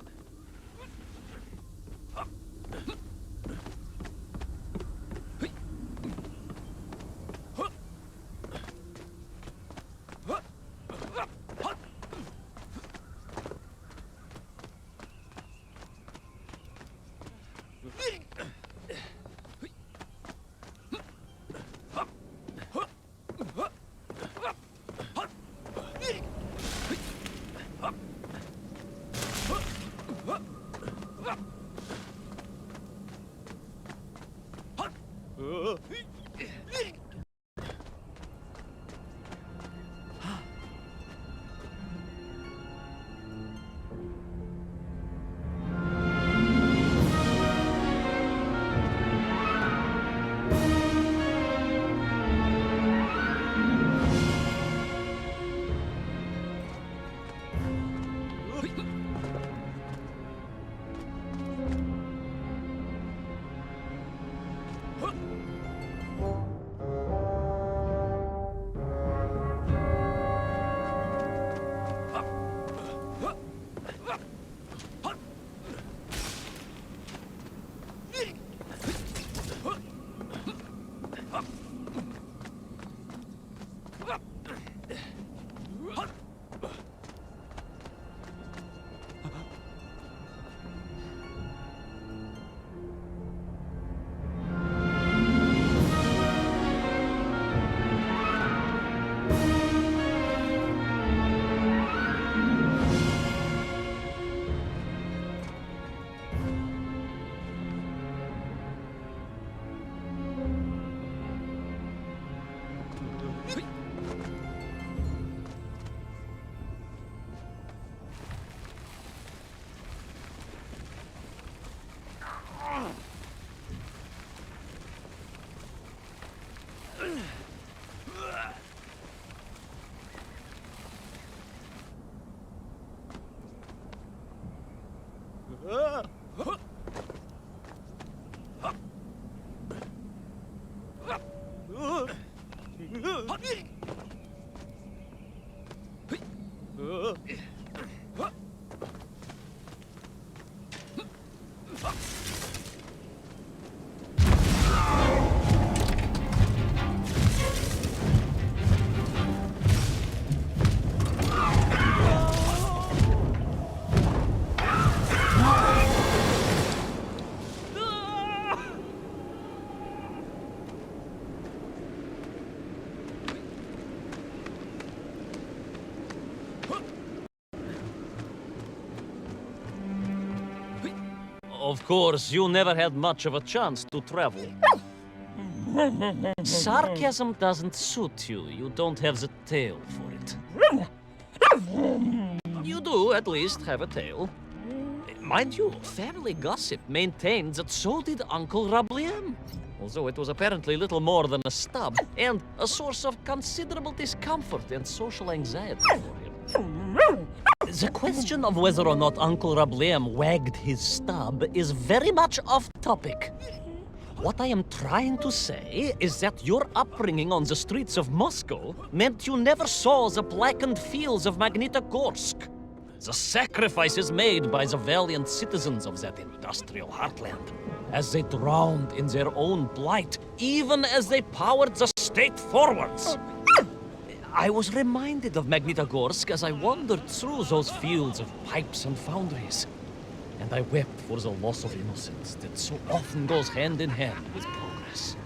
Of course, you never had much of a chance to travel. Sarcasm doesn't suit you. You don't have the tail for it. You do, at least, have a tail. Mind you, family gossip maintained that so did Uncle 𝴅ᴏ. Although it was apparently little more than a stub, and a source of considerable discomfort and social anxiety for him. The question of whether or not Uncle 𝴅ᴏ wagged his stub is very much off topic. What I am trying to say is that your upbringing on the streets of Moscow meant you never saw the blackened fields of Magnitogorsk. The sacrifices made by the valiant citizens of that industrial heartland, as they drowned in their own blight, even as they powered the state forwards. I was reminded of Magnitogorsk as I wandered through those fields of pipes and foundries. And I wept for the loss of innocence that so often goes hand in hand with progress.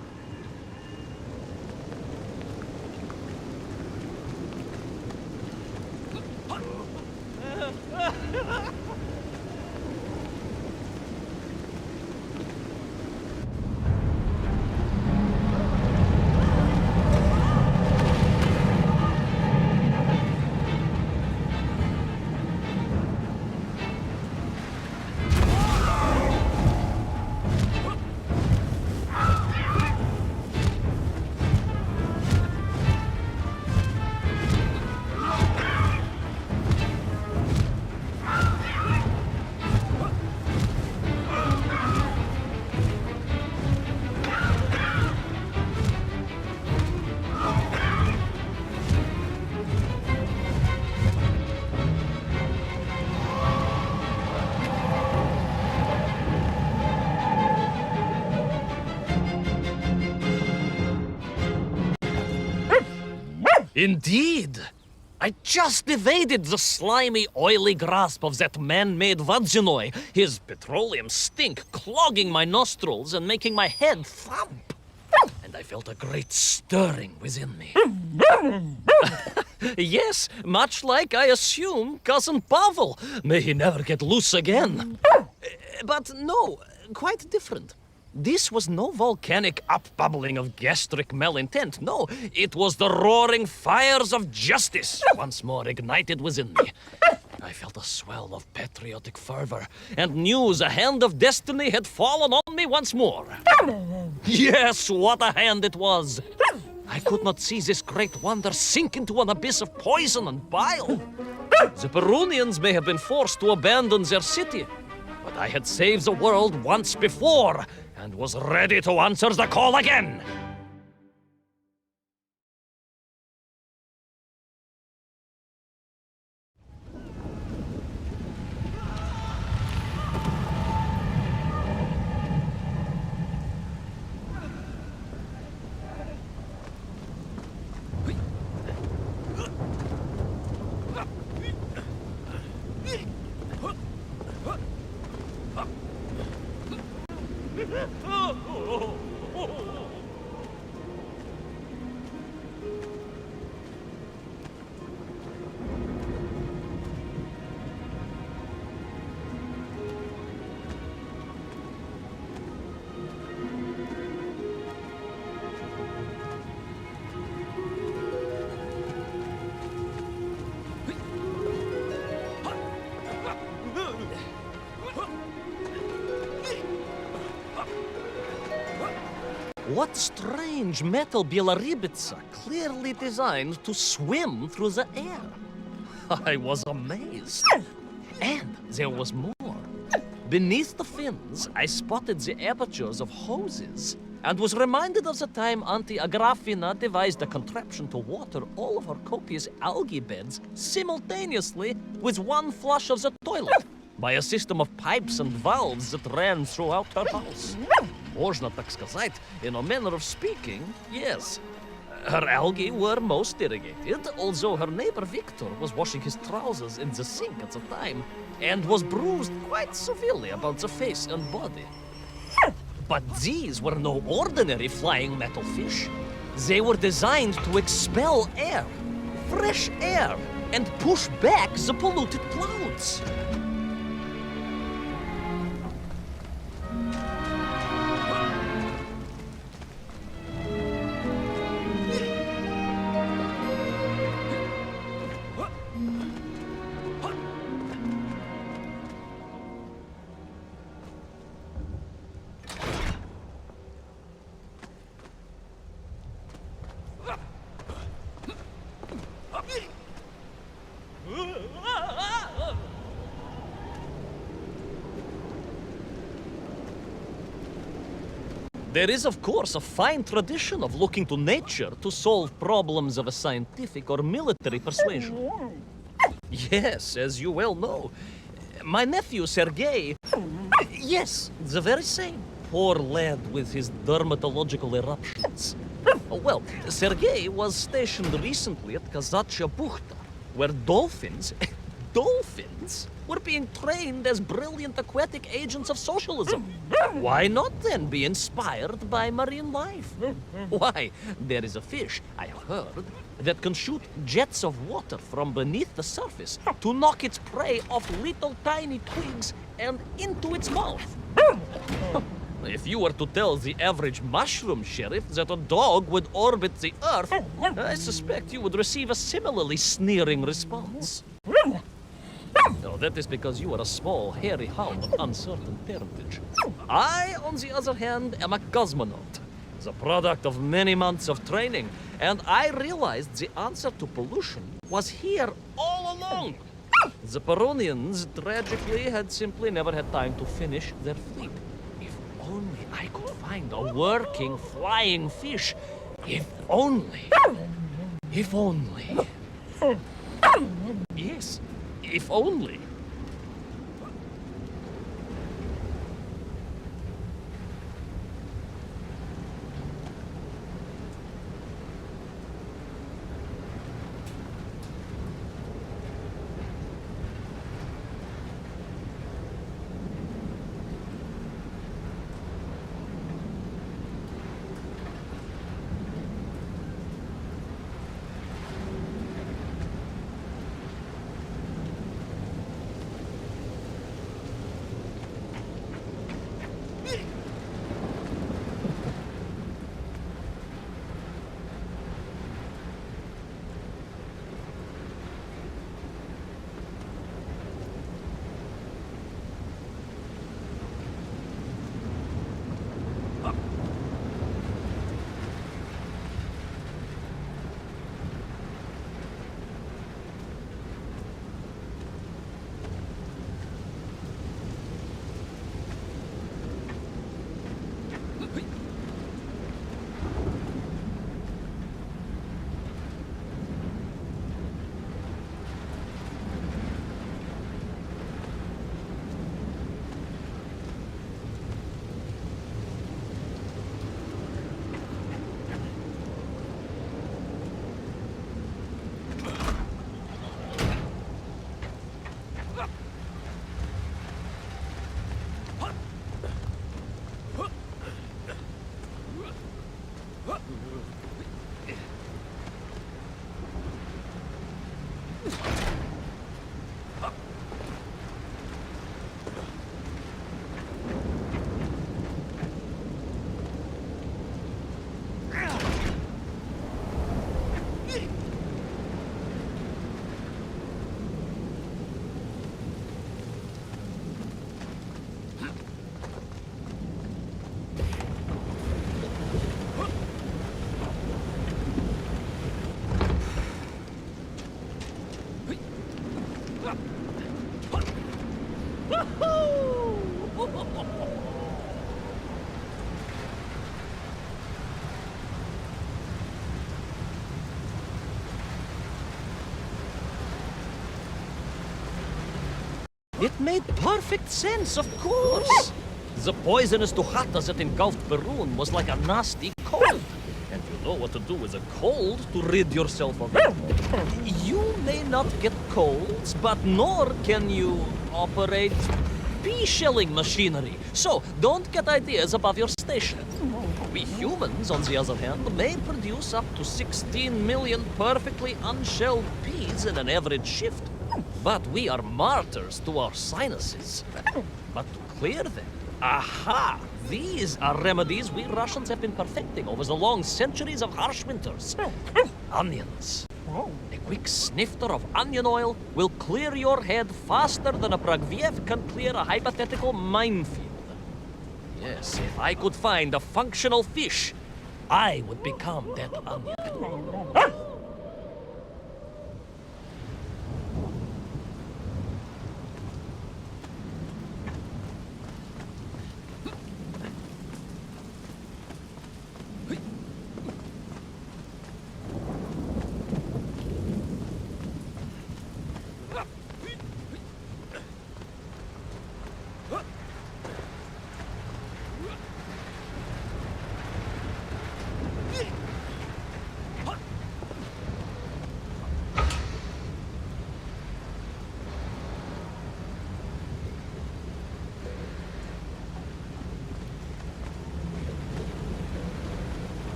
Indeed. I just evaded the slimy, oily grasp of that man-made Vadzinoy, his petroleum stink clogging my nostrils and making my head thump. And I felt a great stirring within me. Yes, much like, I assume, Cousin Pavel. May he never get loose again. But no, quite different. This was no volcanic upbubbling of gastric malintent. No, it was the roaring fires of justice once more ignited within me. I felt a swell of patriotic fervor and knew the hand of destiny had fallen on me once more. Yes, what a hand it was! I could not see this great wonder sink into an abyss of poison and bile. The Perunians may have been forced to abandon their city, but I had saved the world once before and was ready to answer the call again. What strange metal bielorybitsa clearly designed to swim through the air? I was amazed. And there was more. Beneath the fins, I spotted the apertures of hoses and was reminded of the time Auntie Agrafina devised a contraption to water all of her copious algae beds simultaneously with one flush of the toilet by a system of pipes and valves that ran throughout her house. Можно так сказать, in a manner of speaking, yes. Her algae were most irrigated, although her neighbor Victor was washing his trousers in the sink at the time and was bruised quite severely about the face and body. But these were no ordinary flying metal fish. They were designed to expel air, fresh air, and push back the polluted clouds. There is, of course, a fine tradition of looking to nature to solve problems of a scientific or military persuasion. Yes, as you well know. My nephew, Sergei... Yes, the very same. Poor lad with his dermatological eruptions. Well, Sergei was stationed recently at Kazachya Buchta, where dolphins... dolphins? Were being trained as brilliant aquatic agents of socialism. Why not then be inspired by marine life? Why, there is a fish, I have heard, that can shoot jets of water from beneath the surface to knock its prey off little tiny twigs and into its mouth. If you were to tell the average mushroom sheriff that a dog would orbit the Earth, I suspect you would receive a similarly sneering response. No, that is because you are a small, hairy hound of uncertain parentage. I, on the other hand, am a cosmonaut, the product of many months of training, and I realized the answer to pollution was here all along. The Perunians, tragically, had simply never had time to finish their fleet. If only I could find a working, flying fish. If only. If only. Yes. If only. It made perfect sense, of course. The poisonous tohatas that engulfed ⴅᴏ was like a nasty cold. And you know what to do with a cold to rid yourself of it. You may not get colds, but nor can you operate pea-shelling machinery. So don't get ideas above your station. We humans, on the other hand, may produce up to 16 million perfectly unshelled peas in an average shift. But we are martyrs to our sinuses. But to clear them, aha! These are remedies we Russians have been perfecting over the long centuries of harsh winters. Onions. A quick snifter of onion oil will clear your head faster than a Pragviev can clear a hypothetical minefield. Yes, if I could find a functional fish, I would become that onion.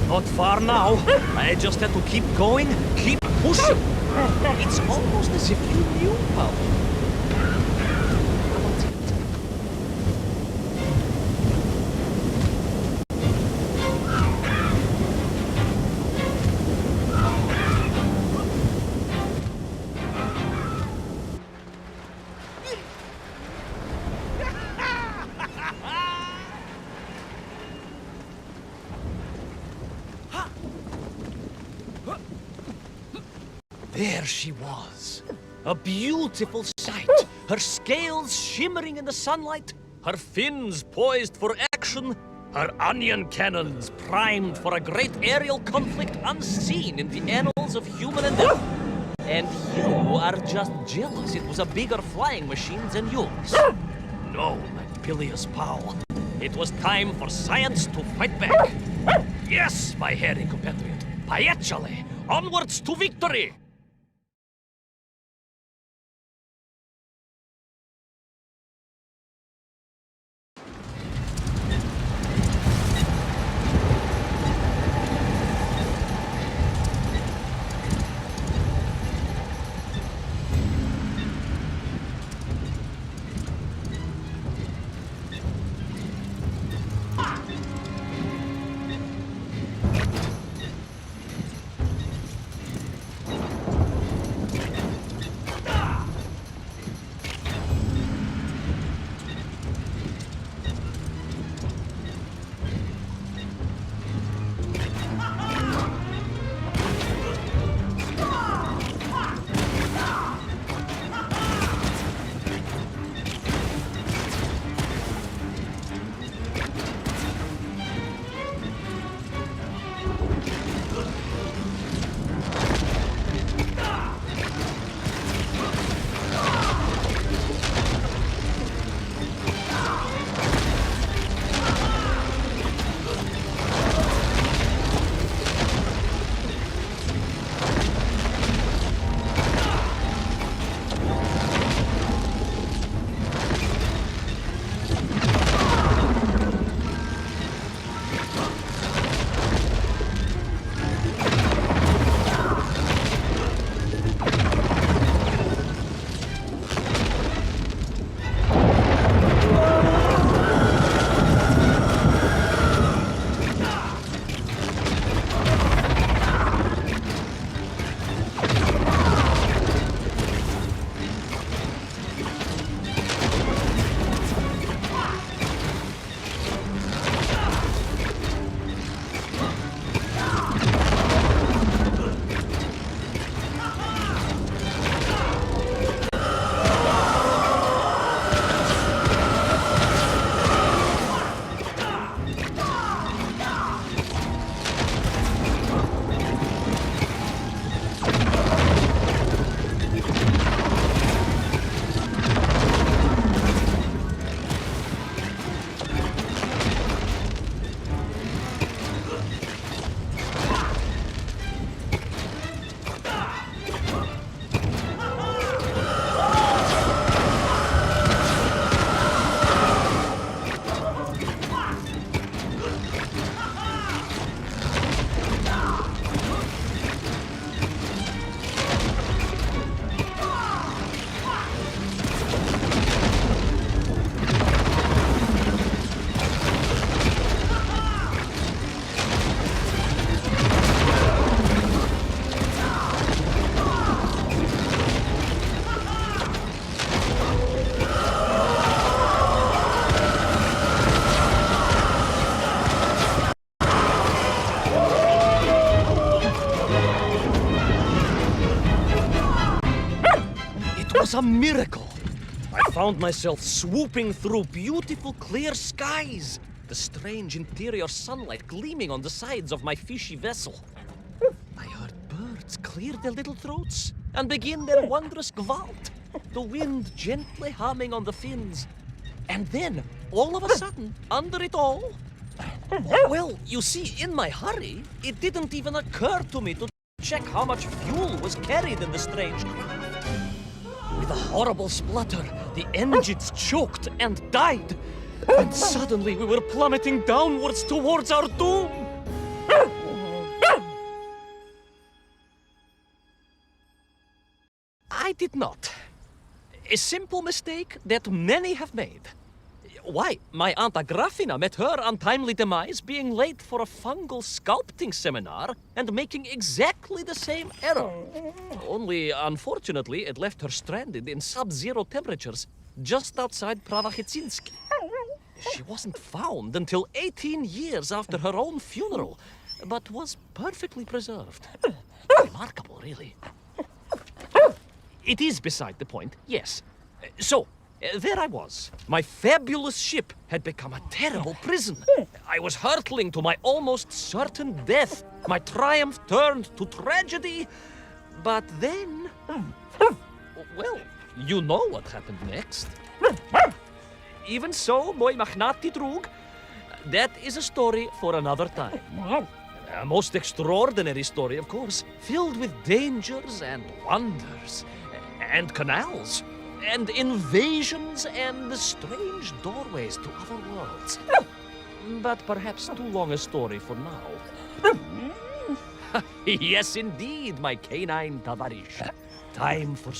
Not far now. I just had to keep going, keep pushing. It's almost as if you knew how. There she was, a beautiful sight, her scales shimmering in the sunlight, her fins poised for action, her onion cannons primed for a great aerial conflict unseen in the annals of human endeavor. And you are just jealous it was a bigger flying machine than yours. No, my bilious pal. It was time for science to fight back. Yes, my hairy compatriot. Paechale, onwards to victory! was a miracle. I found myself swooping through beautiful clear skies, the strange interior sunlight gleaming on the sides of my fishy vessel. I heard birds clear their little throats and begin their wondrous gvalt, the wind gently humming on the fins. And then, all of a sudden, under it all, well, you see, in my hurry, it didn't even occur to me to check how much fuel was carried in the strange craft. With a horrible splutter, the engines choked and died. And suddenly we were plummeting downwards towards our doom. I did not. A simple mistake that many have made. Why, my Aunt Agrafina met her untimely demise being late for a fungal sculpting seminar and making exactly the same error. Only, unfortunately, it left her stranded in sub-zero temperatures just outside ᴅᴏⴟ She wasn't found until 18 years after her own funeral, but was perfectly preserved. Remarkable, really. It is beside the point, yes. So, there I was. My fabulous ship had become a terrible prison. I was hurtling to my almost certain death. My triumph turned to tragedy. But then... well, you know what happened next. Even so, moi magnati drug, that is a story for another time. A most extraordinary story, of course, filled with dangers and wonders, and canals, and invasions, and strange doorways to other worlds. But perhaps too long a story for now. Yes, indeed, my canine tavarish. Time for